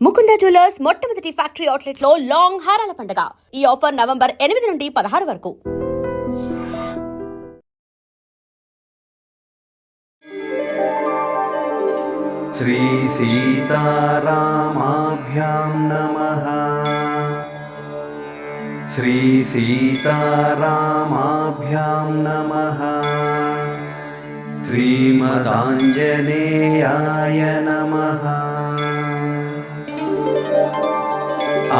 Mukunda jewellers మొట్టమొదటి factory outlet లో long హారాల పండుగ. ఈ ఆఫర్ నవంబర్ 8 నుండి 16 వరకు. శ్రీ సీతారామాభ్యాం నమః. శ్రీ సీతారామాభ్యాం నమః. శ్రీమదాంజనేయాయ నమః.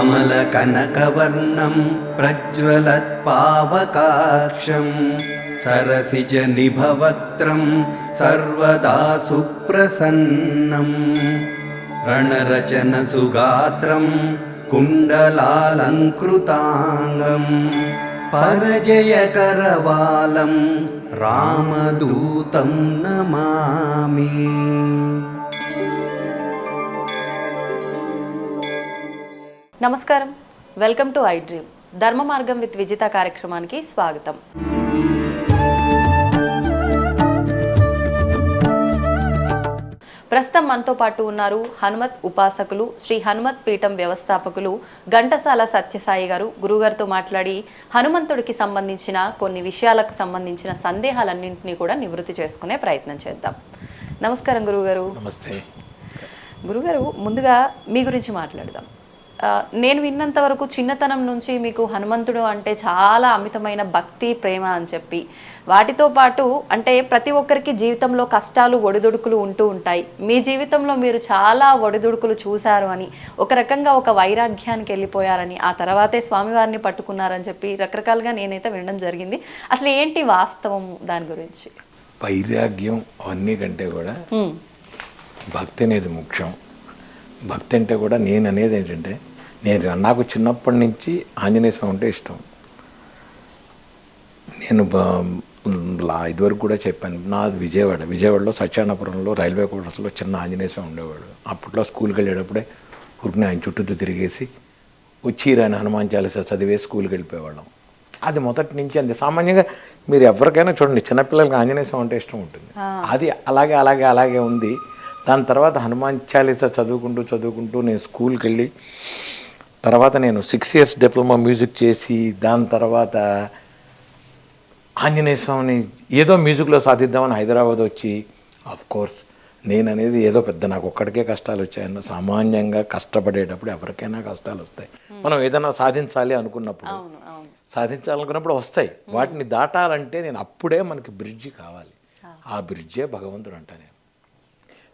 అమలకనకవర్ణం ప్రజ్వలత్పావకాక్షం సరసిజనిభవక్త్రం సర్వదా సుప్రసన్నం రణరచన సుగాత్రం కుండలాలంకృతాంగం పరజయకరవాలం రామదూతం నమామి. నమస్కారం, వెల్కమ్ టు ఐ డ్రీమ్. ధర్మ మార్గం విత్ విజిత కార్యక్రమానికి స్వాగతం. ప్రస్తుతం మనతో పాటు ఉన్నారు హనుమత్ ఉపాసకులు, శ్రీ హనుమత్ పీఠం వ్యవస్థాపకులు ఘంటసాల సత్యసాయి గారు. గురుగారితో మాట్లాడి హనుమంతుడికి సంబంధించిన కొన్ని విషయాలకు సంబంధించిన సందేహాలన్నింటినీ కూడా నివృత్తి చేసుకునే ప్రయత్నం చేద్దాం. నమస్కారం గురుగారు. నమస్తే గురుగారు, ముందుగా మీ గురించి మాట్లాడదాం. నేను విన్నంత వరకు చిన్నతనం నుంచి మీకు హనుమంతుడు అంటే చాలా అమితమైన భక్తి, ప్రేమ అని చెప్పి, వాటితో పాటు అంటే ప్రతి ఒక్కరికి జీవితంలో కష్టాలు, ఒడిదుడుకులు ఉంటూ ఉంటాయి. మీ జీవితంలో మీరు చాలా ఒడిదుడుకులు చూశారు అని, ఒక రకంగా ఒక వైరాగ్యానికి వెళ్ళిపోయారని, ఆ తర్వాతే స్వామివారిని పట్టుకున్నారని చెప్పి రకరకాలుగా నేనైతే వినడం జరిగింది. అసలు ఏంటి వాస్తవం దాని గురించి? వైరాగ్యం అన్నీ కంటే కూడా భక్తి అనేది ముఖ్యం. భక్తి అంటే కూడా నేను అనేది ఏంటంటే, నాకు చిన్నప్పటి నుంచి ఆంజనేయ స్వామి అంటే ఇష్టం. నేను ఇదివరకు కూడా చెప్పాను, నాది విజయవాడలో సత్యానపురంలో రైల్వే క్వార్టర్స్లో చిన్న ఆంజనేయ స్వామి ఉండేవాడు. అప్పట్లో స్కూల్కి వెళ్ళేటప్పుడే ఊరికి ఆయన చుట్టూ తిరిగేసి వచ్చి రాని హనుమాన్ చాలీసా చదివేసి స్కూల్కి వెళ్ళిపోయేవాళ్ళం. అది మొదటి నుంచి అంతే. సామాన్యంగా మీరు ఎవరికైనా చూడండి, చిన్నపిల్లలకి ఆంజనేయ స్వామి అంటే ఇష్టం ఉంటుంది. అది అలాగే ఉంది. దాని తర్వాత హనుమాన్ చాలీసా చదువుకుంటూ నేను స్కూల్కి వెళ్ళి, తర్వాత నేను 6 years డిప్లొమా మ్యూజిక్ చేసి, దాని తర్వాత ఆంజనేయ స్వామిని ఏదో మ్యూజిక్లో సాధిద్దామని హైదరాబాద్ వచ్చి, కోర్స్ నేను అనేది ఏదో పెద్ద నాకు ఒక్కడికే కష్టాలు వచ్చాయన్న, సామాన్యంగా కష్టపడేటప్పుడు ఎవరికైనా కష్టాలు వస్తాయి. మనం ఏదైనా సాధించాలనుకున్నప్పుడు వస్తాయి. వాటిని దాటాలంటే అప్పుడే మనకి బ్రిడ్జి కావాలి. ఆ బ్రిడ్జే భగవంతుడు అంట.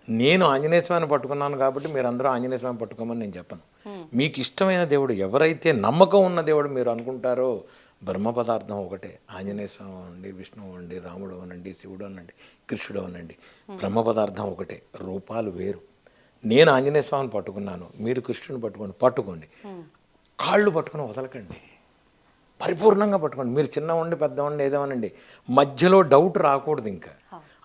నేను ఆంజనేయ స్వామిని పట్టుకున్నాను కాబట్టి మీరందరూ ఆంజనేయ స్వామిని పట్టుకోమని నేను చెప్పను. మీకు ఇష్టమైన దేవుడు, ఎవరైతే నమ్మకం ఉన్న దేవుడు మీరు అనుకుంటారో, బ్రహ్మ పదార్థం ఒకటే. ఆంజనేయ స్వామి అనండి, విష్ణువు అనండి, రాముడు అనండి, శివుడు అనండి, కృష్ణుడు అనండి, బ్రహ్మ పదార్థం ఒకటే, రూపాలు వేరు. నేను ఆంజనేయ స్వామిని పట్టుకున్నాను, మీరు కృష్ణుని పట్టుకోండి. కాళ్ళు పట్టుకుని వదలకండి, పరిపూర్ణంగా పట్టుకోండి. మీరు చిన్నవండి పెద్దవండి ఏదేమనండి, మధ్యలో డౌట్ రాకూడదు. ఇంకా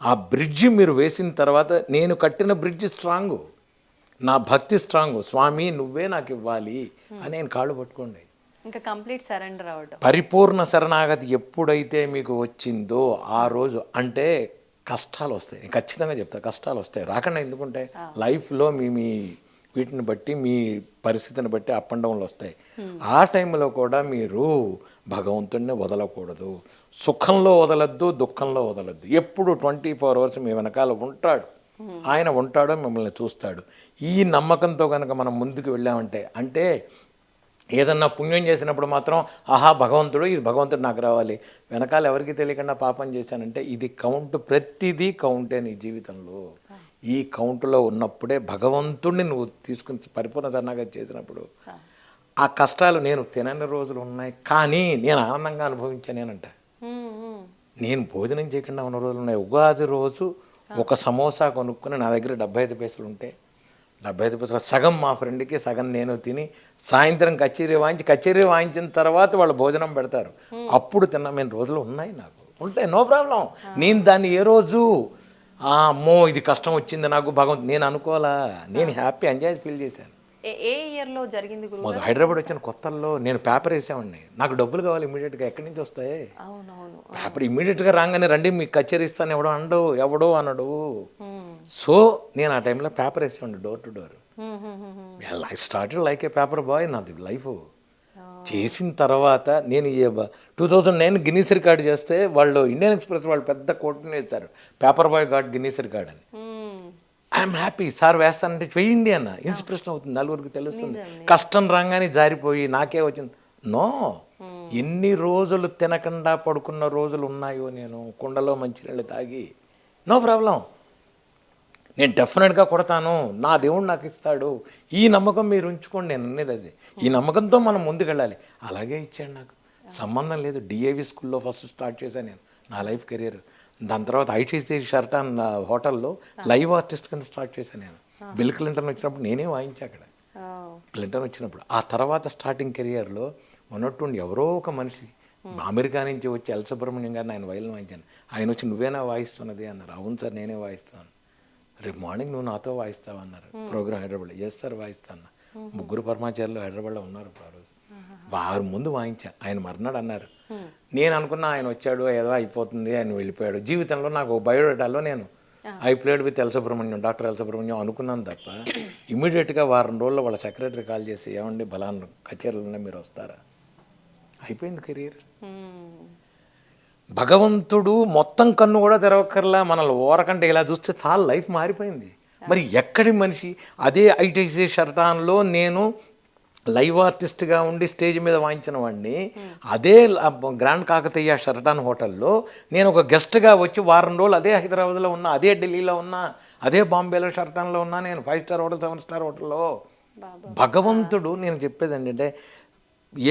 ఆ బ్రిడ్జి మీరు వేసిన తర్వాత, నేను కట్టిన బ్రిడ్జి స్ట్రాంగు, నా భక్తి స్ట్రాంగు, స్వామి నువ్వే నాకు ఇవ్వాలి అని నేను కాళ్ళు పట్టుకోండి. ఇంకా కంప్లీట్ సరెండర్ అవ్వడం, పరిపూర్ణ శరణాగతి ఎప్పుడైతే మీకు వచ్చిందో ఆ రోజు అంటే కష్టాలు వస్తాయి. ఖచ్చితంగా చెప్తా, కష్టాలు వస్తాయి. రాకుండా ఎందుకుంటే లైఫ్లో మీ వీటిని బట్టి, మీ పరిస్థితిని బట్టి అప్ అండ్ డౌన్లు వస్తాయి. ఆ టైంలో కూడా మీరు భగవంతుడిని వదలకూడదు. సుఖంలో వదలద్దు, దుఃఖంలో వదలద్దు. ఎప్పుడు 24 hours మీ వెనకాల ఉంటాడు. ఆయన ఉంటాడో మిమ్మల్ని చూస్తాడు. ఈ నమ్మకంతో కనుక మనం ముందుకు వెళ్ళామంటే, అంటే ఏదన్నా పుణ్యం చేసినప్పుడు మాత్రం భగవంతుడు, ఇది భగవంతుడు నాకు రావాలి, వెనకాల ఎవరికి తెలియకుండా పాపం చేశానంటే ఇది కౌంట్, ప్రతిదీ కౌంటే నీ జీవితంలో. ఈ కౌంటులో ఉన్నప్పుడే భగవంతుడిని నువ్వు తీసుకుని పరిపూర్ణ శరణాగతి చేసినప్పుడు ఆ కష్టాలు, నేను తినని రోజులు ఉన్నాయి కానీ నేను ఆనందంగా అనుభవించానేనంట. నేను భోజనం చేయకుండా ఉన్న రోజులు ఉన్నాయి. ఉగాది రోజు ఒక సమోసా కొనుక్కుని నా దగ్గర 75 పైసలు ఉంటే, 75 పైసలు సగం మా ఫ్రెండ్కి, సగం నేను తిని, సాయంత్రం కచేరీ వాయించిన తర్వాత వాళ్ళు భోజనం పెడతారు, అప్పుడు తిన్న రోజులు ఉన్నాయి. నాకు ఉంటాయి, నో ప్రాబ్లం. నేను దాన్ని ఏ రోజు అమ్మో ఇది కష్టం వచ్చింది నాకు భగవంతు నేను అనుకోవాలా. నేను హ్యాపీ ఎంజాయ్ ఫీల్ చేశాను. ఏ ఇయర్లో జరిగింది గురువు? హైదరాబాద్ వచ్చిన కొత్తల్లో నేను పేపర్ వేసామండి. నాకు డబ్బులు కావాలి ఇమీడియట్గా, ఎక్కడి నుంచి వస్తాయి పేపర్? ఇమీడియట్గా రాగానే రండి మీకు కచేరీ ఇస్తాను ఎవడో అనడు. సో నేను ఆ టైంలో పేపర్ వేసామండి, door to door. I started like a paper boy నాది లైఫ్. చేసిన తర్వాత నేను 2009 గిన్నీస్ రికార్డ్ చేస్తే వాళ్ళు ఇండియన్ ఎక్స్ప్రెస్ వాళ్ళు పెద్ద కోట్ని వేశారు, paper boy got Guinness record అని. ఐఎమ్ హ్యాపీ, సార్ వేస్తానంటే చెయ్యండి అన్న, ఇన్స్పిరేషన్ అవుతుంది, నలుగురికి తెలుస్తుంది. కష్టం రాగానే జారిపోయి నాకే వచ్చింది. నో, ఎన్ని రోజులు తినకుండా పడుకున్న రోజులు ఉన్నాయో నేను కుండలో మంచినీళ్ళు తాగి, నో ప్రాబ్లం, నేను డెఫినెట్గా కొడతాను, నా దేవుడు నాకు ఇస్తాడు, ఈ నమ్మకం మీరు ఉంచుకోండి. నేను అనేది అది, ఈ నమ్మకంతో మనం ముందుకెళ్ళాలి. అలాగే ఇచ్చాడు నాకు, సంబంధం లేదు. డిఏవి స్కూల్లో ఫస్ట్ స్టార్ట్ చేశాను నేను నా లైఫ్ కెరీర్. దాని తర్వాత ఐటీసీ షర్టాన్ హోటల్లో లైవ్ ఆర్టిస్ట్ కింద స్టార్ట్ చేశాను నేను. బిల్ క్లింటన్ వచ్చినప్పుడు నేనే వాయించా అక్కడ, క్లింటన్ వచ్చినప్పుడు. ఆ తర్వాత స్టార్టింగ్ కెరియర్లో ఉన్నట్టుండి ఎవరో ఒక మనిషి అమెరికా నుంచి వచ్చి ఎల్ సుబ్రహ్మణ్యం గారిని ఆయన వైలిన్ వాయించాను. ఆయన వచ్చి నువ్వేనా వాయిస్తున్నది అన్నారు. అవును సార్ నేనే వాయిస్తాను. రేపు మార్నింగ్ నువ్వు నాతో వాయిస్తావు అన్నారు. ప్రోగ్రామ్ హైదరాబాద్లో. ఎస్ సార్ వాయిస్తాను. ముగ్గురు పరమాచార్యులు హైదరాబాద్లో ఉన్నారు ఆ రోజు. వారు ముందు వాయించా. ఆయన మర్నాడు అన్నారు. నేను అనుకున్నా ఆయన వచ్చాడు ఏదో అయిపోతుంది, ఆయన వెళ్ళిపోయాడు. జీవితంలో నాకు బయోడేటాలో నేను I played with L Subrahmanyam, doctor L Subrahmanyam అనుకున్నాను తప్ప, ఇమీడియట్గా వారం రోజుల్లో వాళ్ళ సెక్రటరీ కాల్ చేసి ఏమండి బలాన్ని కచేరీలు ఉన్నాయి మీరు వస్తారా, అయిపోయింది కెరీర్. భగవంతుడు మొత్తం కన్ను కూడా తెరవక్కర్లా, మనల్ని ఓరకంటే ఇలా చూస్తే చాలా లైఫ్ మారిపోయింది. మరి ఎక్కడి మనిషి అదే ఐటీసీ షర్టాన్లో నేను లైవ్ ఆర్టిస్ట్గా ఉండి స్టేజ్ మీద వాయించిన వాడిని, అదే గ్రాండ్ కాకతీయ షర్టాన్ హోటల్లో నేను ఒక గెస్ట్గా వచ్చి వారం రోజులు అదే హైదరాబాద్లో ఉన్నా, అదే ఢిల్లీలో ఉన్నా, అదే బాంబేలో షర్టాన్లో ఉన్నా, నేను 5 స్టార్ హోటల్ 7 స్టార్ హోటల్లో. భగవంతుడు, నేను చెప్పేది ఏంటంటే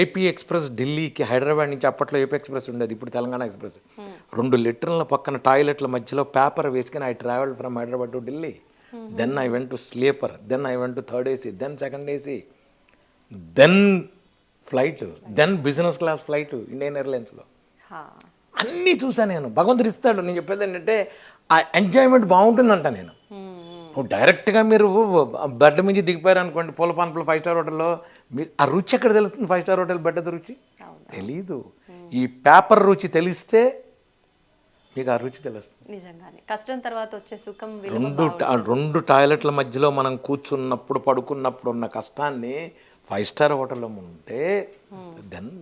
ఏపీ ఎక్స్ప్రెస్ ఢిల్లీకి హైదరాబాద్ నుంచి, అప్పట్లో ఏపీ ఎక్స్ప్రెస్ ఉండేది, ఇప్పుడు తెలంగాణ ఎక్స్ప్రెస్, 2 లీటర్ల పక్కన టాయిలెట్ల మధ్యలో పేపర్ వేసుకుని I travelled from Hyderabad to Delhi. Then I went to sleeper, then I went to third AC, then second AC, then flight, then business class flight Indian ఎయిర్లైన్స్లో. అన్నీ చూసాను నేను. భగవంతుడు ఇస్తాడు. నేను చెప్పేది ఏంటంటే ఆ ఎంజాయ్మెంట్ బాగుంటుందంట. నేను నువ్వు డైరెక్ట్గా మీరు బెడ్ మించి దిగిపోయారు అనుకోండి పూల పాన్పులు 5 స్టార్ హోటల్లో, మీరు ఆ రుచి ఎక్కడ తెలుస్తుంది? 5 స్టార్ హోటల్ బెడ్ రుచి తెలీదు. ఈ పేపర్ రుచి తెలిస్తే మీకు ఆ రుచి తెలుస్తుంది. నిజంగానే కష్టం తర్వాత వచ్చే సుఖం రెండు టాయిలెట్ల మధ్యలో మనం కూర్చున్నప్పుడు పడుకున్నప్పుడు ఉన్న కష్టాన్ని 5 స్టార్ హోటల్లో ఉంటే దెన్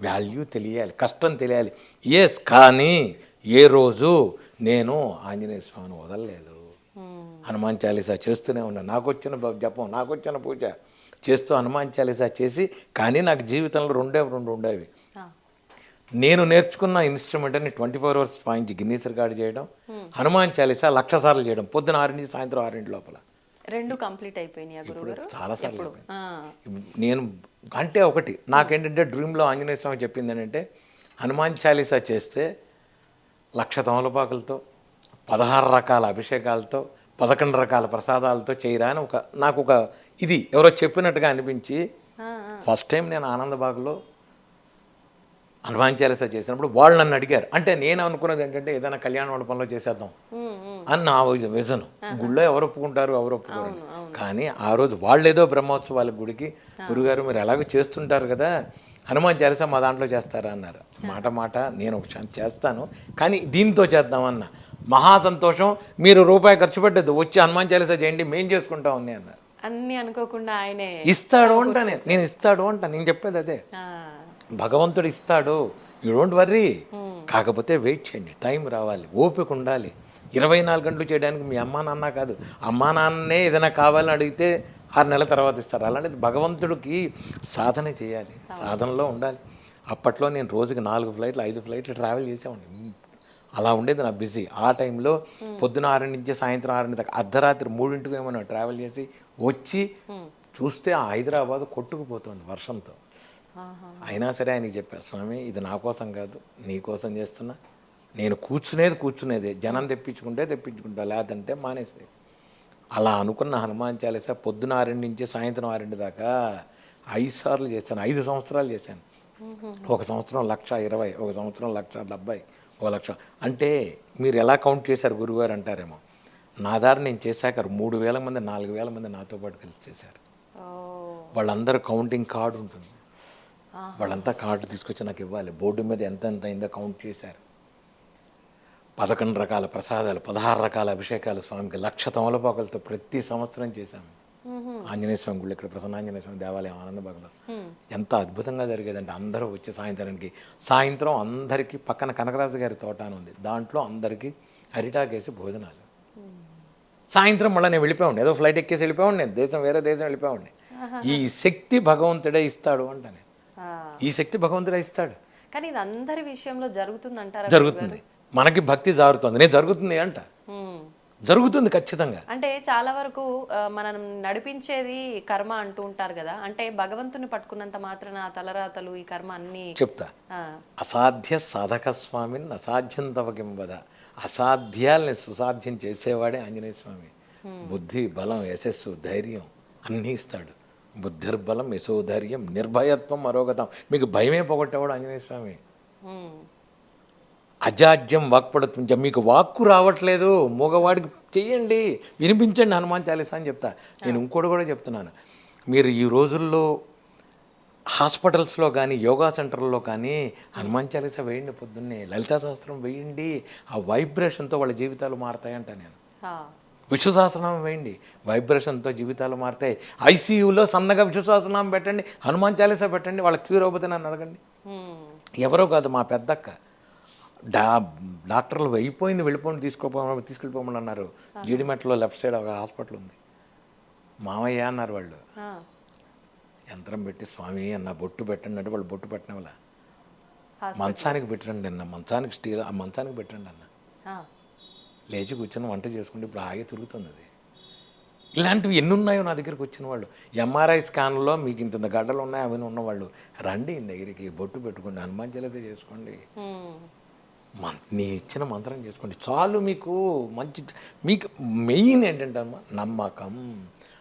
వాల్యూ తెలియాలి, కష్టం తెలియాలి. ఎస్, కానీ ఏ రోజు నేను ఆంజనేయ స్వామిని వదలలేదు. హనుమాన్ చాలీసా చేస్తూనే ఉన్నా. నాకు వచ్చిన జపం, నాకు వచ్చిన పూజ చేస్తూ హనుమాన్ చాలీసా చేసి, కానీ నాకు జీవితంలో రెండు ఉండేవి. నేను నేర్చుకున్న ఇన్స్ట్రుమెంట్ అని 24 అవర్స్ వాయించి గిన్నీస్ రికార్డ్ చేయడం, హనుమాన్ చాలీసా 1,00,000 సార్లు చేయడం, పొద్దున 6 నుంచి సాయంత్రం 6 లోపల. 2 కంప్లీట్ అయిపోయినాయి గురుగారు? చాలాసార్లు. నేను అంటే ఒకటి నాకేంటంటే డ్రీమ్లో ఆంజనేయ స్వామి చెప్పింది ఏంటంటే, హనుమాన్ చాలీసా చేస్తే 1,00,000 తమలపాకులతో, 16 రకాల అభిషేకాలతో, 11 రకాల ప్రసాదాలతో చేయరా అని నాకు ఒక ఇది ఎవరో చెప్పినట్టుగా అనిపించి, ఫస్ట్ టైం నేను ఆనందబాగ్లో హనుమాన్ చాలీసా చేసినప్పుడు వాళ్ళు నన్ను అడిగారు. అంటే నేను అనుకున్నది ఏంటంటే ఏదైనా కళ్యాణ మండపంలో చేసేద్దాం అని నా విజన్. గుళ్ళో ఎవరు ఒప్పుకుంటారు, ఎవరు ఒప్పుకోరు. కానీ ఆ రోజు వాళ్ళు ఏదో బ్రహ్మోత్సవాల గుడికి, గురుగారు మీరు ఎలాగో చేస్తుంటారు కదా, హనుమాన్ చాలీసా మా దాంట్లో చేస్తారా అన్నారు. మాట నేను ఒక చేస్తాను, కానీ దీంతో చేద్దామన్నా. మహా సంతోషం, మీరు రూపాయి ఖర్చు పెట్టద్దు, వచ్చి హనుమాన్ చాలీసా చేయండి, మేం చేసుకుంటాం అని అన్నారు. అన్ని అనుకోకుండా ఆయనే ఇస్తాడు అంట. నేను ఇస్తాడు అంట. నేను చెప్పేది అదే, భగవంతుడు ఇస్తాడు, యూ డోంట్ వర్రీ. కాకపోతే వెయిట్ చేయండి, టైం రావాలి, ఓపిక ఉండాలి. 24 గంటలు చేయడానికి మీ అమ్మా నాన్న కాదు, అమ్మా నాన్నే ఏదైనా కావాలని అడిగితే 6 నెలల తర్వాత ఇస్తారు. అలాంటిది భగవంతుడికి సాధన చేయాలి, సాధనలో ఉండాలి. అప్పట్లో నేను రోజుకి 4 ఫ్లైట్లు 5 ఫ్లైట్లు ట్రావెల్ చేసేవాడిని. అలా ఉండేది నా బిజీ. ఆ టైంలో పొద్దున 6 నుంచి సాయంత్రం 6 దాకా, అర్ధరాత్రి 3ంటికి ఏమైనా ట్రావెల్ చేసి వచ్చి చూస్తే ఆ హైదరాబాద్ కొట్టుకుపోతుంది వర్షంతో. అయినా సరే ఆయనకి చెప్పారు, స్వామి ఇది నా కోసం కాదు, నీ కోసం చేస్తున్నా. నేను కూర్చునేదే, జనం తెప్పించుకుంటా, లేదంటే మానేసే. అలా అనుకున్న హనుమాన్ చాలీసా పొద్దున 6 నుంచి సాయంత్రం 6 దాకా 5 సార్లు చేశాను. 5 సంవత్సరాలు చేశాను. ఒక సంవత్సరం 1,20,000, ఒక సంవత్సరం 1,70,000, 1,00,000. అంటే మీరు ఎలా కౌంట్ చేశారు గురుగారు అంటారేమో, నా దారి నేను చేశాక 3,000 మంది 4,000 మంది నాతో పాటు కలిసి చేశారు. వాళ్ళందరూ కౌంటింగ్ కార్డు ఉంటుంది, వాళ్ళంతా కార్డు తీసుకొచ్చి నాకు ఇవ్వాలి. బోర్డు మీద ఎంత అయిందో కౌంట్ చేశారు. 11 రకాల ప్రసాదాలు, 16 రకాల అభిషేకాలు స్వామికి, 1,00,000 తమలపాకులతో ప్రతి సంవత్సరం చేశాము. ఆంజనేయ స్వామి గుళ్ళు ఇక్కడ ప్రసన్నాంజనేయ స్వామి దేవాలయం ఆనందబాగ్లో ఎంత అద్భుతంగా జరిగేదంటే అందరూ వచ్చే సాయంత్రం అందరికీ పక్కన కనకరాజు గారి తోట అని ఉంది, దాంట్లో అందరికీ అరిటాకేసి భోజనాలు. సాయంత్రం మళ్ళీ నేను వెళ్ళిపోయాడు, ఏదో ఫ్లైట్ ఎక్కేసి వెళ్ళిపోయాడు, నేను వేరే దేశం వెళ్ళిపోయాడు. ఈ శక్తి భగవంతుడే ఇస్తాడు అంటానే, ఈ శక్తి భగవంతుడే ఇస్తాడు. కానీ ఇది అందరి విషయంలో జరుగుతుందంటారా? జరుగుతుంది, మనకి భక్తి జారుతుంది, నేను జరుగుతుంది అంట, జరుగుతుంది ఖచ్చితంగా. అంటే చాలా వరకు మనం నడిపించేది కర్మ అంటూ ఉంటారు కదా, అంటే భగవంతుని పట్టుకున్నంత మాత్రాన ఆ తలరాతలు ఈ కర్మ అన్ని చెప్తా. అసాధ్య సాధక స్వామిని అసాధ్యం తవకింబద, అసాధ్యాల్ని సుసాధ్యం చేసేవాడే ఆంజనేయ స్వామి. బుద్ధి, బలం, యశస్సు, ధైర్యం అన్నీ ఇస్తాడు. బుద్ధిర్బలం, యశోధైర్యం, నిర్భయత్వం, అరోగతం. మీకు భయమే పోగొట్టేవాడు ఆంజనేయ స్వామి. అజాడ్యం వాక్పడుతుంది, మీకు వాక్కు రావట్లేదు, మూగవాడికి చెయ్యండి, వినిపించండి హనుమాన్ చాలీసా అని చెప్తా. నేను ఇంకోటి కూడా చెప్తున్నాను, మీరు ఈ రోజుల్లో హాస్పిటల్స్లో కానీ యోగా సెంటర్లో కానీ హనుమాన్ చాలీసా వేయండి, పొద్దున్నే లలితా సహస్రం వేయండి, ఆ వైబ్రేషన్తో వాళ్ళ జీవితాలు మారతాయంట. నేను విష్ణు సహస్రనామం వేయండి, వైబ్రేషన్తో జీవితాలు మారుతాయి. ఐసీయూలో సన్నగా విష్ణు సహస్రనామం పెట్టండి, హనుమాన్ చాలీసా పెట్టండి, వాళ్ళకి క్యూర్ అయిపోతే నన్ను అడగండి. ఎవరో కాదు, మా పెద్దక్క డాక్టర్లు అయిపోయింది, తీసుకెళ్ళిపోమని అన్నారు. జీడిమెట్లో లెఫ్ట్ సైడ్ ఒక హాస్పిటల్ ఉంది, మామయ్య అన్నారు వాళ్ళు. యంత్రం పెట్టి స్వామి అన్న బొట్టు పెట్టండి అంటే వాళ్ళు బొట్టు పెట్టిన వాళ్ళ మంచానికి పెట్టండి అన్న, మంచానికి స్టీల్ ఆ మంచానికి పెట్టండి అన్న. లేచి కూర్చొని వంట చేసుకుంటే ఇప్పుడు ఆగే తిరుగుతుంది అది. ఇలాంటివి ఎన్ని ఉన్నాయో నా దగ్గరికి వచ్చిన వాళ్ళు. ఎంఆర్ఐ స్కాన్లో మీకు ఇంత గడ్డలు ఉన్నాయి అవన్నీ ఉన్నవాళ్ళు రండి దగ్గరికి, బొట్టు పెట్టుకోండి, హనుమాన్ చాలీసా చేసుకోండి, నీ ఇచ్చిన మంత్రం చేసుకోండి చాలు. మీకు మంచి, మీకు మెయిన్ ఏంటంటే అమ్మా నమ్మకం.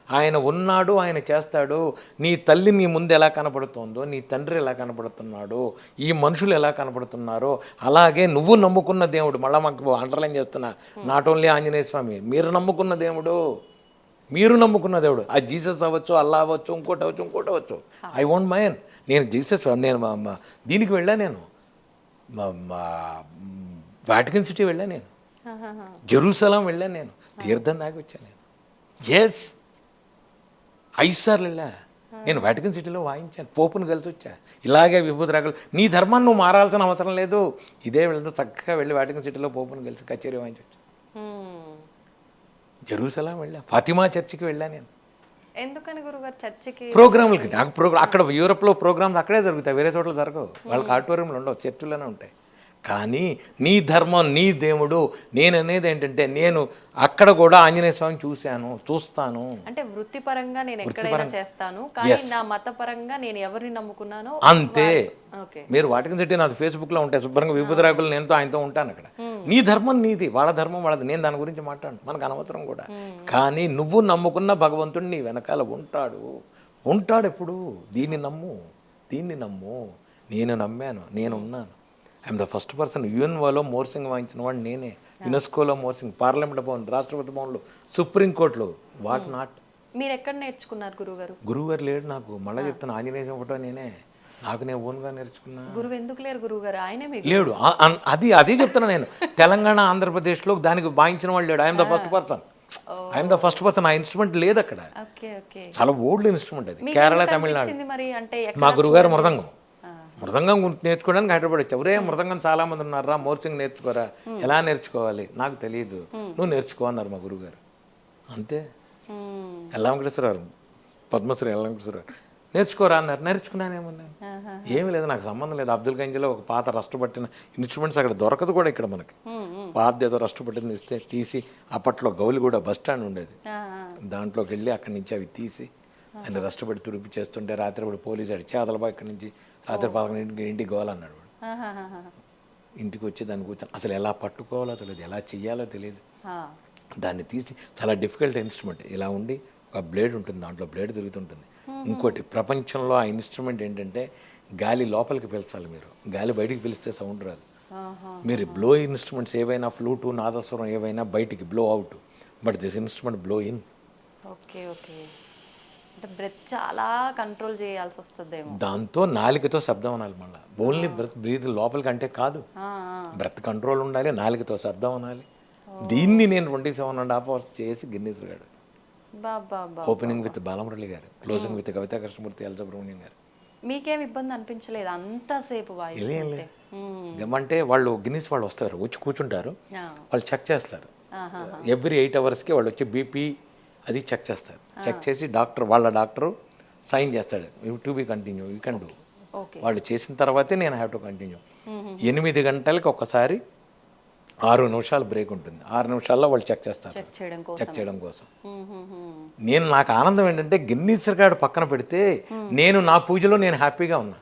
ఆయన ఉన్నాడు, ఆయన చేస్తాడు. నీ తల్లి నీ ముందు ఎలా కనపడుతుందో, నీ తండ్రి ఎలా కనపడుతున్నాడో, ఈ మనుషులు ఎలా కనపడుతున్నారో అలాగే నువ్వు నమ్ముకున్న దేవుడు. మళ్ళీ మాకు అండర్లైన్ చేస్తున్నా, నాట్ ఓన్లీ ఆంజనేయ స్వామి, మీరు నమ్ముకున్న దేవుడు, మీరు నమ్ముకున్న దేవుడు. ఆ జీసస్ అవ్వచ్చు, అల్లా అవ్వచ్చు, ఇంకోటి అవ్వచ్చు. I won't mind. నేను జీసస్, నేను దీనికి వెళ్ళా, నేను వాటికన్ సిటీ వెళ్ళాను, నేను జెరూసలం వెళ్ళాను, నేను తీర్థం దాకా వచ్చాను. నేను 5 సార్లు వెళ్ళా. నేను వాటికన్ సిటీలో వాయించాను, పోపును కలిసి వచ్చా. ఇలాగే విభూతి రాగలు. నీ ధర్మాన్ని నువ్వు మారాల్సిన అవసరం లేదు, ఇదే వెళ్తూ చక్కగా వెళ్ళి వాటికన్ సిటీలో పోపును కలిసి కచేరీ వాయించవచ్చు. జెరూసలం వెళ్ళా, ఫాతిమా చర్చికి వెళ్ళా. నేను ఎందుకని గురుగారు చర్చికి? ప్రోగ్రాములకి. నాకు అక్కడ యూరోప్లో ప్రోగ్రామ్స్ అక్కడే జరుగుతాయి, వేరే చోట్ల జరగవు. వాళ్ళకి ఆడిటోరియంలు ఉండవు, చర్చిలోనే ఉంటాయి. కానీ నీ ధర్మం, నీ దేవుడు. నేను అనేది ఏంటంటే, నేను అక్కడ కూడా ఆంజనేయ స్వామిని చూస్తాను. అంటే వృత్తిపరంగా నేను ఎక్కడైనా చేస్తాను, కానీ నా మతపరంగా నేను ఎవరిని నమ్ముకున్నానో అంతే. మీరు వాటికి చెట్టి నాది ఫేస్బుక్లో ఉంటాయి, శుభ్రంగా విభూతి రాకులు నేనుతో ఆయనతో ఉంటాను అక్కడ. నీ ధర్మం నీది, వాళ్ళ ధర్మం వాళ్ళది. నేను దాని గురించి మాట్లాడు, మనకు అనవసరం కూడా. కానీ నువ్వు నమ్ముకున్న భగవంతుడు నీ వెనకాల ఉంటాడు ఎప్పుడు. దీన్ని నమ్ము. నేను నమ్మాను, నేనున్నాను. I'm the first person. యుఎన్ఓలో మోర్సింగ్ వాయించిన వాడు నేనే, యునెస్కోలో మోర్సింగ్, పార్లమెంట్ భవన్, రాష్ట్రపతి భవన్లో, సుప్రీంకోర్టులో. What not. మీరు ఎక్కడ నేర్చుకున్నారు గురుగారు? గురువుగారు లేడు నాకు. మళ్ళీ చెప్తాను, ఆంజనేయ ఫోటో నేనే, నాకు నేను ఓన్గా నేర్చుకున్నా. గురువు ఎందుకు లేరు గురువుగారు? ఆయనే లేడు. అదే చెప్తున్నా నేను. తెలంగాణ, ఆంధ్రప్రదేశ్లో దానికి వాయించిన వాళ్ళు లేడు. I'm the first person. ఆ ఇన్స్ట్రుమెంట్ లేదు అక్కడ, చాలా ఓల్డ్ ఇన్స్ట్రుమెంట్ అది. కేరళ, తమిళనాడు. మా గురువుగారు మృదంగం నేర్చుకోవడానికి హైదరాబాద్ వచ్చా. ఒరే మృదంగం చాలా మంది ఉన్నారా, మోర్సింగ్ నేర్చుకోరా. ఎలా నేర్చుకోవాలి నాకు తెలియదు, నువ్వు నేర్చుకో అన్నారు మా గురువుగారు. అంతే. ఎల్లంకటేశ్వరరావు, పద్మశ్రీ ఎల్లంకటేశ్వరరావు నేర్చుకోరా అన్నారు. నేర్చుకున్నానేమన్నా, ఏమీ లేదు, నాకు సంబంధం లేదు. అబ్దుల్ గంజ్లో ఒక పాత రష్టపట్టిన ఇన్స్ట్రుమెంట్స్ అక్కడ దొరకదు కూడా, ఇక్కడ మనకి పాత ఏదో రష్టపట్టింది ఇస్తే తీసి, అప్పట్లో గౌలిగూడ బస్ స్టాండ్ ఉండేది, దాంట్లోకి వెళ్ళి అక్కడి నుంచి అవి తీసి ఆయన రష్టపడి తుడిపి చేస్తుంటే రాత్రిపడి పోలీసు అడిచి అదలబా ఇక్కడి నుంచి రాత్రి 11 ఇంటికి గోవాలన్నాడు వాడు. ఇంటికి వచ్చి దాన్ని కూర్చొని అసలు ఎలా పట్టుకోవాలో తెలియదు, ఎలా చెయ్యాలో తెలియదు. దాన్ని తీసి, చాలా డిఫికల్ట్ ఇన్స్ట్రుమెంట్. ఇలా ఉండి ఒక బ్లేడ్ ఉంటుంది, దాంట్లో బ్లేడ్ తిరుగుతుంటుంది. ఇంకోటి ప్రపంచంలో ఆ ఇన్స్ట్రుమెంట్ ఏంటంటే, గాలి లోపలికి పీల్చాలి మీరు, గాలి బయటికి పీలిస్తే సౌండ్ రాదు. మీరు బ్లో ఇన్స్ట్రుమెంట్స్ ఏవైనా, ఫ్లూటు, నాదస్వరం ఏవైనా బయటికి blow out, but this instrument blow in. Okay. అంటే బ్రెత్ చాలా కంట్రోల్ చేయాల్సి వస్తుందేమో. దాంతో నాలుకతో శబ్దం అనాలి. మళ్ళీ ఓన్లీ బ్రీత్ లోపలికి అంటే కాదు, బ్రెత్ కంట్రోల్ ఉండాలి, నాలుకతో శబ్దం అనాలి. దీన్ని నేను 27.5 hours చేసి Guinness record. Baba opening with Balamurali garu, closing with Kavitha Krishnamurthy, L Subrahmanyam garu. మీకేం ఇబ్బంది అనిపించలేదు అంతసేపు వాయిస్తుంటే? ఏమంటే వాళ్ళు గిన్నీస్ వాళ్ళు వస్తారు, వచ్చి కూర్చుంటారు, వాళ్ళు చెక్ చేస్తారు. ఎవ్రీ 8 అవర్స్కి వాళ్ళు వచ్చి బీపీ అది చెక్ చేస్తారు. చెక్ చేసి వాళ్ళ డాక్టరు సైన్ చేస్తాడు, to be continue, you can do. వాళ్ళు చేసిన తర్వాతే నేను హ్యావ్ టు కంటిన్యూ. 8 గంటలకి ఒకసారి 6 నిమిషాలు బ్రేక్ ఉంటుంది. 6 నిమిషాల్లో వాళ్ళు చెక్ చేస్తారు, చెక్ చేయడం కోసం. నాకు ఆనందం ఏంటంటే గిన్నీస్ రికార్డు పక్కన పెడితే నా పూజలో నేను హ్యాపీగా ఉన్నా.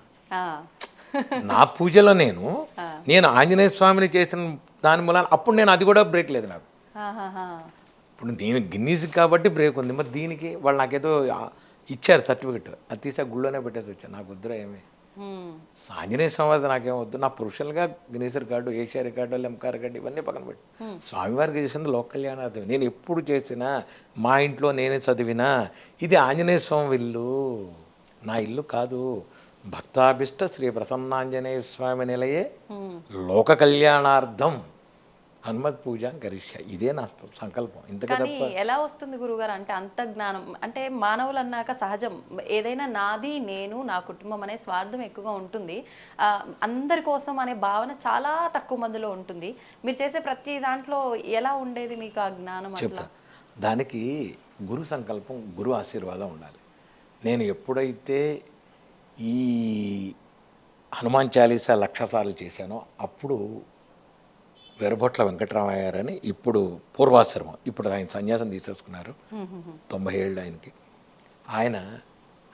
నా పూజలో నేను ఆంజనేయ స్వామిని చేసిన దాని మూలాన అప్పుడు నేను అది కూడా బ్రేక్ లేదు నాకు. ఇప్పుడు నేను గిన్నీస్ కాబట్టి బ్రేక్ ఉంది, మరి దీనికి వాళ్ళు నాకేదో ఇచ్చారు సర్టిఫికెట్, అది తీసా గుళ్ళోనే పెట్టేసి వచ్చాను. నాకు వద్దురా ఏమి ఆంజనేయ స్వామి నాకేం వద్దు, నా ప్రొఫెషనల్గా Guinness record, Asia record, Limca record ఇవన్నీ పక్కన పెట్టి స్వామివారికి చేసింది లోక కళ్యాణార్థం. నేను ఎప్పుడు చేసినా మా ఇంట్లో నేనే చదివినా ఇది ఆంజనేయ స్వామి ఇల్లు, నా ఇల్లు కాదు. భక్తాభిష్ట శ్రీ ప్రసన్నాంజనేయ స్వామి నిలయే లోక కళ్యాణార్థం హనుమత్ పూజ కరిష్య, ఇదే నా సంకల్పం. కానీ ఎలా వస్తుంది గురుగారు అంటే అంత జ్ఞానం? అంటే మానవులు అన్నాక సహజం ఏదైనా నాది, నేను, నా కుటుంబం అనే స్వార్థం ఎక్కువగా ఉంటుంది. అందరి కోసం అనే భావన చాలా తక్కువ మందిలో ఉంటుంది. మీరు చేసే ప్రతి దాంట్లో ఎలా ఉండేది మీకు ఆ జ్ఞానం? చెప్తా. దానికి గురు సంకల్పం, గురు ఆశీర్వాదం ఉండాలి. నేను ఎప్పుడైతే ఈ హనుమాన్ చాలీసా 1,00,000 సార్లు చేశానో అప్పుడు వెరబొట్ల వెంకటరామయ్య గారని, ఇప్పుడు పూర్వాశ్రమం, ఇప్పుడు ఆయన సన్యాసం తీసేసుకున్నారు, 90 ఏళ్ళు ఆయనకి. ఆయన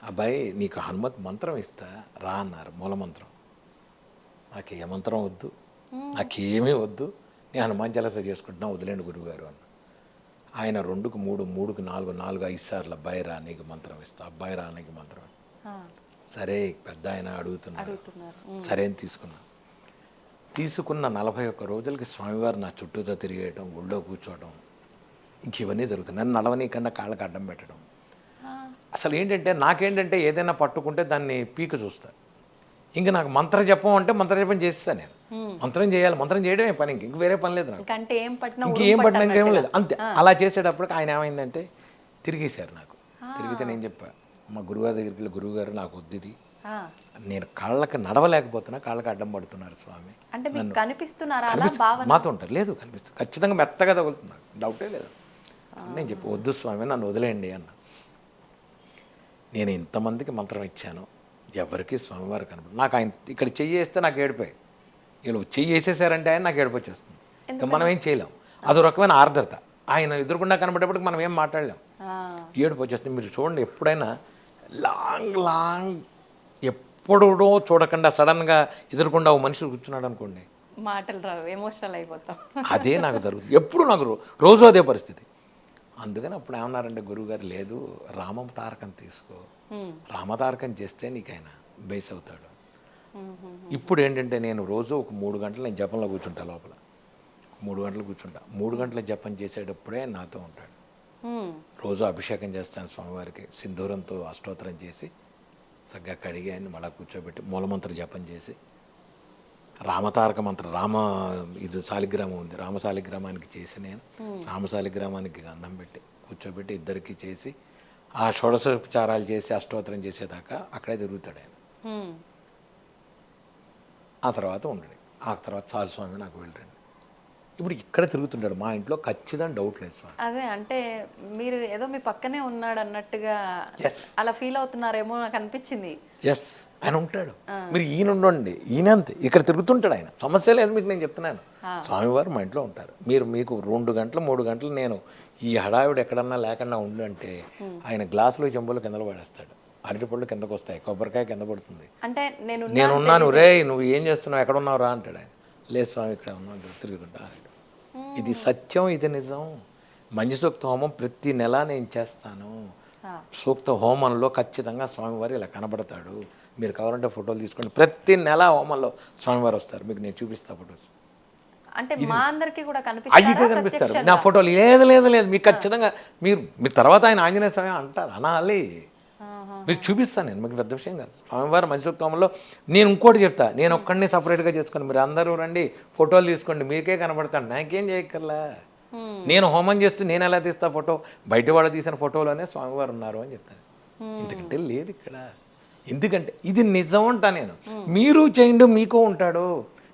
అబ్బాయి నీకు హనుమత్ మంత్రం ఇస్తా రా అన్నారు, మూలమంత్రం. నాకు ఏ మంత్రం వద్దు, నాకేమీ వద్దు, నేను హనుమాన్ చాలీసా చేసుకుంటున్నా, వదిలేండి గురువుగారు అన్న. ఆయన 2కు 3, 3కు 4, 4, 5 సార్లు అబ్బాయి రా నీకు మంత్రం ఇస్తా, అబ్బాయి రా నీకు మంత్రం ఇస్తా. సరే పెద్ద ఆయన అడుగుతున్నారు, సరే అని తీసుకున్న 41 రోజులకి స్వామివారు నా చుట్టూతో తిరిగేయటం, గుళ్ళో కూర్చోవడం, ఇంక ఇవన్నీ జరుగుతుంది. నన్ను నడవనీయకుండా కాళ్ళకి అడ్డం పెట్టడం. అసలు నాకేంటంటే ఏదైనా పట్టుకుంటే దాన్ని పీక చూస్తా. ఇంక నాకు మంత్ర జపం అంటే మంత్ర జపం చేస్తాను నేను. మంత్రం చేయాలి, మంత్రం చేయడమే పని, ఇంక వేరే పని లేదు నాకు. ఇంకేం పట్టినా ఇంకేం లేదు, అంతే. అలా చేసేటప్పటికి ఆయన ఏమైందంటే తిరిగేశారు నాకు. తిరిగితే నేను చెప్పా మా గురుగారి దగ్గరికి వెళ్ళి, గురువుగారు నాకు వద్దు ఇది, నేను కాళ్ళకి నడవలేకపోతున్నా, కాళ్ళకి అడ్డం పడుతున్నారు స్వామి. మాతో ఉంటారు, లేదు కనిపిస్తుంది, ఖచ్చితంగా మెత్తగా తగులుతుంది, నాకు డౌటే లేదు. నేను చెప్పి వద్దు స్వామి నన్ను వదిలేయండి అన్న. నేను ఇంతమందికి మంత్రం ఇచ్చాను, ఎవరికి స్వామివారు కనపడు. నాకు ఆయన ఇక్కడ చెయ్యి వేస్తే నాకు ఏడిపోయి, వీళ్ళు చెయ్యి వేసేసారంటే ఆయన నాకు ఏడిపోయి వస్తుంది. ఇంకా మనం ఏం చేయలేం, అదో రకమైన ఆర్ద్రత. ఆయన ఎదురుకుండా కనబడేప్పటికి మనం ఏం మాట్లాడలేం, ఏడుపు వచ్చేస్తుంది. మీరు చూడండి, ఎప్పుడైనా లాంగ్ ఎప్పుడో చూడకుండా సడన్గా ఎదురుకుండా ఓ మనిషి కూర్చున్నాడు అనుకోండి, మాటలు రావు, ఎమోషనల్ అయిపోతాం. అదే నాకు జరుగుతుంది, ఎప్పుడు నాకు రోజు అదే పరిస్థితి. అందుకని అప్పుడు ఏమన్నారంటే గురువుగారు, లేదు రామతారకం తీసుకో, రామతారకం చేస్తే నీకు ఆయన బేస్ అవుతాడు. ఇప్పుడు ఏంటంటే నేను రోజు ఒక 3 గంటలు నేను జపంలో కూర్చుంటా, లోపల 3 గంటలు కూర్చుంటా. 3 గంటల జపం చేసేటప్పుడే నాతో ఉంటాడు. రోజు అభిషేకం చేస్తాను స్వామివారికి, సింధూరంతో అష్టోత్తరం చేసి చక్కగా కడిగి ఆయన మళ్ళీ కూర్చోబెట్టి మూలమంత్ర జపం చేసి, రామతారక మంత్రం, ఇది శాలిగ్రామం ఉంది, రామశాలిగ్రామానికి చేసి నేను రామశాలిగ్రామానికి గంధం పెట్టి కూర్చోబెట్టి ఇద్దరికి చేసి ఆ షోడశోపచారాలు చేసి అష్టోత్తరం చేసేదాకా అక్కడే తిరుగుతాడు ఆయన. ఆ తర్వాత ఉండడు, ఆ తర్వాత చాలు స్వామి నాకు వెళ్ళండి. ఇప్పుడు ఇక్కడ తిరుగుతుంటాడు మా ఇంట్లో, ఖచ్చితంగా డౌట్ లేదు స్వామి. అదే అంటే మీరు ఏదో మీ పక్కనే ఉన్నాడు అన్నట్టుగా అలా ఫీల్ అవుతున్నారేమో నాకు అనిపించింది. ఎస్, ఆయన ఉంటాడు. మీరు ఈయన ఉండండి, ఈయన అంతే ఇక్కడ తిరుగుతుంటాడు ఆయన, సమస్య లేదు మీకు. నేను చెప్తున్నాను, స్వామివారు మా ఇంట్లో ఉంటారు. మీకు 2 గంటలు 3 గంటలు నేను ఈ హడావిడి ఎక్కడన్నా లేకుండా ఉండంటే ఆయన గ్లాసులో చెంబులు కింద పడేస్తాడు, అరటిపళ్ళు కిందకు వస్తాయి, కొబ్బరికాయ కింద పడుతుంది. అంటే నేనున్నాను, రే నువ్వు ఏం చేస్తున్నావు, ఎక్కడ ఉన్నావు రా అంటాడు ఆయన. లేదు స్వామి ఇక్కడ ఉన్నాడు, తిరుగుతుంటా. ఇది సత్యం, ఇది నిజం. మంజు సూక్త హోమం ప్రతి నెల నేను చేస్తాను. సూక్త హోమంలో ఖచ్చితంగా స్వామివారు ఇలా కనబడతాడు. మీరు కావాలంటే ఫోటోలు తీసుకోండి, ప్రతి నెల హోమంలో స్వామివారు వస్తారు, మీకు నేను చూపిస్తా ఫోటోస్. అంటే మా అందరికీ కూడా కనిపిస్తారు నా ఫోటోలు. లేదు మీకు ఖచ్చితంగా మీరు తర్వాత ఆయన ఆంజనేయ స్వామి అంటారు, అనాలి. మీరు చూపిస్తాను నేను, మీకు పెద్ద విషయం కాదు. స్వామివారి మంచి సూక్తంలో నేను ఇంకోటి చెప్తా, నేను ఒక్కడిని సపరేట్గా చేసుకుని మీరు అందరూ రండి ఫోటోలు తీసుకోండి, మీకే కనబడతాను, నాకేం చేయక్కర్లా. నేను హోమం చేస్తూ నేను ఎలా తీస్తా ఫోటో, బయట వాళ్ళు తీసిన ఫోటోలోనే స్వామివారు ఉన్నారు అని చెప్తాను. ఎందుకంటే లేదు ఇక్కడ. ఎందుకంటే ఇది నిజం అంటా నేను. మీరు చేయండి మీకు ఉంటాడు.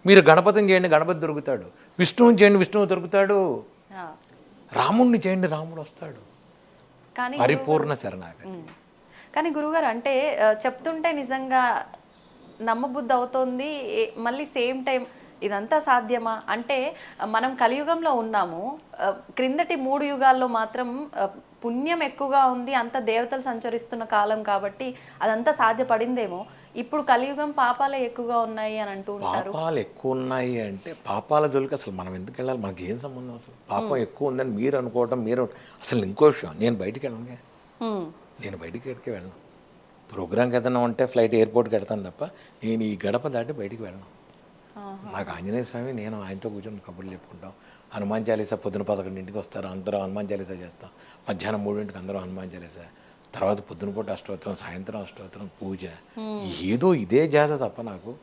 మీరు గణపతిని చేయండి గణపతి దొరుకుతాడు, విష్ణువుని చేయండి విష్ణువు దొరుకుతాడు, రాముణ్ణి చేయండి రాముడు వస్తాడు. కానీ పరిపూర్ణ శరణాగతి. కానీ గురుగారు అంటే చెప్తుంటే నిజంగా నమ్మబుద్ధి అవుతోంది. మళ్ళీ సేమ్ టైం ఇదంతా సాధ్యమా అంటే మనం కలియుగంలో ఉన్నాము. క్రిందటి 3 యుగాల్లో మాత్రం పుణ్యం ఎక్కువగా ఉంది, అంత దేవతలు సంచరిస్తున్న కాలం కాబట్టి అదంతా సాధ్యపడిందేమో. ఇప్పుడు కలియుగం పాపాలే ఎక్కువగా ఉన్నాయి అని అంటూ ఉంటారు. పాపాలు ఎక్కువ ఉన్నాయి అంటే పాపాల జోలికి అసలు మనం ఎందుకు వెళ్ళాలి? మనకి ఏం సంబంధం? అసలు పాపం ఎక్కువ ఉందని మీరు అనుకోవటం, మీరు అసలు ఇంకో విషయం, నేను బయటికి వెళ్ళను, నేను బయటికి ఎక్కడికి వెళ్ళను. ప్రోగ్రామ్కి ఏదైనా ఉంటే ఫ్లైట్ ఎయిర్పోర్ట్కి వెళ్తాను తప్ప నేను ఈ గడప దాటి బయటికి వెళ్ళను. నాకు ఆంజనేయ స్వామి, నేను ఆయనతో కూర్చొని కబుర్లు చెప్పుకుంటాం. హనుమాన్ చాలీసా పొద్దున 11ంటికి వస్తారు, అందరూ హనుమాన్ చాలీసా చేస్తాం. మధ్యాహ్నం 3ంటికి అందరూ హనుమాన్ చాలీసా, తర్వాత పొద్దున పూట అష్టోత్తరం, సాయంత్రం అష్టోత్తరం, పూజ. ఏదో ఇదే జాత తప్ప నాకు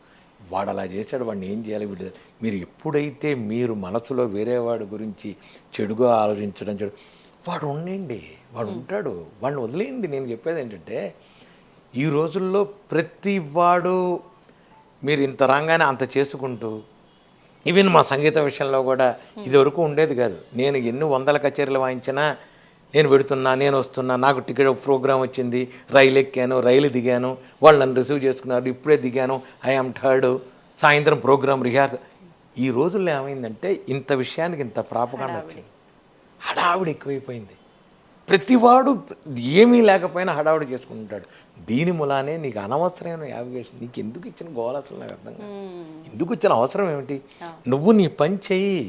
వాడు అలా చేశాడు వాడిని ఏం చేయాలి వీడు. మీరు ఎప్పుడైతే మీరు మనసులో వేరే వాడి గురించి చెడుగా ఆలోచించడం వాడు ఉండండి, వాడు ఉంటాడు, వాడిని వదిలేయండి. నేను చెప్పేది ఏంటంటే ఈ రోజుల్లో ప్రతి వాడు మీరు ఇంత రాగానే అంత చేసుకుంటూ, ఈవెన్ మా సంగీత విషయంలో కూడా ఇది వరకు ఉండేది కాదు. నేను ఎన్ని 100 కచేరీలు వాయించినా నేను పెడుతున్నా, నేను వస్తున్నా, నాకు టికెట్ ప్రోగ్రామ్ వచ్చింది, రైలు ఎక్కాను, రైలు దిగాను, వాళ్ళు నన్ను రిసీవ్ చేసుకున్నారు, ఇప్పుడే దిగాను, ఐఆమ్ థర్డ్, సాయంత్రం ప్రోగ్రామ్ రిహార్సల్. ఈ రోజుల్లో ఏమైందంటే ఇంత విషయానికి ఇంత ప్రాపకాండ వచ్చింది, హడావిడి ఎక్కువైపోయింది. ప్రతివాడు ఏమీ లేకపోయినా హడావిడి చేసుకుంటాడు. దీని మూలానే నీకు అనవసరమైన యావిగేషన్, నీకు ఎందుకు ఇచ్చిన గోల అసలు నాకు అర్థం కాదు. ఎందుకు ఇచ్చిన అవసరం ఏమిటి? నువ్వు నీ పని చెయ్యి.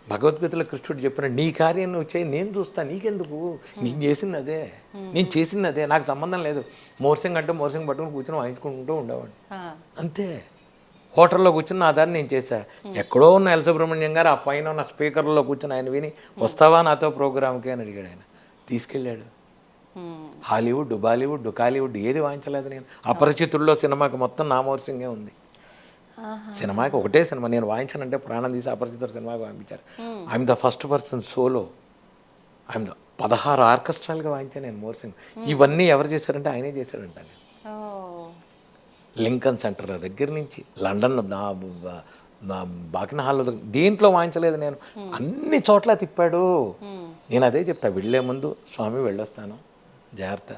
భగవద్గీతలో కృష్ణుడు చెప్పిన నీ కార్యం నువ్వు చేయి, నేను చూస్తా, నీకెందుకు? నీకు చేసింది అదే, నేను చేసింది అదే, నాకు సంబంధం లేదు. మోర్సింగ్ అంటే మోర్సింగ్ పట్టుకుని కూర్చొని వాయించుకుంటూ ఉండేవాడు అంతే. హోటల్లో కూర్చుని నా దాన్ని నేను చేశా. ఎక్కడో ఉన్న ఎల్ సుబ్రహ్మణ్యం గారు ఆ పైన ఉన్న స్పీకర్లో కూర్చొని ఆయన విని వస్తావా నాతో ప్రోగ్రామ్కి అని అడిగాడు. ఆయన తీసుకెళ్ళాడు. హాలీవుడ్, బాలీవుడ్, కాలీవుడ్ ఏది వాయించలేదు నేను. అపరిచితుల్లో సినిమాకి మొత్తం నా మోర్సింగే ఉంది. సినిమాకి ఒకటే సినిమా నేను వాయించానంటే ప్రాణం తీసి అపరిచితుడు సినిమాకి వాయించారు. I'm the first person solo. I'm the 16 ఆర్కెస్ట్రాలుగా వాయించాను నేను మోర్సింగ్. ఇవన్నీ ఎవరు చేశారంటే ఆయనే చేశాడంట. లింకన్ సెంటర్ దగ్గర నుంచి లండన్ బాకిన హాల్లో దేంట్లో వాయించలేదు నేను, అన్ని చోట్ల తిప్పాడు. నేను అదే చెప్తా, వెళ్ళే ముందు స్వామి వెళ్ళొస్తాను జాగ్రత్త,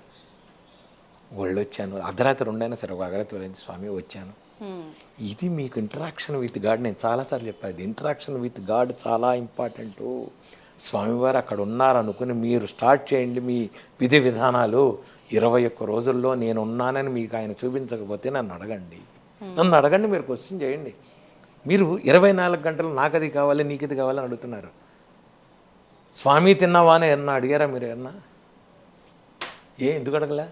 వెళ్ళొచ్చాను, అర్ధరాత్రి 2 అయినా సరే ఒక అర్ధరాత్రి వెళ్ళి స్వామి వచ్చాను. ఇది మీకు ఇంటరాక్షన్ విత్ గాడ్. నేను చాలాసార్లు చెప్పాను, ఇంటరాక్షన్ విత్ గాడ్ చాలా ఇంపార్టెంట్. స్వామివారు అక్కడ ఉన్నారనుకుని మీరు స్టార్ట్ చేయండి మీ విధి విధానాలు. 21 రోజుల్లో నేను ఉన్నానని మీకు ఆయన చూపించకపోతే నన్ను అడగండి, మీరు క్వశ్చన్ చేయండి. మీరు 24 గంటలు నాకు అది కావాలి నీకు ఇది కావాలని అడుగుతున్నారు. స్వామి తిన్నావా అని ఏమన్నా అడిగారా మీరు? ఏమన్నా ఎందుకు అడగలే?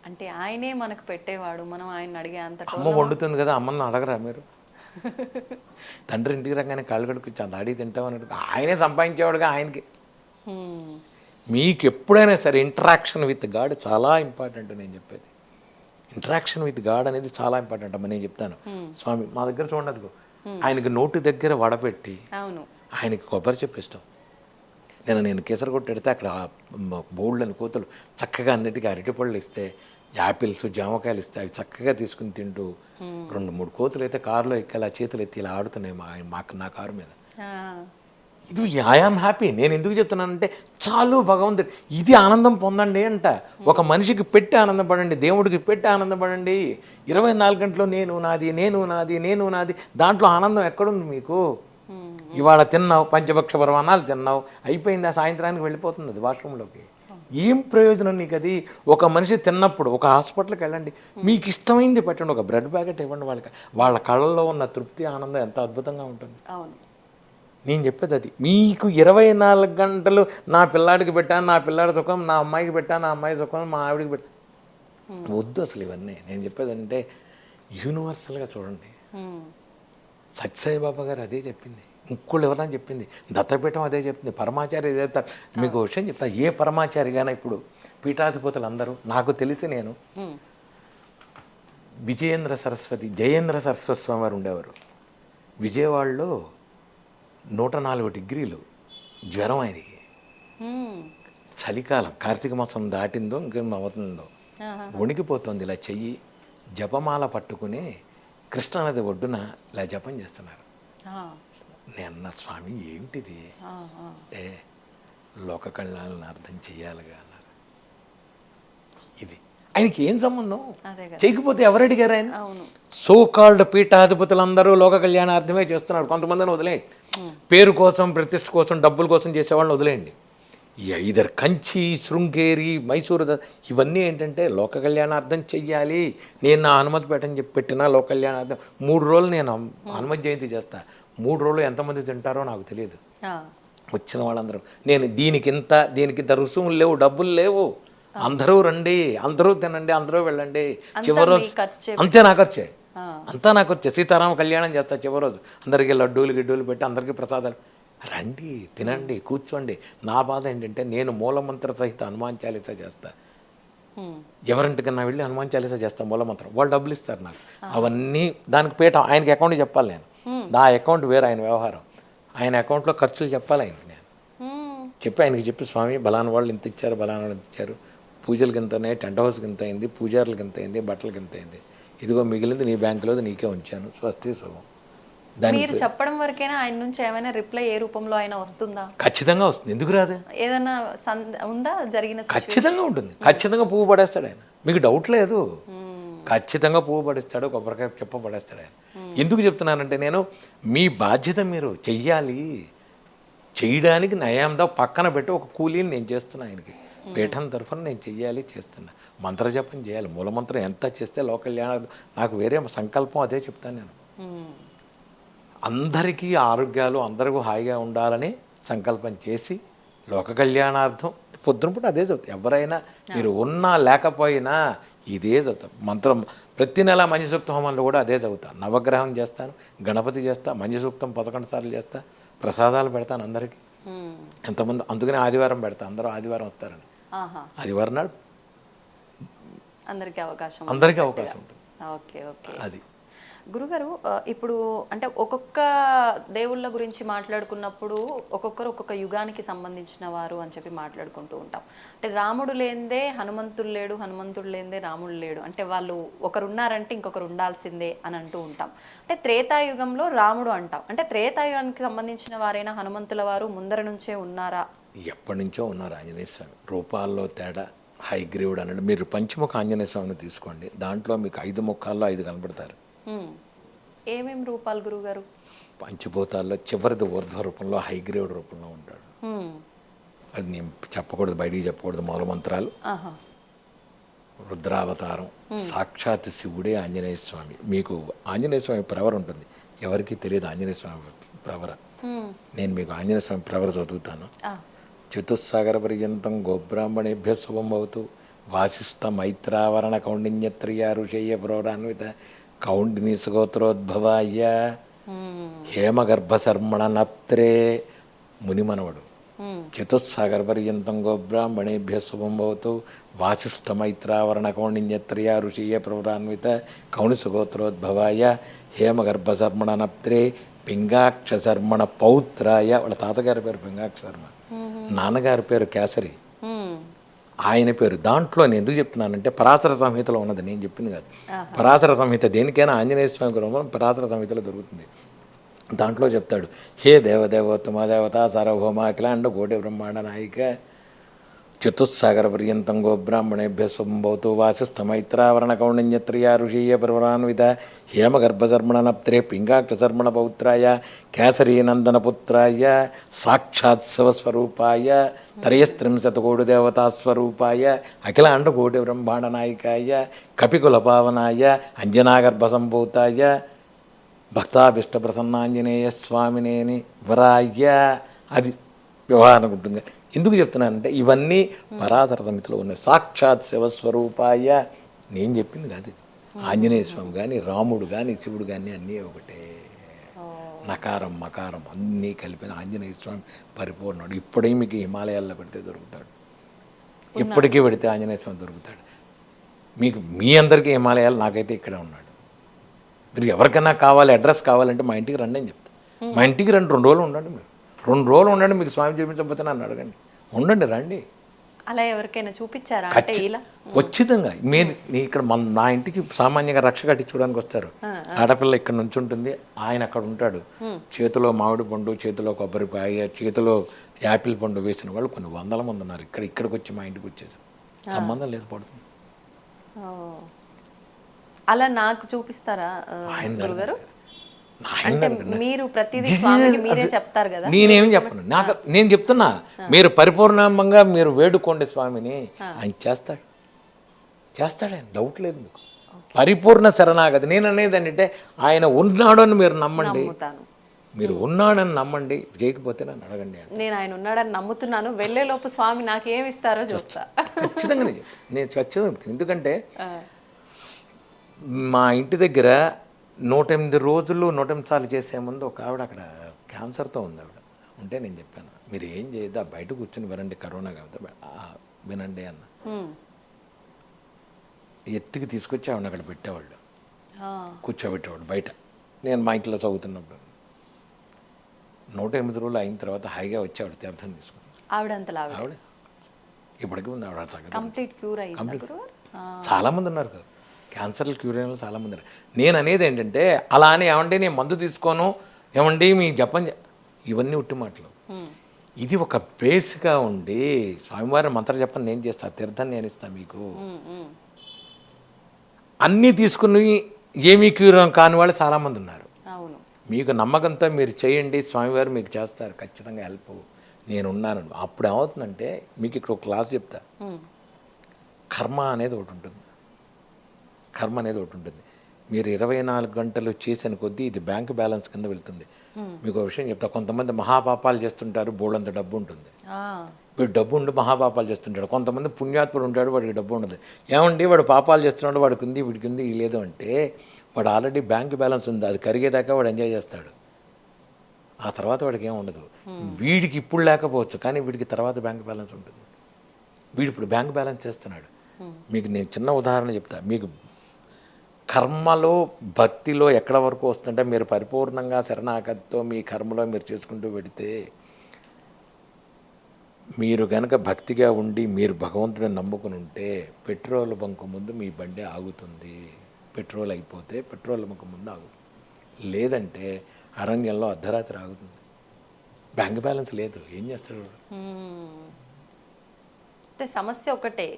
అంటే ఆయనే మనకు పెట్టేవాడు, మనం ఆయన అడిగే అంత. అమ్మ వండుతుంది కదా, అమ్మని అడగరా మీరు? తండ్రి ఇంటికి రాగానే కాళ్ళు కడుకు దాడి తింటామని ఆయనే సంపాదించేవాడుగా ఆయనకి. మీకు ఎప్పుడైనా సరే ఇంటరాక్షన్ విత్ గాడ్ చాలా ఇంపార్టెంట్. నేను చెప్పేది ఇంటరాక్షన్ విత్ గాడ్ అనేది చాలా ఇంపార్టెంట్ అమ్మ. నేను చెప్తాను, స్వామి మా దగ్గర చూడదు, ఆయనకి నోటి దగ్గర వడపెట్టి ఆయనకి కొబ్బరి చెప్పిస్తాం. నేను కేసరి కొట్టెడితే అక్కడ బోల్డ్ని కోతులు చక్కగా అన్నిటికీ అరటిపళ్ళు ఇస్తే, యాపిల్స్ జామకాయలు ఇస్తే అవి చక్కగా తీసుకుని తింటూ 2-3 కోతులు అయితే కారులో ఎక్కేలా చేతులు ఎత్తి ఇలా ఆడుతున్నాయి నా కారు మీద. ఇది ఐఆమ్ హ్యాపీ. నేను ఎందుకు చెప్తున్నానంటే చాలు భగవంతుడు ఇది ఆనందం పొందండి అంట. ఒక మనిషికి పెట్టి ఆనందపడండి, దేవుడికి పెట్టి ఆనందపడండి. 24 గంటలు నేను నాది, నేను నాది, నేను నాది, దాంట్లో ఆనందం ఎక్కడుంది మీకు? ఇవాళ తిన్నావు, పంచభక్ష పరమాణాలు తిన్నావు, అయిపోయింది, ఆ సాయంత్రానికి వెళ్ళిపోతుంది అది వాష్రూమ్లోకి. ఏం ప్రయోజనం నీకు అది? ఒక మనిషి తిన్నప్పుడు ఒక హాస్పిటల్కి వెళ్ళండి, మీకు ఇష్టమైంది పెట్టండి, ఒక బ్రెడ్ ప్యాకెట్ ఇవ్వండి వాళ్ళకి, వాళ్ళ కళ్ళల్లో ఉన్న తృప్తి ఆనందం ఎంత అద్భుతంగా ఉంటుంది. నేను చెప్పేది అది. మీకు 24 గంటలు నా పిల్లాడికి పెట్టాను, నా పిల్లాడి సుఖం, నా అమ్మాయికి పెట్టాను, నా అమ్మాయి సుఖం, మా ఆవిడికి పెట్టాను, వద్దు అసలు ఇవన్నీ. నేను చెప్పేది అంటే యూనివర్సల్గా చూడండి. సత్యసాయిబాబా గారు అదే చెప్పింది, ముక్కుళ్ళు ఎవరన్నా చెప్పింది, దత్తపీఠం అదే చెప్పింది, పరమాచార్య అదే చెప్తారు. మీకు విషయం చెప్తా, ఏ పరమాచారిగానే ఇప్పుడు పీఠాధిపతులు అందరూ నాకు తెలిసి, నేను జయేంద్ర సరస్వతి స్వామి వారు ఉండేవారు విజయవాడలో. 104 డిగ్రీలు జ్వరం ఆయనకి. చలికాలం కార్తీక మాసం దాటిందో ఇంకేం అవుతుందో వణికిపోతుంది. ఇలా చెయ్యి జపమాల పట్టుకుని కృష్ణానది ఒడ్డున ఇలా జపం చేస్తున్నారు. నేను అన్న స్వామి ఏమిటిది అంటే లోక కళ్యాణాలను అర్థం చెయ్యాలిగా అన్నారు. ఇది ఆయనకి ఏం సంబంధం? చేయకపోతే ఎవరు అడిగారు ఆయన? సో కాల్డ్ పీఠాధిపతులందరూ లోక కళ్యాణార్థమే చేస్తున్నారు. కొంతమందిని వదిలేయండి, పేరు కోసం ప్రతిష్ఠ కోసం డబ్బుల కోసం చేసేవాళ్ళని వదిలేయండి. ఇదర్ కంచి, శృంగేరి, మైసూరు ఇవన్నీ ఏంటంటే లోక కళ్యాణార్థం చెయ్యాలి. నేను నా హనుమతి పెట్టని చెప్పి పెట్టినా లోక కళ్యాణార్థం 3 రోజులు నేను హనుమతి జయంతి చేస్తా. 3 రోజులు ఎంతమంది తింటారో నాకు తెలియదు. వచ్చిన వాళ్ళందరూ నేను దీనికింత రుసుములు లేవు, డబ్బులు లేవు, అందరూ రండి, అందరూ తినండి, అందరూ వెళ్ళండి. చివరి రోజు అంతే నా ఖర్చే, అంతా నాకు వచ్చే సీతారామ కళ్యాణం చేస్తా. చివరి రోజు అందరికీ లడ్డూలు గిడ్డూలు పెట్టి అందరికీ ప్రసాదాలు, రండి తినండి కూర్చోండి. నా బాధ ఏంటంటే నేను మూలమంత్ర సహిత హనుమాన్ చాలీసా చేస్తా. ఎవరింటికన్నా వెళ్ళి హనుమాన్ చాలీసా చేస్తా మూలమంత్రం, వాళ్ళు డబ్బులు ఇస్తారు నాకు. అవన్నీ దానికి పేట ఆయనకి అకౌంట్ చెప్పాలి నేను. నా అకౌంట్ వేరు, ఆయన వ్యవహారం. ఆయన అకౌంట్లో ఖర్చులు చెప్పాలి ఆయనకి. నేను చెప్పి ఆయనకి చెప్పి స్వామి బలానా వాళ్ళు ఇంత ఇచ్చారు, బలానా వాళ్ళు ఇంత ఇచ్చారు, పూజలకి ఇంతనే, టెంట్ హౌస్కి ఇంత అయింది, పూజారులకి ఇంత అయింది, బట్టలకి ఇంత అయింది, ఇదిగో మిగిలింది నీ బ్యాంకులో నీకే ఉంచాను, స్వస్తి శుభం. మీరు చెప్పడం వరకైనా ఆయన నుంచి ఏమైనా రిప్లై ఏ రూపంలో అయినా వస్తుందా? ఖచ్చితంగా వస్తుంది, ఎందుకు రాదు? ఏదైనా ఉందా జరిగిన? ఖచ్చితంగా ఉంటుంది, ఖచ్చితంగా పువ్వు పడేస్తాడు ఆయన, మీకు డౌట్ లేదు. ఖచ్చితంగా పువ్వు పడేస్తాడు, కొబ్బరికాయ చెప్ప పడేస్తాడు ఆయన. ఎందుకు చెప్తున్నానంటే నేను మీ బాధ్యత మీరు చెయ్యాలి, చేయడానికి నయాందా పక్కన పెట్టి ఒక కూలీని నేను చేస్తున్నా ఆయనకి. పీఠం తరఫున నేను చెయ్యాలి, చేస్తున్నా. మంత్రజపం చేయాలి, మూలమంత్రం ఎంత చేస్తే లోక కళ్యాణం, నాకు వేరే సంకల్పం అదే చెప్తాను నేను. అందరికీ ఆరోగ్యాలు, అందరికీ హాయిగా ఉండాలని సంకల్పం చేసి లోక కళ్యాణార్థం పొద్దున పూట అదే చదువుతాం. ఎవరైనా మీరు ఉన్నా లేకపోయినా ఇదే చదువుతాం. మంత్రం ప్రతి నెల మంచి సూక్త హోమంలో కూడా అదే చదువుతాను. నవగ్రహం చేస్తాను, గణపతి చేస్తా, మంచి సూక్తం 11 సార్లు చేస్తా, ప్రసాదాలు పెడతాను అందరికీ. ఎంతమంది, అందుకనే ఆదివారం పెడతా, అందరూ ఆదివారం వస్తారని. ఆదివారం నాడు అందరికీ అవకాశం ఉంటుంది. Okay okay. అది గురుగారు, ఇప్పుడు అంటే ఒక్కొక్క దేవుళ్ళ గురించి మాట్లాడుకున్నప్పుడు ఒక్కొక్కరు ఒక్కొక్క యుగానికి సంబంధించిన వారు అని చెప్పి మాట్లాడుకుంటూ ఉంటాం. అంటే రాముడు లేనిదే హనుమంతుడు లేడు, హనుమంతుడు లేనిదే రాముడు లేడు, అంటే వాళ్ళు ఒకరు ఉన్నారంటే ఇంకొకరు ఉండాల్సిందే అని అంటూ ఉంటాం. అంటే త్రేతాయుగంలో రాముడు అంటాం, అంటే త్రేతాయుగానికి సంబంధించిన వారైనా హనుమంతుల వారు ముందర నుంచే ఉన్నారా? ఎప్పటి నుంచో ఉన్నారు ఆంజనేయ స్వామి. రూపాల్లో తేడా, హైగ్రీవుడు అన్నాడు. మీరు పంచముఖ ఆంజనేయ స్వామిని తీసుకోండి, దాంట్లో మీకు 5 ముఖాల్లో 5 కనబడతారు. ఏమేం రూపాలు గురుగారు? పంచభూతాల్లో చివరిది ఊర్ధ్వ రూపంలో, హైగ్రీవుడు రూపంలో ఉంటాడు. అది నేను చెప్పకూడదు, బయటికి చెప్పకూడదు. మూలమంత్రాలు, రుద్రావతారం, సాక్షాత్ శివుడే ఆంజనేయ స్వామి. మీకు ఆంజనేయ స్వామి ప్రవర ఉంటుంది, ఎవరికీ తెలియదు ఆంజనేయ స్వామి ప్రవర. నేను మీకు ఆంజనేయ స్వామి ప్రవర చదువుతాను. చతుస్సాగర పర్యంతం గోబ్రాహ్మణేభ్య శుభం భవతు. వాసిష్ఠ మైత్రావరణ కౌండిన్యత్రియ ఋషేయ పురోరాన్విత కౌండిని సుగోత్రోద్భవాయ హేమగర్భశర్మణ నప్త్రే మునిమనవడు. చతుస్సాగర పర్యంతం గోబ్రాహ్మణేభ్య శుభం భవతు. వాసిష్ఠ మైత్రావరణ కౌండిన్యత్రియ ఋషీయ పురోరాన్విత కౌండి సుగోత్రోద్భవాయ హేమగర్భశర్మణ నప్త్రే పింగాక్షశర్మణ పౌత్రాయ. వాళ్ళ తాతగారి పేరు పింగాక్షశర్మ, నాన్నగారి పేరు కేసరి, ఆయన పేరు. దాంట్లో నేను ఎందుకు చెప్తున్నానంటే పరాశర సంహితలో ఉన్నది, నేను చెప్పింది కాదు. పరాశర సంహిత దేనికైనా ఆంజనేయ స్వామి గురం పరాశర సంహితలో దొరుకుతుంది. దాంట్లో చెప్తాడు, హే దేవదేవోత్తమ దేవత సార్వభౌమ అఖిలాండ కోటి బ్రహ్మాండ నాయిక చతుస్సాగర పర్యంతం గోబ్రాహ్మణేభ్య శుభంభవతు. వాసిష్ఠ మైత్రావరణ కౌండిన్యత్రియ ఋషీయ పురాన్విత హేమగర్భశర్మణ నప్త్రే పింగాక్షశర్మణ పౌత్రాయ కేసరీనందన పుత్రాయ సాక్షాత్ శివస్వరూపాయ త్రయస్త్రింశతకోటి దేవతాస్వరూపాయ అఖిలాండ కోటి బ్రహ్మాండ నాయకాయ కపికుల పావనాయ అంజనాగర్భసంభూతాయ భక్తాభిష్ట ప్రసన్నాంజనేయ స్వామినేని వరాయ. అది వ్యవహారం ఉంటుంది. ఎందుకు చెప్తున్నానంటే ఇవన్నీ పరాశర సమితిలో ఉన్నాయి. సాక్షాత్ శివస్వరూపాయ, నేను చెప్పింది కాదు. ఆంజనేయ స్వామి కానీ, రాముడు కానీ, శివుడు కానీ అన్నీ ఒకటే. నకారం మకారం అన్నీ కలిపిన ఆంజనేయ స్వామి పరిపూర్ణుడు. ఇప్పుడే మీకు హిమాలయాల్లో పెడితే దొరుకుతాడు, ఇప్పటికీ పెడితే ఆంజనేయ స్వామి దొరుకుతాడు మీకు. మీ అందరికీ హిమాలయాలు, నాకైతే ఇక్కడే ఉన్నాడు. మీరు ఎవరికైనా కావాలి, అడ్రస్ కావాలంటే మా ఇంటికి రండి అని చెప్తా. మా ఇంటికి రండి, 2 రోజులు ఉండండి. మీరు 2 రోజులు ఉండండి, మీకు స్వామి చూపించకపోతే నన్ను అడగండి. ఉండండి, రండి. అలా ఎవరికైనా చూపించారా అంటే ఇలా? ఖచ్చితంగా ఇక్కడ నా ఇంటికి సామాన్యంగా రక్ష కట్టించుకోవడానికి వస్తారు. ఆడపిల్ల ఇక్కడ నుంచి ఉంటుంది, ఆయన అక్కడ ఉంటాడు. చేతిలో మామిడి పండు, చేతిలో కొబ్బరికాయ, చేతిలో యాపిల్ పండు వేసిన వాళ్ళు కొన్ని వందల మంది ఉన్నారు. ఇక్కడికి వచ్చి మా ఇంటికి వచ్చేసారు. సంబంధం లేదు, పడుతుంది. అలా నాకు చూపిస్తారా గురుగారు? ఆయన అంటే మీరు ప్రతిదీ స్వామికి మీరే చెప్తారు కదా. నేనేం చెప్పను, నేను చెప్తున్నా, మీరు పరిపూర్ణంగా మీరు వేడుకోండి స్వామిని, ఆయన చేస్తాడు ఆయన, డౌట్ లేదు మీకు. పరిపూర్ణ శరణాగతి. నేను అనేది అంటే ఆయన ఉన్నాడని మీరు నమ్మండి, మీరు ఉన్నాడని నమ్మండి, చేయకపోతే నన్ను అడగండి. నేను ఆయన ఉన్నాడని నమ్ముతున్నాను, వెళ్ళేలోపు స్వామి నాకు ఏమి ఇస్తారో చూస్తా. ఖచ్చితంగా నేను ఖచ్చితంగా. ఎందుకంటే మా ఇంటి దగ్గర 108 రోజులు 108 సార్లు చేసే ముందు ఒక ఆవిడ అక్కడ క్యాన్సర్తో ఉంది. ఆవిడ ఉంటే నేను చెప్పాను, మీరు ఏం చేయద్దా, బయట కూర్చొని వినండి, కరోనా కాబట్టి వినండి అన్న. ఎత్తికి తీసుకొచ్చి ఆవిడ అక్కడ పెట్టేవాళ్ళు, కూర్చోబెట్టేవాడు బయట. నేను మా ఇంట్లో చదువుతున్నప్పుడు 108 రోజులు అయిన తర్వాత హాయిగా వచ్చేవాడు తీర్థం తీసుకుని. ఆవిడ ఇప్పటికీ ఉంది. ఆవిడ కంప్లీట్ క్యూర్ అయ్యింది. చాలామంది ఉన్నారు కదా క్యాన్సర్లు, క్యూర్ అయిన వాళ్ళు చాలామంది ఉన్నారు. నేను అనేది ఏంటంటే అలా అని ఏమంటే నేను మందు తీసుకోను, ఏమండి మీ జపం, ఇవన్నీ ఉట్టి మాటలు. ఇది ఒక బేస్గా ఉండి స్వామివారి మంత్ర జపం నేను చేస్తా, తీర్థం నేను ఇస్తాను మీకు. అన్నీ తీసుకుని ఏమీ క్యూర్ కాని వాళ్ళు చాలామంది ఉన్నారు. మీకు నమ్మకంతో మీరు చేయండి, స్వామివారు మీకు చేస్తారు ఖచ్చితంగా హెల్ప్, నేనున్నాను. అప్పుడు ఏమవుతుందంటే మీకు ఇక్కడ ఒక క్లాస్ చెప్తా. కర్మ అనేది ఒకటి ఉంటుంది. మీరు 24 గంటలు చేసిన కొద్దీ ఇది బ్యాంక్ బ్యాలెన్స్ కింద వెళ్తుంది. మీకు ఒక విషయం చెప్తా, కొంతమంది మహాపాపాలు చేస్తుంటారు, బోళ్ళంత డబ్బు ఉంటుంది. వీడు డబ్బు ఉండి మహాపాపాలు చేస్తుంటాడు. కొంతమంది పుణ్యాత్ముడు ఉంటాడు, వాడికి డబ్బు ఉండదు. ఏమండి వాడు పాపాలు చేస్తున్నాడు, వాడికి ఉంది, వీడికి ఉంది, ఈ లేదు అంటే వాడు ఆల్రెడీ బ్యాంక్ బ్యాలెన్స్ ఉంది, అది కరిగేదాకా వాడు ఎంజాయ్ చేస్తాడు. ఆ తర్వాత వాడికి ఏం ఉండదు. వీడికి ఇప్పుడు లేకపోవచ్చు, కానీ వీడికి తర్వాత బ్యాంక్ బ్యాలెన్స్ ఉంటుంది. వీడు ఇప్పుడు బ్యాంక్ బ్యాలెన్స్ చేస్తున్నాడు. మీకు నేను చిన్న ఉదాహరణ చెప్తా. మీకు కర్మలో భక్తిలో ఎక్కడ వరకు వస్తుంటే మీరు పరిపూర్ణంగా శరణాగతితో మీ కర్మలో మీరు చేసుకుంటూ పెడితే, మీరు గనక భక్తిగా ఉండి మీరు భగవంతుడిని నమ్ముకుని ఉంటే పెట్రోల్ బంకు ముందు మీ బండి ఆగుతుంది. పెట్రోల్ అయిపోతే పెట్రోల్ బంకు ముందు ఆగుతుంది. లేదంటే అరణ్యంలో అర్ధరాత్రి ఆగుతుంది. బ్యాంక్ బ్యాలెన్స్ లేదు, ఏం చేస్తాడు? అంటే సమస్య ఒకటే,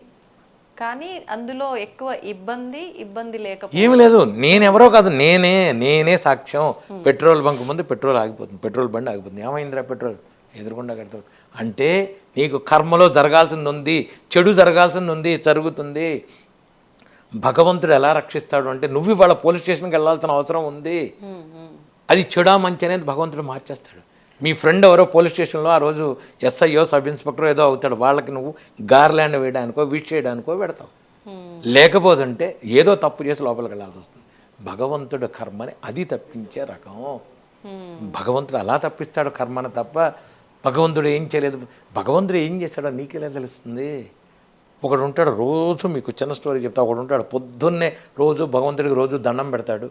కానీ అందులో ఎక్కువ ఇబ్బంది లేకపోతే ఏమి లేదు. నేనెవరో కాదు, నేనే సాక్ష్యం. పెట్రోల్ బంక్ ముందు పెట్రోల్ ఆగిపోతుంది, పెట్రోల్ బండి ఆగిపోతుంది. ఏమైందిరా పెట్రోల్ ఎదురుకుండా కడతాడు అంటే నీకు కర్మలో జరగాల్సింది ఉంది, చెడు జరగాల్సింది ఉంది, జరుగుతుంది. భగవంతుడు ఎలా రక్షిస్తాడు అంటే నువ్వు ఇవాళ పోలీస్ స్టేషన్కి వెళ్ళాల్సిన అవసరం ఉంది, అది చెడా మంచి అనేది భగవంతుడు మార్చేస్తాడు. మీ ఫ్రెండ్ ఎవరో పోలీస్ స్టేషన్లో ఆ రోజు ఎస్ఐయో సబ్ ఇన్స్పెక్టర్ ఏదో అవుతాడు, వాళ్ళకి నువ్వు గార్లాండ్ వేయడానికో విష్ చేయడానికో పెడతావు. లేకపోతుంటే ఏదో తప్పు చేసి లోపలికి వెళ్ళాల్సి వస్తుంది. భగవంతుడు కర్మని అది తప్పించే రకం. భగవంతుడు అలా తప్పిస్తాడు కర్మను తప్ప భగవంతుడు ఏం చేయలేదు. భగవంతుడు ఏం చేశాడో నీకెలా తెలుస్తుంది? ఒకడు ఉంటాడు, రోజు మీకు చిన్న స్టోరీ చెప్తా. ఒకడు ఉంటాడు, పొద్దున్నే రోజు భగవంతుడికి రోజు దండం పెడతాడు,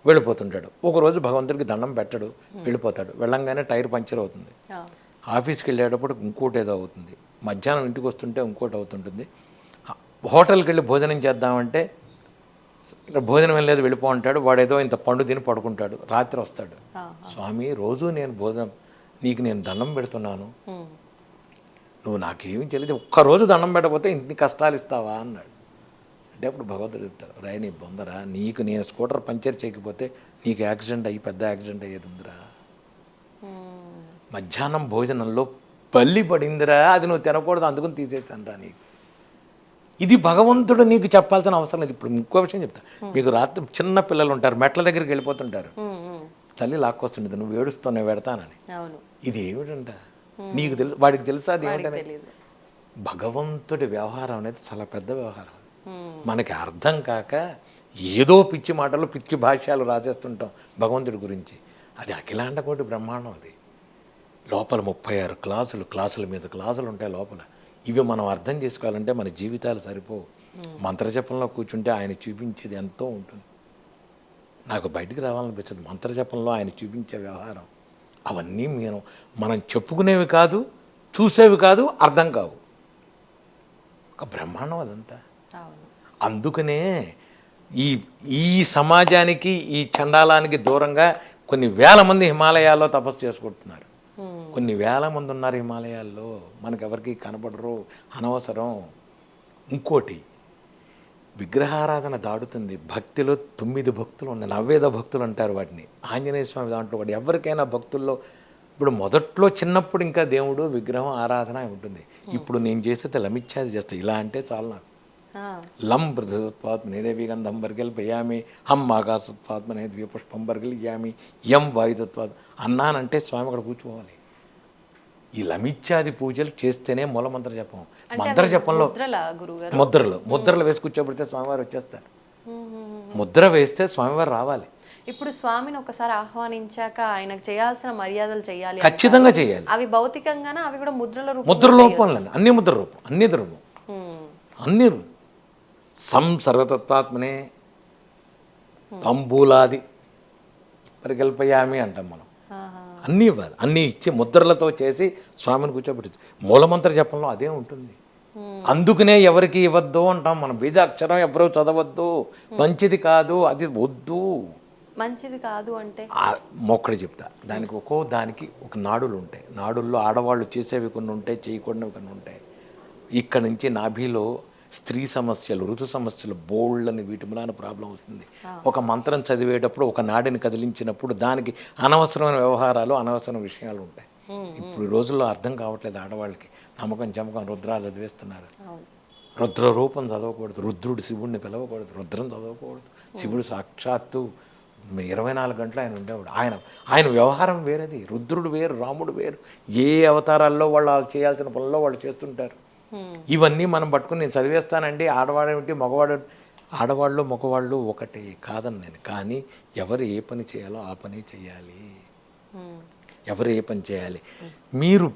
వెళ్ళిపోతుంటాడు. ఒకరోజు భగవంతుడికి దండం పెట్టడు, వెళ్ళిపోతాడు. వెళ్ళంగానే టైర్ పంచర్ అవుతుంది. ఆఫీస్కి వెళ్ళేటప్పుడు ఇంకోటి ఏదో అవుతుంది. మధ్యాహ్నం ఇంటికి వస్తుంటే ఇంకోటి అవుతుంటుంది. హోటల్కి వెళ్ళి భోజనం చేద్దామంటే ఇక్కడ భోజనం వెళ్ళలేదు, వెళ్ళిపో అంటాడు. వాడేదో ఇంత పండు తిని పడుకుంటాడు. రాత్రి వస్తాడు, స్వామి రోజు నేను భోజనం నీకు నేను దండం పెడుతున్నాను, నువ్వు నాకేమీ తెలియదు, ఒక్కరోజు దండం పెట్టకపోతే ఇన్ని కష్టాలు ఇస్తావా అన్నాడు. అంటే అప్పుడు భగవంతుడు చెప్తాడు, రాయి నీ బొందరా, నీకు నేను స్కూటర్ పంచర్ చేయకపోతే నీకు యాక్సిడెంట్ అయ్యి పెద్ద యాక్సిడెంట్ అయ్యేది ఉందిరా. మధ్యాహ్నం భోజనంలో బల్లి పడిందిరా, అది నువ్వు తినకూడదు, అందుకని తీసేసానురా నీకు. ఇది భగవంతుడు నీకు చెప్పాల్సిన అవసరం లేదు. ఇప్పుడు ఇంకో విషయం చెప్తా. మీకు రాత్రి చిన్న పిల్లలు ఉంటారు, మెట్ల దగ్గరికి వెళ్ళిపోతుంటారు, తల్లి లాక్కొస్తుండదు, నువ్వు ఏడుస్తావు నేను పెడతానని. ఇది ఏమిటంట నీకు తెలుసు, వాడికి తెలుసా అది ఏమిటనే? భగవంతుడి వ్యవహారం అనేది చాలా పెద్ద వ్యవహారం. మనకి అర్థం కాక ఏదో పిచ్చి మాటలు పిచ్చి భాష్యాలు రాసేస్తుంటాం భగవంతుడి గురించి. అది అఖిలాండ కోటి బ్రహ్మాండం. అది లోపల 36 క్లాసులు, క్లాసుల మీద క్లాసులు ఉంటాయి లోపల. ఇవి మనం అర్థం చేసుకోవాలంటే మన జీవితాలు సరిపోవు. మంత్రజపంలో కూర్చుంటే ఆయన చూపించేది ఎంతో ఉంటుంది. నాకు బయటికి రావాలనిపించదు. మంత్రజపంలో ఆయన చూపించే వ్యవహారం అవన్నీ మనం చెప్పుకునేవి కాదు, చూసేవి కాదు, అర్థం కావు. ఒక బ్రహ్మాండం అదంతా. అవును. అందుకనే ఈ ఈ సమాజానికి, ఈ చండాలానికి దూరంగా కొన్ని వేల మంది హిమాలయాల్లో తపస్సు చేసుకుంటున్నారు. కొన్ని వేల మంది ఉన్నారు హిమాలయాల్లో, మనకెవరికి కనపడరు, అనవసరం. ఇంకోటి, విగ్రహారాధన దాడుతుంది. భక్తిలో 9 భక్తులు ఉన్నాయి, నవ్వేద భక్తులు అంటారు వాటిని. ఆంజనేయ స్వామి దాంట్లో వాడు ఎవరికైనా భక్తుల్లో ఇప్పుడు మొదట్లో చిన్నప్పుడు ఇంకా దేవుడు విగ్రహం ఆరాధన ఉంటుంది. ఇప్పుడు నేను చేసేది లమిచ్ఛాది చేస్తా. ఇలా అంటే చాలు నాకు. లం బృహత్పాత్మనే దేవి గంధం బర్గెల్ పయామి, హం ఆకాశత్పాత్మనే ద్వీ పుష్పం బర్గెల్ ఇయామి, యం వాయుతత్వాత్ అన్నానంటే స్వామి అక్కడ కూర్చోవాలి. ఈ లమిచ్ఛాది పూజలు చేస్తేనే మూలమంత్ర జపం. మంత్ర జపంలో ముద్రలు వేసి కూర్చోబెడితే స్వామివారు వచ్చేస్తారు. ముద్ర వేస్తే స్వామివారు రావాలి. ఇప్పుడు స్వామిని ఒకసారి ఆహ్వానించాక ఆయనకు చేయాల్సిన మర్యాదలు చేయాలి, ఖచ్చితంగా చేయాలి. అవి భౌతికంగానే, అవి కూడా ముద్ర రూపంలో, అన్ని ముద్ర రూపం, అన్ని సర్వతత్వాత్మనే తంబూలాది పరికల్పయామి అంటాం మనం. అన్నీ ఇవ్వాలి, అన్నీ ఇచ్చి ముద్రలతో చేసి స్వామిని కూర్చోబెట్టి మూలమంత్ర జపంలో అదే ఉంటుంది. అందుకనే ఎవరికి ఇవ్వద్దు అంటాం మనం. బీజాక్షరం ఎవరూ చదవద్దు, మంచిది కాదు, అది వద్దు. మంచిది కాదు అంటే మొక్కడి చెప్తా. దానికి ఒక నాడులు ఉంటాయి. నాడుల్లో ఆడవాళ్ళు చేసేవి కొన్ని ఉంటాయి, చేయకూడనివి కొన్ని ఉంటాయి. ఇక్కడ నుంచి నాభిలో స్త్రీ సమస్యలు, ఋతు సమస్యలు, బోల్డ్ని వీటి మూలాన ప్రాబ్లం వస్తుంది. ఒక మంత్రం చదివేటప్పుడు ఒక నాడిని కదిలించినప్పుడు దానికి అనవసరమైన వ్యవహారాలు, అనవసరమైన విషయాలు ఉంటాయి. ఇప్పుడు ఈ రోజుల్లో అర్థం కావట్లేదు ఆడవాళ్ళకి. నమ్మకం చమకం రుద్రాలు చదివేస్తున్నారు. రుద్ర రూపం చదవకూడదు, రుద్రుడు శివుడిని పిలవకూడదు, రుద్రం చదవకూడదు. శివుడు సాక్షాత్తు 24 గంటలు ఆయన ఉండేవాడు. ఆయన వ్యవహారం వేరేది. రుద్రుడు వేరు, రాముడు వేరు. ఏ అవతారాల్లో వాళ్ళు చేయాల్సిన పనుల్లో వాళ్ళు చేస్తుంటారు. ఇవన్నీ మనం పట్టుకుని నేను చదివేస్తానండి. ఆడవాడేమిటి, మగవాడు, ఆడవాళ్ళు మగవాళ్ళు ఒకటే కాదని నేను. కానీ ఎవరు ఏ పని చేయాలో ఆ పని చేయాలి. ఎవరు ఏ పని చేయాలి. మీరు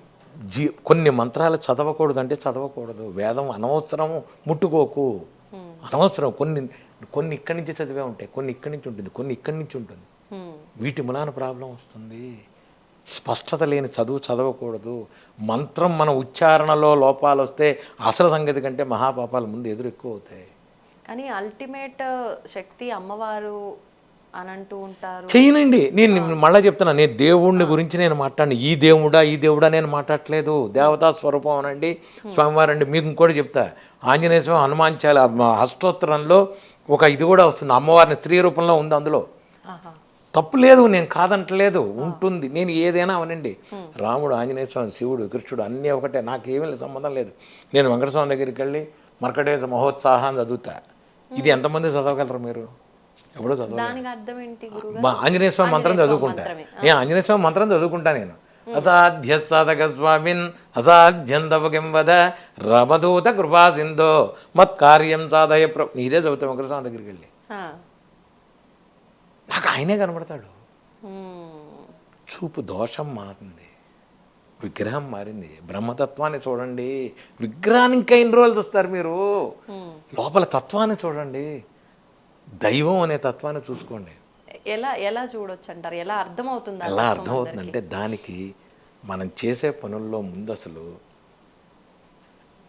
కొన్ని మంత్రాలు చదవకూడదు అంటే చదవకూడదు. వేదం అనవసరము, ముట్టుకోకు, అనవసరం. కొన్ని ఇక్కడి నుంచి చదివే ఉంటాయి, కొన్ని ఇక్కడి నుంచి ఉంటుంది, కొన్ని ఇక్కడి నుంచి ఉంటుంది. వీటి మూలాన ప్రాబ్లం వస్తుంది. స్పష్టత లేని చదువు చదవకూడదు. మంత్రం మన ఉచ్చారణలో లోపాలు వస్తే అసలు సంగతి కంటే మహాపాపాలు ముందు ఎదురు ఎక్కువ అవుతాయి. కానీ అల్టిమేట్ శక్తి అమ్మవారు అని అంటూ ఉంటారు. చేయనండి. నేను మళ్ళీ చెప్తున్నా, నేను దేవుడిని గురించి నేను మాట్లాడిన. ఈ దేవుడా నేను మాట్లాడట్లేదు. దేవతా స్వరూపం అనండి, స్వామివారండి. మీకు ఇంకోటి చెప్తా. ఆంజనేయ స్వామి హనుమాన్చాల అష్టోత్తరంలో ఒక ఇది కూడా వస్తుంది. అమ్మవారిని స్త్రీ రూపంలో ఉంది అందులో. తప్పు లేదు, నేను కాదంటలేదు, ఉంటుంది. నేను ఏదైనా అవనండి. రాముడు, ఆంజనేయ స్వామి, శివుడు, కృష్ణుడు అన్నీ ఒకటే. నాకేమీ సంబంధం లేదు. నేను వెంకటస్వామి దగ్గరికి వెళ్ళి మర్కటేశ మహోత్సాహాన్ని చదువుతా. ఇది ఎంతమంది చదవగలరు మీరు? ఎప్పుడో చదవాలి. ఆంజనేయ స్వామి మంత్రం చదువుకుంటా. నేను ఆంజనేయ స్వామి మంత్రం చదువుకుంటా. నేను అసాధ్య సాధక స్వామిన్ అసాధ్యం తవకిం వద రమదూత కృపా సింధో మత్కార్యం సాధయ ఇదే చదువుతాం వెంకటస్వామి దగ్గరికి వెళ్ళి. నాకు ఆయనే కనబడతాడు. చూపు దోషం మారింది, విగ్రహం మారింది. బ్రహ్మతత్వాన్ని చూడండి. విగ్రహాన్ని ఇంకా ఎన్ని రోజులు చూస్తారు మీరు? లోపల తత్వాన్ని చూడండి. దైవం అనే తత్వాన్ని చూసుకోండి. ఎలా చూడొచ్చు అంటారు? ఎలా అర్థమవుతుంది? ఎలా అర్థమవుతుందంటే దానికి మనం చేసే పనుల్లో ముందు అసలు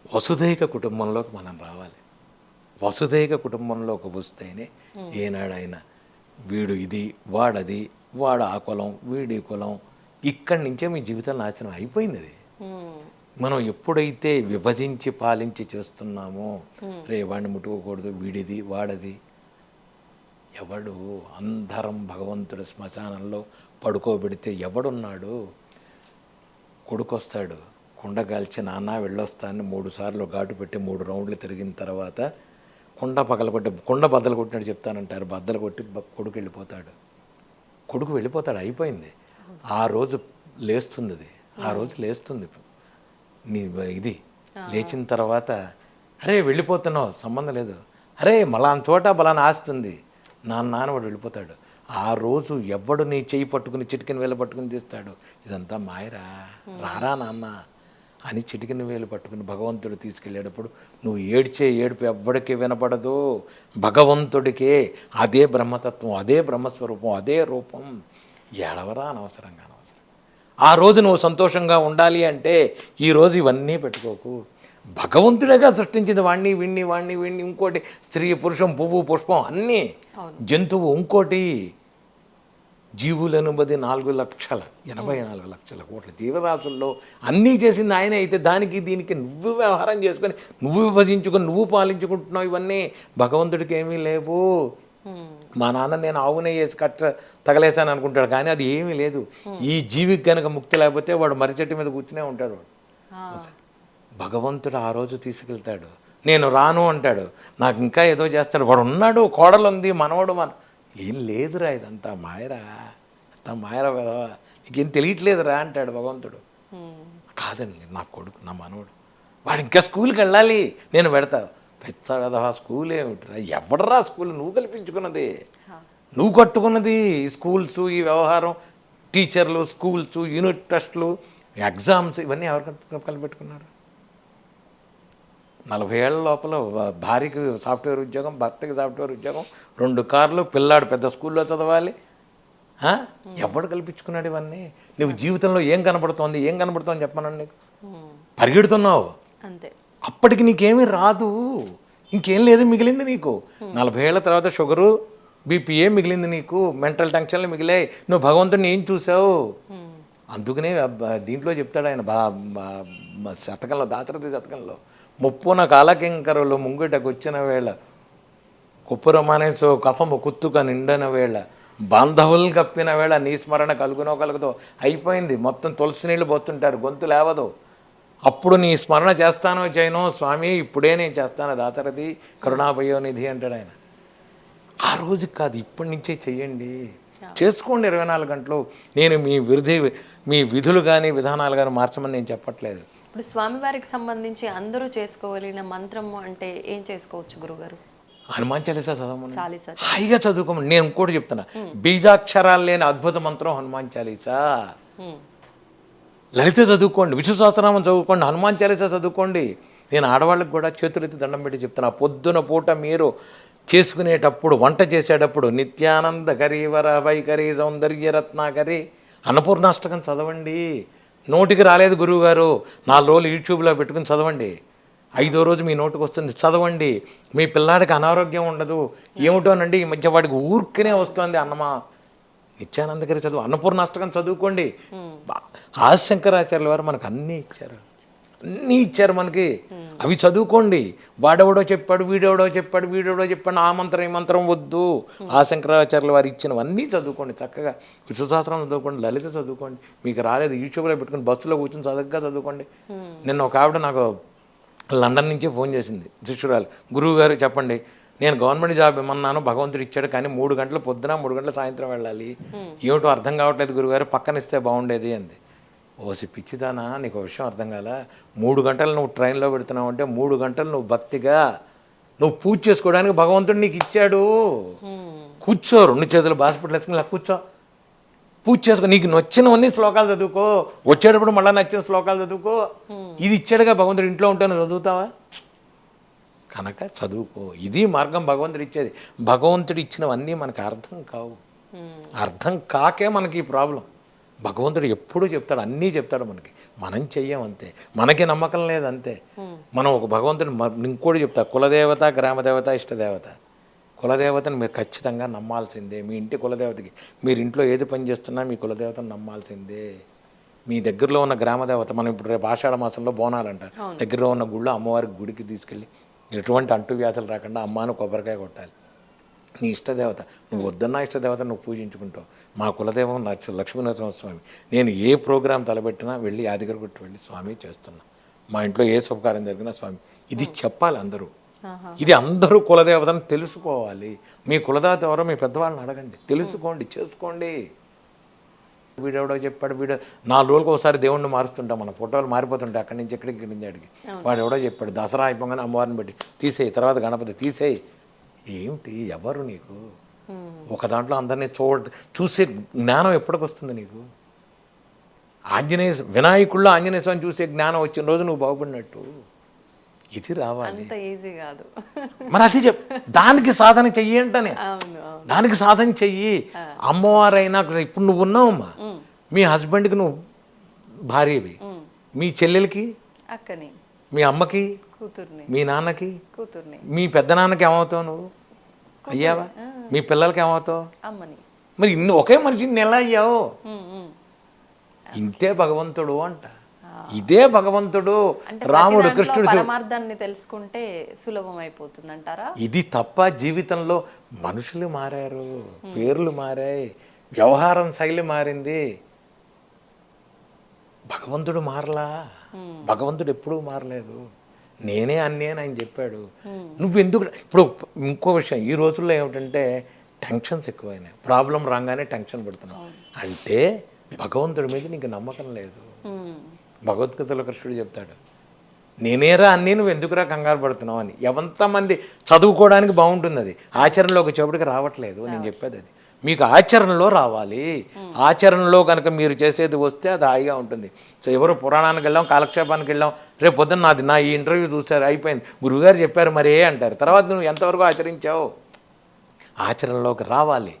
వసుదైక కుటుంబంలోకి మనం రావాలి. వసుదైక కుటుంబంలోకి వస్తేనే ఏనాడైనా వీడు ఇది, వాడది, వాడు ఆ కులం, వీడి కులం, ఇక్కడి నుంచే మీ జీవితం నాశనం అయిపోయింది. అది మనం ఎప్పుడైతే విభజించి పాలించి చేస్తున్నామో, రే వాడిని ముట్టుకోకూడదు, వీడిది వాడది. ఎవడు అందరం భగవంతుడి శ్మశానంలో పడుకోబెడితే ఎవడున్నాడు? కొడుకొస్తాడు, కుండ కాల్చి నాన్న వెళ్ళొస్తాను 3 సార్లు ఘాటు పెట్టి 3 రౌండ్లు తిరిగిన తర్వాత కుండ బద్దలు కొట్టినట్టు చెప్తానంటారు. బద్దలు కొట్టి కొడుకు వెళ్ళిపోతాడు. కొడుకు వెళ్ళిపోతాడు, అయిపోయింది. ఆ రోజు లేస్తుంది. అది ఆ రోజు లేస్తుంది నీ ఇది. లేచిన తర్వాత అరే వెళ్ళిపోతున్నావు, సంబంధం లేదు, అరే మలాన్ చోట బలాన్ని ఆస్తుంది, నాన్న వాడు వెళ్ళిపోతాడు. ఆ రోజు ఎవడు నీ చెయ్యి పట్టుకుని చిటికిన వేలు పట్టుకుని తీస్తాడు, ఇదంతా మాయరా, రారా నాన్న అని చిటికిన వేలు పట్టుకుని భగవంతుడు తీసుకెళ్ళేటప్పుడు నువ్వు ఏడ్చే ఏడుపు ఎవ్వడికి వినపడదు, భగవంతుడికే. అదే బ్రహ్మతత్వం, అదే బ్రహ్మస్వరూపం, అదే రూపం. ఏడవరా అనవసరం. ఆ రోజు నువ్వు సంతోషంగా ఉండాలి అంటే ఈరోజు ఇవన్నీ పెట్టుకోకు. భగవంతుడేగా సృష్టించింది వాణ్ణి వీణ్ణి ఇంకోటి స్త్రీ పురుషం పువ్వు పుష్పం అన్నీ జంతువు ఇంకోటి జీవులను బది 4,84,00,000 కోట్ల జీవరాశుల్లో అన్నీ చేసింది ఆయనే. అయితే దానికి దీనికి నువ్వు వ్యవహారం చేసుకొని నువ్వు విభజించుకొని నువ్వు పాలించుకుంటున్నావు. ఇవన్నీ భగవంతుడికి ఏమీ లేవు. మా నాన్న నేను ఆవునే వేసి తగలేసాను అనుకుంటాడు, కానీ అది ఏమీ లేదు. ఈ జీవికి కనుక ముక్తి లేకపోతే వాడు మర్రి చెట్టు మీద కూర్చునే ఉంటాడు. వాడు భగవంతుడు ఆ రోజు తీసుకెళ్తాడు. నేను రాను అంటాడు, నాకు ఇంకా ఏదో చేస్తాడు. వాడు ఉన్నాడు, కోడలు ఉంది, మనవాడు ఏం లేదురా, ఇదంతా మాయరా, అంతా మాయరా కదా, నీకేం తెలియట్లేదురా అంటాడు భగవంతుడు. కాదండి, నా కొడుకు, నా మనవడు, వాడు ఇంకా స్కూల్కి వెళ్ళాలి, నేను పెడతా. పెద్ద కదా స్కూల్ ఏమిటిరా, ఎవడరా స్కూల్, నువ్వు కల్పించుకున్నది, నువ్వు కట్టుకున్నది. ఈ స్కూల్స్, ఈ వ్యవహారం, టీచర్లు, స్కూల్స్, యూనిట్ టెస్టులు, ఎగ్జామ్స్, ఇవన్నీ ఎవరు కలిపెట్టుకున్నారు? 40 ఏళ్ల లోపల భార్యకి సాఫ్ట్వేర్ ఉద్యోగం, భర్తకి సాఫ్ట్వేర్ ఉద్యోగం, 2 కార్లు, పిల్లాడు పెద్ద స్కూల్లో చదవాలి. ఎవడు కల్పించుకున్నాడు ఇవన్నీ? నువ్వు జీవితంలో ఏం కనబడుతోంది చెప్పమనండి. నీకు పరిగెడుతున్నావు అంతే. అప్పటికి నీకేమీ రాదు, ఇంకేం లేదు మిగిలింది నీకు. 40 ఏళ్ల తర్వాత షుగరు, బీపీఏ మిగిలింది నీకు, మెంటల్ టెన్షన్లు మిగిలాయి. నువ్వు భగవంతుడిని ఏం చూసావు? అందుకనే దీంట్లో చెప్తాడు ఆయన శతకంలో, దాశరథి శతకంలో, ముప్పున కాలకింకరులు ముంగిటకు వచ్చిన వేళ, కుప్పురమానేసో కఫము కుత్తుక నిండన వేళ, బాంధవులు కప్పిన వేళ, నీ స్మరణ కలుగుతో అయిపోయింది. మొత్తం తులసి నీళ్ళు పోతుంటారు, గొంతు లేవదు. అప్పుడు నీ స్మరణ చేస్తానో చేయనో స్వామి, ఇప్పుడే నేను చేస్తాను దాశరథి కరుణాభయోనిధి అంటాడు ఆయన. ఆ రోజుకి కాదు, ఇప్పటి నుంచే చెయ్యండి, చేసుకోండి 24 గంటలు. నేను మీ విధులు కానీ విధానాలు కానీ మార్చమని నేను చెప్పట్లేదు. ఇప్పుడు స్వామివారికి సంబంధించి అందరూ చేసుకోగలిగిన మంత్రం అంటే ఏం చేసుకోవచ్చు గురుగారు? హనుమాన్ చాలీసా చదవమని, హాయిగా చదువుకోమని. నేను ఇంకోటి చెప్తున్నా, బీజాక్షరాలు లేని అద్భుత మంత్రం హనుమాన్ చాలీసా. లలిత చదువుకోండి, విష్ణు సహస్రనామం చదువుకోండి, హనుమాన్ చాలీసా చదువుకోండి. నేను ఆడవాళ్ళకి కూడా చేతులెత్తి దండం పెట్టి చెప్తున్నా, పొద్దున పూట మీరు చేసుకునేటప్పుడు, వంట చేసేటప్పుడు, నిత్యానంద కరీవర వైఖరి సౌందర్య రత్నాకరి అన్నపూర్ణాష్టకం చదవండి. నోటికి రాలేదు గురువుగారు, 4 రోజులు యూట్యూబ్లో పెట్టుకుని చదవండి. 5వ రోజు మీ నోటికి వస్తుంది, చదవండి. మీ పిల్లాడికి అనారోగ్యం ఉండదు. ఏమిటోనండి ఈ మధ్య వాడికి ఊరికనే వస్తుంది అన్నమా, నిత్యానందకరి చదువు, అన్నపూర్ణాష్టకం చదువుకోండి. ఆదిశంకరాచార్యుల వారు మనకు అన్నీ ఇచ్చారు మనకి, అవి చదువుకోండి. వాడెవడో చెప్పాడు, వీడెవడో చెప్పాడు, ఆ మంత్రం ఈ మంత్రం వద్దు. ఆ శంకరాచార్యుల వారు ఇచ్చినవన్నీ చదువుకోండి, చక్కగా విష్ణు సహస్రం చదువుకోండి, లలిత చదువుకోండి. మీకు రాలేదు యూట్యూబ్లో పెట్టుకుని బస్సులో కూర్చొని చక్కగా చదువుకోండి. నిన్న ఒక ఆవిడ నాకు లండన్ నుంచి ఫోన్ చేసింది, శిష్యురాలు, గురువు గారు చెప్పండి, నేను గవర్నమెంట్ జాబ్ ఇమ్మన్నాను, భగవంతుడు ఇచ్చాడు, కానీ 3 గంటలు పొద్దున 3 గంటల సాయంత్రం వెళ్ళాలి, ఏమిటో అర్థం కావట్లేదు గురువుగారు, పక్కన ఇస్తే బాగుండేది అంది. ఓసి పిచ్చిదానా, నీకు విషయం అర్థం కాల. 3 గంటలు నువ్వు ట్రైన్లో పెడుతున్నావు అంటే 3 గంటలు నువ్వు భక్తిగా నువ్వు పూజ చేసుకోవడానికి భగవంతుడు నీకు ఇచ్చాడు. కూర్చో, 2 చేతులు హాస్పిటల్ వేసుకుని ఇలా కూర్చో, పూజ చేసుకో, నీకు నచ్చినవన్నీ శ్లోకాలు చదువుకో, వచ్చేటప్పుడు మళ్ళీ నచ్చిన శ్లోకాలు చదువుకో. ఇది ఇచ్చాడుగా భగవంతుడు, ఇంట్లో ఉంటాను చదువుతావా? కనుక చదువుకో, ఇది మార్గం భగవంతుడు ఇచ్చేది. భగవంతుడు ఇచ్చినవన్నీ మనకు అర్థం కావు, అర్థం కాకే మనకి ఈ ప్రాబ్లం. భగవంతుడు ఎప్పుడూ చెప్తాడు, అన్నీ చెప్తాడు మనకి, మనం చెయ్యం అంతే, మనకి నమ్మకం లేదు అంతే. మనం ఒక భగవంతుడు ఇంకోటి చెప్తా, కులదేవత, గ్రామదేవత, ఇష్టదేవత. కులదేవతను మీరు ఖచ్చితంగా నమ్మాల్సిందే. మీ ఇంటి కులదేవతకి, మీరు ఇంట్లో ఏది పని చేస్తున్నా మీ కులదేవతను నమ్మాల్సిందే. మీ దగ్గరలో ఉన్న గ్రామదేవత, మనం ఇప్పుడు రేపు ఆషాఢ మాసంలో బోనాలు అంటారు, దగ్గరలో ఉన్న గుళ్ళో అమ్మవారికి గుడికి తీసుకెళ్ళి ఎటువంటి అంటువ్యాధులు రాకుండా అమ్మాను కొబ్బరికాయ కొట్టాలి. నీ ఇష్టదేవత, నువ్వు వద్దన్నా ఇష్టదేవత నువ్వు పూజించుకుంటావు. మా కులదేవం లక్ష్మీనరసింహస్వామి, నేను ఏ ప్రోగ్రాం తలబెట్టినా వెళ్ళి యాదగిరి గుట్టు వెళ్ళి స్వామి చేస్తున్నా, మా ఇంట్లో ఏ శుభకార్యం జరిగినా స్వామి, ఇది చెప్పాలి అందరూ. ఇది అందరూ కులదేవతను తెలుసుకోవాలి. మీ కులదేవత ఎవరో మీ పెద్దవాళ్ళని అడగండి, తెలుసుకోండి, చేసుకోండి. వీడెవడో చెప్పాడు, 4 రోజులకు ఒకసారి దేవుణ్ణి మారుస్తుంటాం, మన ఫోటోలు మారిపోతుంటాయి, అక్కడి నుంచి ఇక్కడికి నుంచి అడిగి. వాడు ఎవడో చెప్పాడు, దసరా అయిపోగానే అమ్మవారిని పెట్టి తీసేయి, తర్వాత గణపతి తీసేయి. ఏమిటి, ఎవరు నీకు? ఒక దాంట్లో అందరినీ చూసే జ్ఞానం ఎప్పటికొస్తుంది నీకు? వినాయకుల్లో ఆంజనేయ స్వామి చూసే జ్ఞానం వచ్చిన రోజు నువ్వు బాగుపడినట్టు. ఇది రావాలి, మరి అది దానికి సాధన చెయ్యి అంటనే, దానికి సాధన చెయ్యి. అమ్మవారైనా ఇప్పుడు నువ్వు ఉన్నావమ్మా, మీ హస్బెండ్కి నువ్వు భార్యవి, మీ చెల్లెలకి, అక్కని, మీ అమ్మకి, కూతుర్ని, మీ నాన్నకి, కూతుర్ని, మీ పెద్దనాన్నకి ఏమవుతావు నువ్వు? అయ్యావా? మీ పిల్లలకి ఏమవుతావు? అమ్మని. మరి ఇన్ని ఒకే మనిషిని ఎలా అయ్యావు? ఉమ్, ఉమ్. ఇంతే భగవంతుడు అంట. ఇదే భగవంతుడు. అంటే రాముడు ప్రతి దాంట్లో కృష్ణుడు పరమార్థాన్ని తెలుసుకుంటే సులభం అయిపోతుంది అంటారా? ఇది తప్ప జీవితంలో మనుషులు మారారు, పేర్లు మారాయి, వ్యవహారం శైలి మారింది, భగవంతుడు మారలా. భగవంతుడు ఎప్పుడూ మారలేదు. నేనే అన్నేని ఆయన చెప్పాడు. నువ్వు ఎందుకు ఇప్పుడు ఇంకో విషయం, ఈ రోజుల్లో ఏమిటంటే టెన్షన్స్ ఎక్కువైనాయి. ప్రాబ్లం రాగానే టెన్షన్ పడుతున్నావు అంటే భగవంతుడి మీద నీకు నమ్మకం లేదు. భగవద్గీతలో కృష్ణుడు చెప్తాడు, నేనేరా అన్నీ నువ్వు ఎందుకురా కంగారు పడుతున్నావు అని. ఎంతమంది చదువుకోవడానికి బాగుంటుంది, అది ఆచరణలోకి వచ్చేప్పటికి రావట్లేదు. నేను చెప్పేది అది, మీకు ఆచరణలో రావాలి. ఆచరణలో కనుక మీరు చేసేది వస్తే అది హాయిగా ఉంటుంది. సో ఎవరు పురాణానికి వెళ్ళాం, కాలక్షేపానికి వెళ్ళాం, రేపు పొద్దున్న నా ఈ ఇంటర్వ్యూ చూసారు, అయిపోయింది, గురువుగారు చెప్పారు మరే అంటారు. తర్వాత నువ్వు ఎంతవరకు ఆచరించావు? ఆచరణలోకి రావాలి.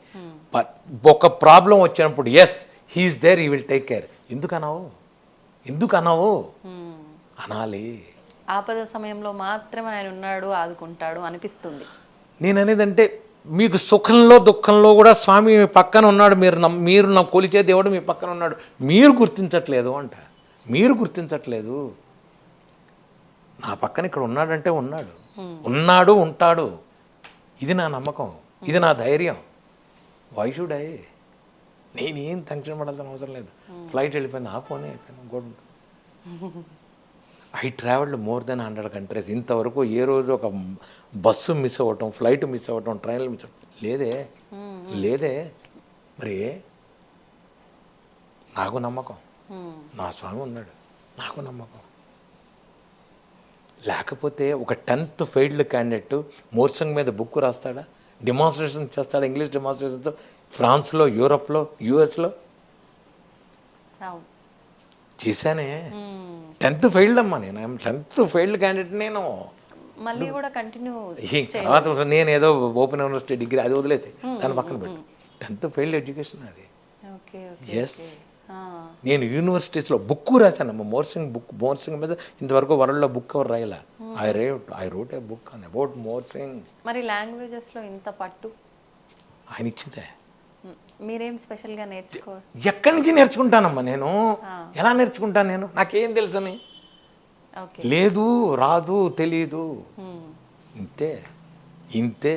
బట్ ఒక ప్రాబ్లం వచ్చినప్పుడు yes he is there, he will take care. ఎందుకు అన్నావు అనాలి. ఆపద సమయంలో మాత్రమే ఆయన ఉన్నాడు, ఆదుకుంటాడు అనిపిస్తుంది. నేను అనేదంటే మీకు సుఖంలో దుఃఖంలో కూడా స్వామి మీ పక్కన ఉన్నాడు. మీరు నా కొలిచే దేవుడు మీ పక్కన ఉన్నాడు. మీరు గుర్తించట్లేదు అంట. మీరు గుర్తించట్లేదు. నా పక్కన ఇక్కడ ఉన్నాడంటే ఉన్నాడు, ఉంటాడు. ఇది నా నమ్మకం, ఇది నా ధైర్యం. Why should I? నేనేం టెన్షన్ పడాల్సిన అవసరం లేదు. ఫ్లైట్ వెళ్ళిపోయింది, ఆ ఫోనే అయిపోయాను, good. I travelled more than 100 countries. ఇంతవరకు ఏ రోజు ఒక బస్సు మిస్ అవ్వటం, ఫ్లైట్ మిస్ అవ్వటం, ట్రైన్లు మిస్ అవ్వటం లేదే. మరి నాకు నమ్మకం, నా స్వామి ఉన్నాడు, నాకు నమ్మకం. లేకపోతే ఒక 10th ఫెయిల్డ్ క్యాండిడేట్ మోర్సంగ్ మీద బుక్ రాస్తాడా, డెమాన్స్ట్రేషన్ చేస్తాడా, ఇంగ్లీష్ డెమాన్స్ట్రేషన్తో ఫ్రాన్స్లో, యూరోప్లో, యూఎస్లో చేశానే. 10th ఫెయిల్డ్ అమ్మా, నేను 10th ఫెయిల్డ్ క్యాండిడేట్. నేను మళ్ళీ కూడా కంటిన్యూ తర్వాత నేను ఏదో ఓపెన్ యూనివర్సిటీ డిగ్రీ అది వదిలేసి దాని పక్కన పెట్టు. 10th ఫెయిల్డ్ ఎడ్యుకేషన్ అది. ఎస్, నేను యూనివర్సిటీస్లో బుక్ రాశానమ్మా, మోర్సింగ్ మీద. ఇంతవరకు వరల్డ్లో బుక్ ఎవరు రాయలా. I wrote a book on about morsing. మరి లాంగ్వేజెస్లో ఇంత పట్టు ఆయన ఇచ్చిందే. మీరేం స్పెషల్గా నేర్చుకో? ఎక్కడి నుంచి నేర్చుకుంటానమ్మా నేను? ఎలా నేర్చుకుంటాను నేను? నాకేం తెలుసని లేదు, రాదు, తెలీదు. ఇంతే.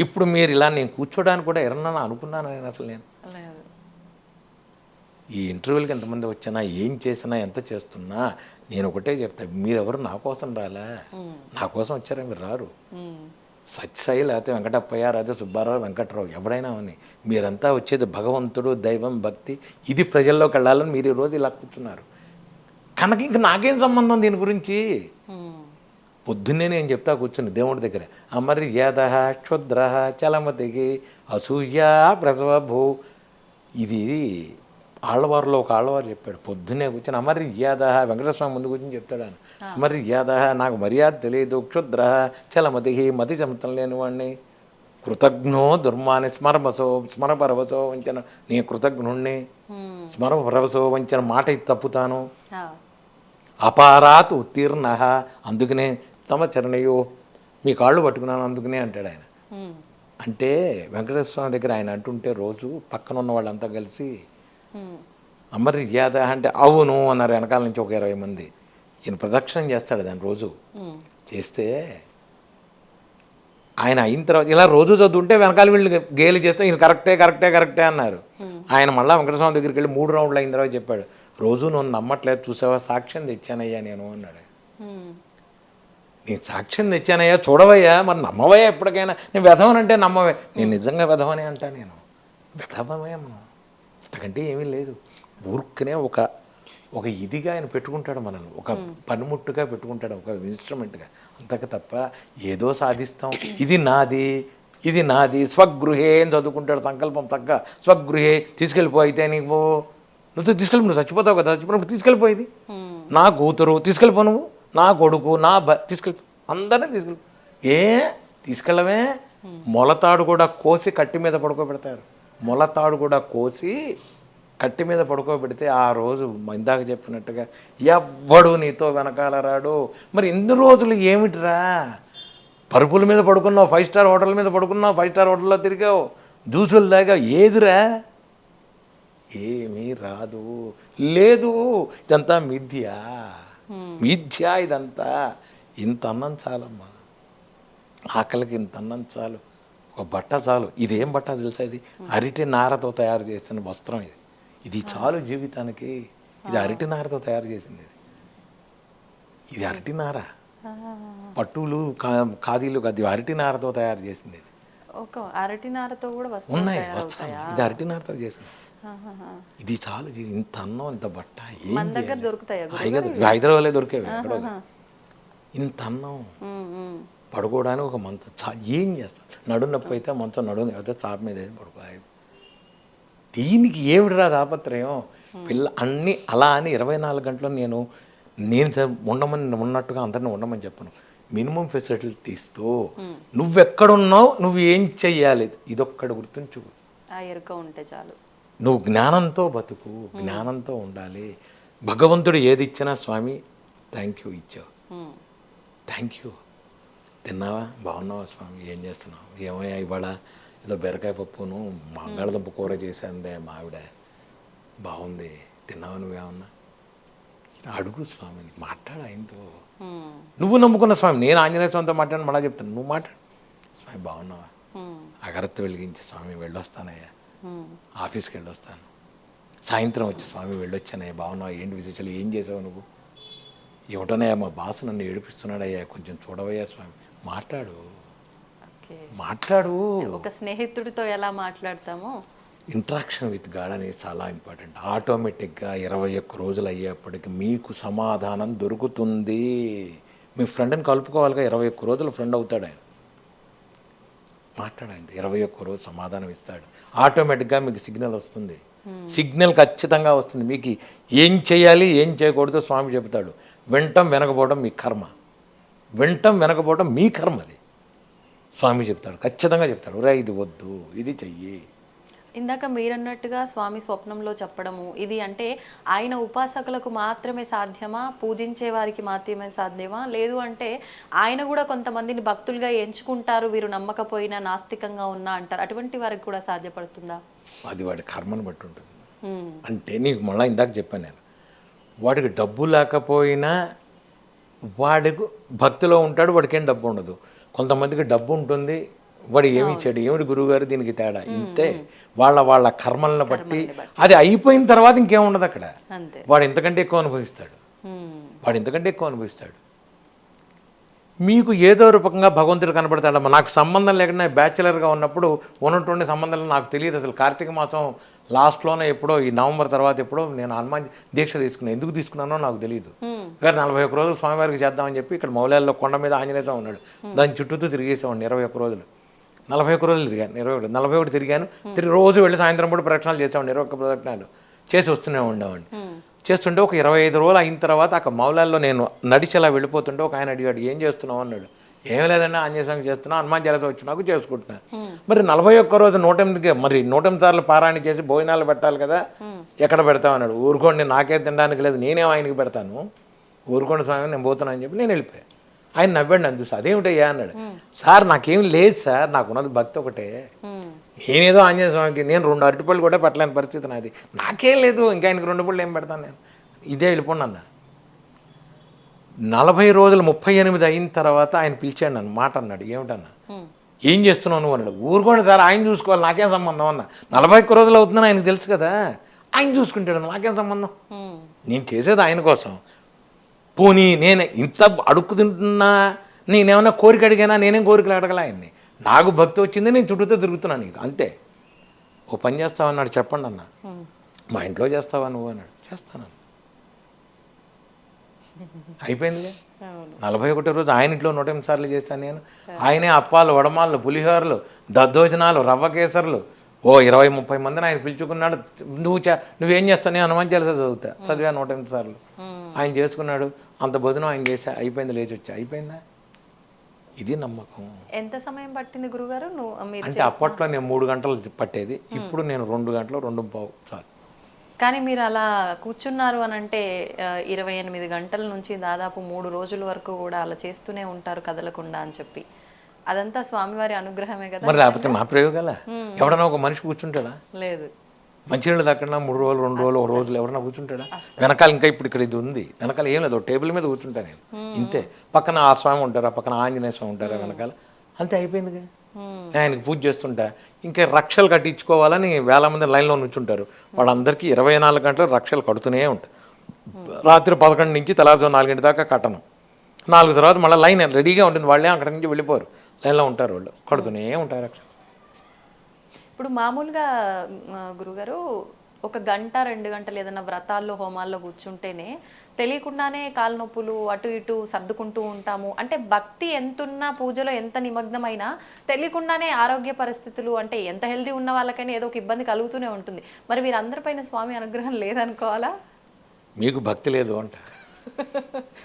ఇప్పుడు మీరు ఇలా నేను కూర్చోడానికి కూడా ఎవరన్నా అనుకున్నాను నేను? అసలు నేను ఈ ఇంటర్వ్యూలకి ఎంతమంది వచ్చినా, ఏం చేసినా, ఎంత చేస్తున్నా నేను ఒకటే చెప్తా, మీరెవరు నా కోసం రాలే, నా కోసం వచ్చారా? మీరు రారు. సత్యసాయి, లేకపోతే వెంకటప్పయ్య, రాజా సుబ్బారావు, వెంకట్రావు, ఎవరైనా అని మీరంతా వచ్చేది భగవంతుడు, దైవం, భక్తి, ఇది ప్రజల్లోకి వెళ్ళాలని మీరు ఈరోజు ఇలా కూర్చున్నారు. కనుక ఇంక నాకేం సంబంధం దీని గురించి? పొద్దున్నే నేను చెప్తా కూర్చుని దేవుడి దగ్గర, అమర్యాద క్షుద్ర చలమతికి అసూయ ప్రసవభూ. ఇది ఆళ్ళవారిలో ఒక ఆళ్ళవారు చెప్పాడు. పొద్దున్నే కూర్చొని అమర్యాద, వెంకటస్వామి ముందు కూర్చొని చెప్తాడు ఆయన, అమర్యాద, నాకు మర్యాద తెలియదు, క్షుద్ర చలమతి, మతి చెమతం లేని వాడిని, కృతజ్ఞో దుర్మాని స్మరపరవసో వంచన, నీ కృతజ్ఞుణ్ణి, స్మరపరవసో వంచన మాట ఇది తప్పుతాను, అపారాత్ ఉత్తీర్ణ, అందుకనే తమ చరణయో, మీ కాళ్ళు పట్టుకున్నాను అందుకనే అంటాడు ఆయన. అంటే వెంకటేశ్వర స్వామి దగ్గర ఆయన అంటుంటే రోజు పక్కన ఉన్న వాళ్ళంతా కలిసి అమర్యాద అంటే అవును అన్నారు. వెనకాల నుంచి ఒక 20 మంది. ఈయన ప్రదక్షిణం చేస్తాడు దాన్ని రోజు. చేస్తే ఆయన అయిన తర్వాత ఇలా రోజు చదువుంటే వెనకాల వీళ్ళు గేలు చేస్తే ఈయన కరెక్టే అన్నారు. ఆయన మళ్ళీ వెంకటస్వామి దగ్గరికి వెళ్ళి 3 రౌండ్లు అయిన తర్వాత చెప్పాడు, రోజు నువ్వు నమ్మట్లేదు, చూసావా, సాక్ష్యం తెచ్చానయ్యా నేను అన్నాడు. నేను సాక్ష్యం తెచ్చానయ్యా, చూడవయ్యా, మరి నమ్మవయ్యా ఎప్పటికైనా. నేను వెధవనంటే నమ్మవే, నేను నిజంగా వెధవనే అంటా. నేను వెధవమే, అంతకంటే ఏమీ లేదు. ఊరుకునే ఒక ఇదిగా ఆయన పెట్టుకుంటాడు మనల్ని, ఒక పనిముట్టుగా పెట్టుకుంటాడు, ఒక ఇన్స్ట్రుమెంట్గా, అంతకు తప్ప ఏదో సాధిస్తాం, ఇది నాది స్వగృహే అని చదువుకుంటాడు. సంకల్పం తగ్గ స్వగృహే, తీసుకెళ్ళిపో, అయితే నువ్వు తీసుకెళ్ళి, నువ్వు చచ్చిపోతావు కదా, చచ్చిపోయినప్పుడు తీసుకెళ్ళిపోయింది. నా కూతురు తీసుకెళ్ళిపో, నువ్వు నా కొడుకు, నా తీసుకెళ్ళిపో, అందరినీ తీసుకెళ్ళవే. మొలతాడు కూడా కోసి కట్టి మీద పడుకోబెడతారు. మొలతాడు కూడా కోసి కట్టి మీద పడుకోబెడితే ఆ రోజు ఇందాక చెప్పినట్టుగా ఎవ్వడు నీతో వెనకాల రాడు. మరి ఎన్ని రోజులు ఏమిటిరా, పరుపుల మీద పడుకున్నావు, 5 స్టార్ హోటల్ మీద పడుకున్నావు, 5 స్టార్ హోటల్లో తిరిగావు, జ్యూసులు దాకా, ఏదిరా, ఏమీ రాదు. లేదు, ఇదంతా మిథ్య ఇదంతా. ఇంత అన్నం చాలమ్మా, ఆకలికి ఇంత అన్నం చాలు, ఒక బట్ట చాలు. ఇదేం బట్ట తెలుసా? ఇది అరటి నారతో తయారు చేసిన వస్త్రం. ఇది చాలు జీవితానికి. ఇది అరటి నారతో తయారు చేసింది. ఇది అరటి నార, పట్టులు ఖాదీలు అది అరటి నారతో తయారు చేసింది. ఇది అరటి నారతో కూడా ఉన్నాయి వస్త్రాలు. ఇది అరటి నారతో చేసింది. ఇది చాలు. ఇంత అన్నం, ఇంత బట్ట మన దగ్గర దొరుకుతాయి, హైదరాబాద్లో దొరికేవి ఎక్కడో. ఇంత అన్నం, పడుకోవడానికి ఒక మంచం, ఏం చేస్తాం? నడుము నొప్పి అయితే మంచం, నడుము అయితే చాప మీద వేసి పడుకో. దీనికి ఏమిటిరా తాపత్రయం? పిల్ల అన్నీ అలా అని 24 గంటలు నేను ఉండమని ఉన్నట్టుగా అందరిని ఉండమని చెప్పను. మినిమం ఫెసిలిటీస్తో నువ్వెక్కడున్నావు, నువ్వు ఏం చెయ్యాలి, ఇదొక్కడు గుర్తుంచు. ఎరుక ఉంటే చాలు. నువ్వు జ్ఞానంతో బతుకు, జ్ఞానంతో ఉండాలి. భగవంతుడు ఏది ఇచ్చినా స్వామి థ్యాంక్ యూ ఇచ్చావు, థ్యాంక్ యూ. తిన్నావా, బాగున్నావా స్వామి, ఏం చేస్తున్నావు, ఏమయ్యా ఇవాళ ఏదో బెరకాయ పప్పును బంగాళదుంప కూర చేశాందే మా ఆవిడ, బాగుంది, తిన్నావా, నువ్వేమన్నా అడుగు స్వామిని, మాట్లాడు ఆయనతో. నువ్వు నమ్ముకున్న స్వామి, నేను ఆంజనేయ స్వామితో మాట్లాడి మళ్ళీ చెప్తాను, నువ్వు మాట్లాడు. స్వామి బాగున్నావా, అగరత్తు వెలిగించే స్వామి వెళ్ళొస్తానయ్యా, ఆఫీస్కి వెళ్ళొస్తాను, సాయంత్రం వచ్చి స్వామి వెళ్ళొచ్చానయ్యా, బాగున్నావా, ఏంటి విశేషాలు, ఏం చేసావు నువ్వు, ఏమిటోనయ్యా మా బాస్ నన్ను ఏడిపిస్తున్నాడయ్యా, కొంచెం చూడవయ్యా స్వామి. మాట్లాడు. ఒక స్నేహితుడితో ఎలా మాట్లాడతామో ఇంట్రాక్షన్ విత్ గాడ్ అనేది చాలా ఇంపార్టెంట్. ఆటోమేటిక్గా 21 రోజులు అయ్యేప్పటికి మీకు సమాధానం దొరుకుతుంది. మీ ఫ్రెండ్ని కలుపుకోవాలిగా, 21 రోజులు ఫ్రెండ్ అవుతాడు ఆయన. మాట్లాడండి, 21 రోజు సమాధానం ఇస్తాడు. ఆటోమేటిక్గా మీకు సిగ్నల్ వస్తుంది, సిగ్నల్ ఖచ్చితంగా వస్తుంది. మీకు ఏం చేయాలి ఏం చేయకూడదు స్వామి చెబుతాడు. వినటం వెనకపోవడం మీ కర్మ, వినటం వెనకపోవడం మీ కర్మ. అది స్వామి చెప్తాడు, ఖచ్చితంగా చెప్తాడు, రే ఇది వద్దు, ఇది చెయ్యి. ఇందాక మీరన్నట్టుగా స్వామి స్వప్నంలో చెప్పడము, ఇది అంటే ఆయన ఉపాసకులకు మాత్రమే సాధ్యమా, పూజించే వారికి మాత్రమే సాధ్యమా, లేదు అంటే ఆయన కూడా కొంతమందిని భక్తులుగా ఎంచుకుంటారు, వీరు నమ్మకపోయినా నాస్తికంగా ఉన్నా అంటారు, అటువంటి వారికి కూడా సాధ్యపడుతుందా? అది వాడి కర్మను బట్టి ఉంటుంది. అంటే నీకు మళ్ళీ ఇందాక చెప్పాను నేను, వాడికి డబ్బు లేకపోయినా వాడికి భక్తిలో ఉంటాడు, వాడికి ఏం డబ్బు ఉండదు. కొంతమందికి డబ్బు ఉంటుంది, వాడు ఏమి ఇచ్చాడు, ఏమిటి గురువుగారు దీనికి తేడా, ఇంతే. వాళ్ళ కర్మలను బట్టి అది అయిపోయిన తర్వాత ఇంకేం ఉండదు అక్కడ. వాడు ఇంతకంటే ఎక్కువ అనుభవిస్తాడు. మీకు ఏదో రూపంగా భగవంతుడు కనబడతాడమ్మా. నాకు సంబంధం లేకుండా బ్యాచిలర్గా ఉన్నప్పుడు ఉన్నటువంటి సంబంధాలు నాకు తెలియదు అసలు. కార్తీక మాసం లాస్ట్లోనే ఎప్పుడో, ఈ నవంబర్ తర్వాత ఎప్పుడో నేను హనుమాన్ దీక్ష తీసుకున్నాను. ఎందుకు తీసుకున్నానో నాకు తెలియదు. గారు 41 రోజులు స్వామివారికి చేద్దామని చెప్పి ఇక్కడ మౌలాల్లో కొండ మీద ఆంజనేయ స్వామి ఉన్నాడు, దాని చుట్టూతో తిరిగేసేవాడిని 21 రోజులు. 41 రోజులు తిరిగాను, 41 తిరిగాను. రోజు వెళ్ళి సాయంత్రం కూడా ప్రదక్షిణాలు చేసేవాడిని, 21 ప్రదక్షిణాలు చేసి వస్తూనే ఉండేవాడిని. చేస్తుంటే ఒక 25 రోజులు అయిన తర్వాత అక్కడ మౌలాల్లో నేను నడిచి అలా వెళ్ళిపోతుంటే ఒక ఆయన అడిగాడు, ఏం చేస్తున్నావు అన్నాడు. ఏం లేదండి, ఆంజనేయ స్వామి చేస్తున్నా, హనుమాన్ చాలీసా వచ్చి నాకు చేసుకుంటున్నా. మరి 41 రోజు 108 మరి 108 సార్లు పారాయణ చేసి భోజనాలు పెట్టాలి కదా, ఎక్కడ పెడతావు అన్నాడు. ఊరుకోండి, నాకే తినడానికి లేదు, నేనేం ఆయనకి పెడతాను, ఊరుకోండి స్వామి నేను పోతున్నా అని చెప్పి నేను వెళ్ళిపోయాను. ఆయన నవ్వాడు, నన్ను చూసి అదేమిటయ్యా అన్నాడు. సార్ నాకేం లేదు సార్, నాకున్నది భక్తి ఒకటే, నేనేదో ఆంజనేయ స్వామికి నేను 2 అరటిపళ్ళు కూడా పెట్టలేని పరిస్థితి నాది, నాకేం లేదు, ఇంకా ఆయనకి 2 పళ్ళు ఏం పెడతాను నేను, ఇదే వెళ్ళిపోండి అన్న. 40 రోజులు 38 అయిన తర్వాత ఆయన పిలిచాడు నన్ను, మాట అన్నాడు, ఏమిటన్నా ఏం చేస్తున్నావు నువ్వు అన్నాడు. ఊరుకోండి సార్, ఆయన చూసుకోవాలి, నాకేం సంబంధం అన్న. 41 రోజులు అవుతుందని ఆయనకు తెలుసు కదా, ఆయన చూసుకుంటాడు, నాకేం సంబంధం, నేను చేసేది ఆయన కోసం. పోనీ నేను ఇంత అడుక్కు తింటున్నా, నేనేమన్నా కోరిక అడిగానా, నేనేం కోరికలు అడగలే ఆయన్ని. నాకు భక్తి వచ్చింది, నేను చుట్టూతో తిరుగుతున్నాను నీకు అంతే. ఓ పని చేస్తావన్నాడు, చెప్పండి అన్న. మా ఇంట్లో చేస్తావా నువ్వు అన్నాడు. చేస్తాను. అయిపోయిందిగా. 41 రోజు ఆయన ఇంట్లో 108 సార్లు చేశాను నేను. ఆయనే అప్పాలు, వడమాలు, పులిహోరలు, దద్దోజనాలు, రవ్వ కేసర్లు, ఓ 20-30 మందిని ఆయన పిలుచుకున్నాడు. నువ్వేం చేస్తావు, నేను హనుమాన్ చాలీసా చదివా 108 సార్లు. ఆయన చేసుకున్నాడు, అంత భోజనం ఆయన చేసా, అయిపోయింది, లేచి వచ్చా, అయిపోయిందా. ఇది నమ్మకం. ఎంత సమయం పట్టింది గురుగారు? అంటే అప్పట్లో నేను 3 గంటలు పట్టేది, ఇప్పుడు నేను 2 గంటలు 2:15 చాలు. కానీ మీరు అలా కూర్చున్నారు అని అంటే 28 గంటల నుంచి దాదాపు 3 రోజుల వరకు కూడా అలా చేస్తూనే ఉంటారు కదలకుండా అని చెప్పి, అదంతా స్వామివారి అనుగ్రహమే కదా. మరి లేకపోతే నా ప్రయోగాల ఎవడన్నా ఒక మనిషి కూర్చుంటాడా? లేదు. మంచినీళ్ళు దక్కడా 3 రోజులు 2 రోజులు 1 రోజులు ఎవరన్నా కూర్చుంటాడా? వెనకాల ఇంకా ఇప్పుడు ఇక్కడ ఇది ఉంది, వెనకాల ఏం లేదు, టేబుల్ మీద కూర్చుంటా నేను ఇంతే. పక్కన ఆ స్వామి ఉంటారా, పక్కన ఆంజనేయ స్వామి ఉంటారా వెనకాల, అంతే అయిపోయిందిగా. ఆయనకి పూజ చేస్తుంటా. ఇంకా రక్షలు కట్టించుకోవాలని వేల మంది లైన్లో నుంచుంటారు. వాళ్ళందరికీ 24 గంటలు రక్షలు కడుతూనే ఉంటాయి. రాత్రి 11 నుంచి తెల్లారుజాము 4 గంటల దాకా కట్టను. 4 తర్వాత మళ్ళీ లైన్ రెడీగా ఉంటుంది, వాళ్ళే అక్కడి నుంచి వెళ్ళిపోరు, లైన్లో ఉంటారు, వాళ్ళు కడుతూనే ఉంటారు రక్షలు. ఇప్పుడు మామూలుగా గురుగారు ఒక గంట 2 గంటలు ఏదైనా వ్రతాల్లో హోమాల్లో కూర్చుంటేనే తెలియకుండానే కాలు నొప్పులు అటు ఇటు సర్దుకుంటూ ఉంటాము. అంటే భక్తి ఎంతున్నా, పూజలో ఎంత నిమగ్నమైనా తెలియకుండానే ఆరోగ్య పరిస్థితులు, అంటే ఎంత హెల్దీ ఉన్న వాళ్ళకైనా ఏదో ఒక ఇబ్బంది కలుగుతూనే ఉంటుంది. మరి వీరందరిపైన స్వామి అనుగ్రహం లేదనుకోవాలా? మీకు భక్తి లేదు అంట,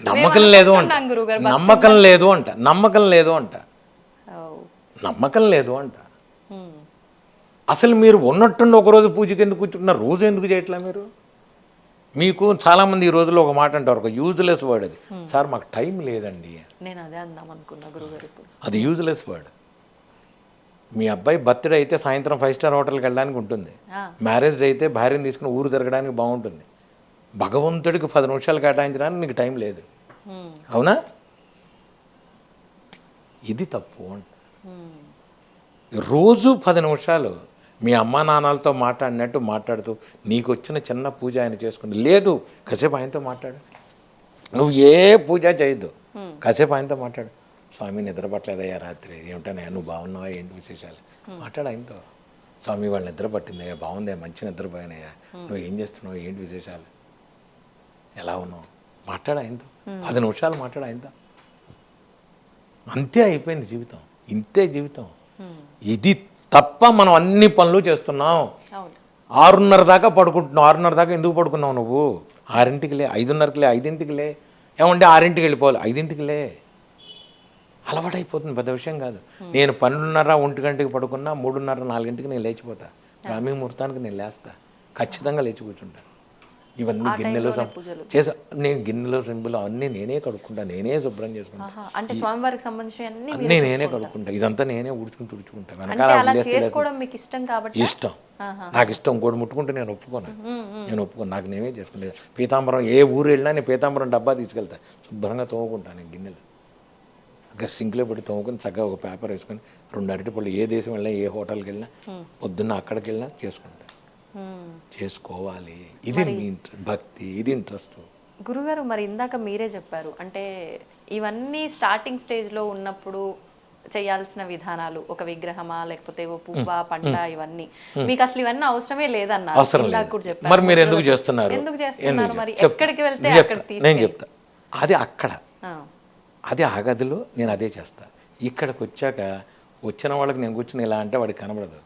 నమ్మకం లేదు అంట, నమ్మకం లేదు అంట, నమ్మకం లేదు అంట, నమ్మకం లేదు అంట. అసలు మీరు ఉన్నట్టుండి ఒకరోజు పూజకి ఎందుకు కూర్చుంటున్నారు, రోజు ఎందుకు చేయట్లా మీరు? మీకు చాలామంది ఈ రోజుల్లో ఒక మాట అంటారు, ఒక యూజ్లెస్ వర్డ్ అది, సార్ మాకు టైం లేదండి. నేను అదే అందాం అనుకున్నా గురుగారు. అది యూజ్లెస్ వర్డ్. మీ అబ్బాయి బర్త్డే అయితే సాయంత్రం 5 స్టార్ హోటల్కి వెళ్ళడానికి ఉంటుంది, మ్యారేజ్ డే అయితే భార్యను తీసుకుని ఊరు తిరగడానికి బాగుంటుంది. భగవంతుడికి 10 నిమిషాలు కేటాయించడానికి నీకు టైం లేదు, అవునా? ఇది తప్పు అంట. రోజు 10 నిమిషాలు మీ అమ్మా నాన్నలతో మాట్లాడినట్టు మాట్లాడుతూ నీకు వచ్చిన చిన్న పూజ ఆయన చేసుకుంది. లేదు, కాసేపు ఆయనతో మాట్లాడు. నువ్వు ఏ పూజ చేయొద్దు, కాసేపు ఆయనతో మాట్లాడు. స్వామి నిద్రపట్టలేదయ్యా రాత్రి, ఏమిటనయ్యా నువ్వు బాగున్నావా, ఏంటి విశేషాలు మాట్లాడు ఆయనతో. స్వామి వాళ్ళు నిద్ర పట్టిందయ్యా, బాగుందయ్యా, మంచి నిద్రపోయానయ్యా, నువ్వు ఏం చేస్తున్నావు, ఏంటి విశేషాలు, ఎలా ఉన్నావు, మాట్లాడు ఆయనతో. 10 నిమిషాలు మాట్లాడు ఆయనతో. అంతే అయిపోయింది జీవితం, ఇంతే జీవితం. ఇది తప్ప మనం అన్ని పనులు చేస్తున్నాం. 6:30 దాకా పడుకుంటున్నావు. 6:30 దాకా ఎందుకు పడుకున్నావు నువ్వు? 6ంటికి లే, 5:30కి లే, 5ంటికి లే. ఏమంటే 6ంటికి వెళ్ళిపోవాలి, 5ంటికి లే. అలవాటు అయిపోతుంది, పెద్ద విషయం కాదు. నేను 12:30 1 గంటకి పడుకున్నా 3:30 4ంటికి నేను లేచిపోతా. బ్రాహ్మీ ముహూర్తానికి నేను లేస్తా, ఖచ్చితంగా లేచి కూర్చుంటా. ఇవన్నీ గిన్నెలు చేసా, నేను గిన్నెలు సింబులు అన్నీ నేనే కడుక్కుంటా, నేనే శుభ్రం చేసుకుంటా. అంటే స్వామివారికి సంబంధించి అన్నీ నేనే కడుక్కుంటా, ఇదంతా నేనే తుడుచుకుంటా. వెనకాల ఇష్టం, నాకు ఇష్టం. ఇంకోటి ముట్టుకుంటే నేను ఒప్పుకోను, నాకు నేనే చేసుకుంటా. పీతాంబరం ఏ ఊరు వెళ్ళినా నేను పీతాంబరం డబ్బా తీసుకెళ్తా, శుభ్రంగా తోముకుంటాను నేను గిన్నెలు. ఇంకా సింక్లో పెట్టి తోముకొని చక్కగా ఒక పేపర్ వేసుకొని 2 అరటిపళ్ళు, ఏ దేశం వెళ్ళినా ఏ హోటల్కి వెళ్ళినా పొద్దున్న అక్కడికి వెళ్ళినా చేసుకుంటా. చేసుకోవాలి, ఇది మీ భక్తి, ఇది ఇంట్రెస్ట్. గురుగారు మరి ఇందాక మీరే చెప్పారు, అంటే ఇవన్నీ స్టార్టింగ్ స్టేజ్లో ఉన్నప్పుడు చేయాల్సిన విధానాలు, ఒక విగ్రహమా లేకపోతే ఓ పువ్వ పంట, ఇవన్నీ మీకు అసలు ఇవన్నీ అవసరమే లేదన్నారు. మరి మీరు ఎందుకు చేస్తున్నారు? మరి ఎక్కడికి వెళ్తే నేను చెప్తా, అది అక్కడ, అది ఆ గదిలో నేను అదే చేస్తా. ఇక్కడికి వచ్చాక వచ్చిన వాళ్ళకి నేను కూర్చుని ఇలా అంటే వాడికి కనబడదు.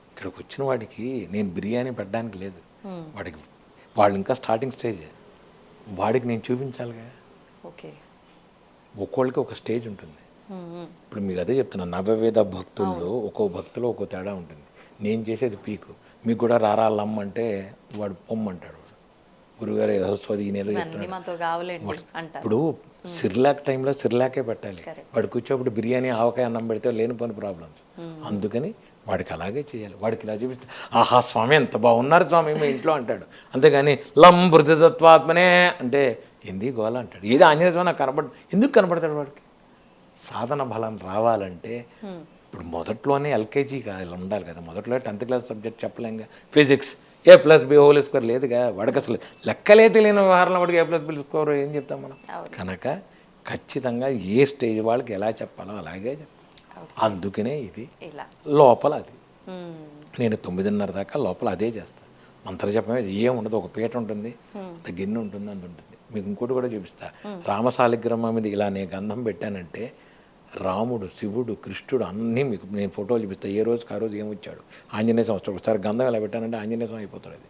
ఇక్కడికి వచ్చిన వాడికి నేను బిర్యానీ పెట్టడానికి లేదు, వాడికి వాళ్ళు ఇంకా స్టార్టింగ్ స్టేజ్, వాడికి నేను చూపించాలిగా. ఓకే, ఒక్కోళ్ళకి ఒక స్టేజ్ ఉంటుంది. ఇప్పుడు మీకు అదే చెప్తున్నా, నవవేద భక్తుల్లో ఒక్కో భక్తులో ఒక్కో తేడా ఉంటుంది. నేను చేసేది పీకు, మీకు కూడా రారాళ్ళమ్మ అంటే వాడు పొమ్మంటాడు. గురుగారు యశస్వతి ఈ నెల ఇప్పుడు సిర్లాక్ టైంలో సిర్లాకే పెట్టాలి. వాడు కూర్చోప్పుడు బిర్యానీ ఆవకాయ అన్నం పెడితే లేనిపోని ప్రాబ్లమ్స్. అందుకని వాడికి అలాగే చేయాలి. వాడికి ఇలా చూపిస్తే ఆహా స్వామి ఎంత బాగున్నారు స్వామి మీ ఇంట్లో అంటాడు. అంతేగాని లం బృధితత్వాత్మనే అంటే ఏంది గోల అంటాడు. ఏది ఆంజనేయ స్వామి నాకు ఎందుకు కనపడతాడు వాడికి? సాధన బలం రావాలంటే ఇప్పుడు మొదట్లోనే ఎల్కేజీ ఇలా ఉండాలి కదా, మొదట్లో 10th class subject చెప్పలేంగా. Physics A+B² లేదుగా, వాడికి అసలు లెక్కలే తెలియని వ్యవహారంలో వాడికి A+B² ఏం చెప్తాం మనం? కనుక ఖచ్చితంగా ఏ స్టేజ్ వాళ్ళకి ఎలా చెప్పాలో అలాగే చెప్పాలి. అందుకనే ఇది లోపల అది. నేను 9:30 దాకా లోపల అదే చేస్తాను. మంత్ర జపమే ఏముండదు, ఒక పీట ఉంటుంది, గిన్నె ఉంటుంది, అంత ఉంటుంది. మీకు ఇంకోటి కూడా చూపిస్తా. రామశాలిగ్రామం మీద ఇలా నేను గంధం పెట్టానంటే రాముడు, శివుడు, కృష్ణుడు అన్నీ మీకు నేను ఫోటోలు చూపిస్తాను. ఏ రోజుకి ఆ రోజు ఏమొచ్చాడు. ఆంజనేయ స్వామి వస్తాడు. ఒకసారి గంధం ఎలా పెట్టానంటే ఆంజనేయ స్వామి అయిపోతాడు అది.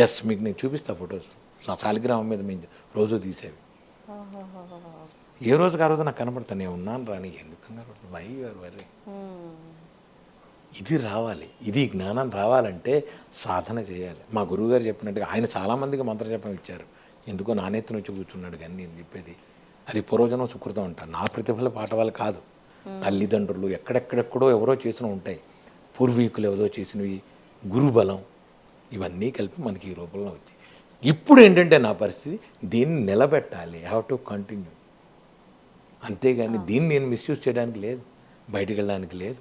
ఎస్, మీకు నేను చూపిస్తా ఫొటోస్. నా శాలిగ్రామం మీద మేము రోజు తీసేవి. ఏ రోజుకి ఆ రోజు నాకు కనపడతాను. నేను ఉన్నాను రాని ఎందుకు కనపడుతుంది. వై గారు వరే ఇది రావాలి, ఇది జ్ఞానం రావాలంటే సాధన చేయాలి. మా గురువుగారు చెప్పినట్టుగా ఆయన చాలామందికి మంత్రజపం ఇచ్చారు. ఎందుకో నానెత్తున వచ్చి కూర్చున్నాడు. కానీ నేను చెప్పేది అది పూర్వజనం సుకృతం అంటారు. నా ప్రతిఫల పాట వాళ్ళు కాదు. తల్లిదండ్రులు ఎక్కడెక్కడెక్కడో ఎవరో చేసిన ఉంటాయి, పూర్వీకులు ఎవరో చేసినవి, గురుబలం, ఇవన్నీ కలిపి మనకి ఈ రూపంలో వచ్చాయి. ఇప్పుడు ఏంటంటే నా పరిస్థితి దీన్ని నిలబెట్టాలి, హ్యావ్ టు కంటిన్యూ. అంతేగాని దీన్ని నేను మిస్యూజ్ చేయడానికి లేదు, బయటికి వెళ్ళడానికి లేదు,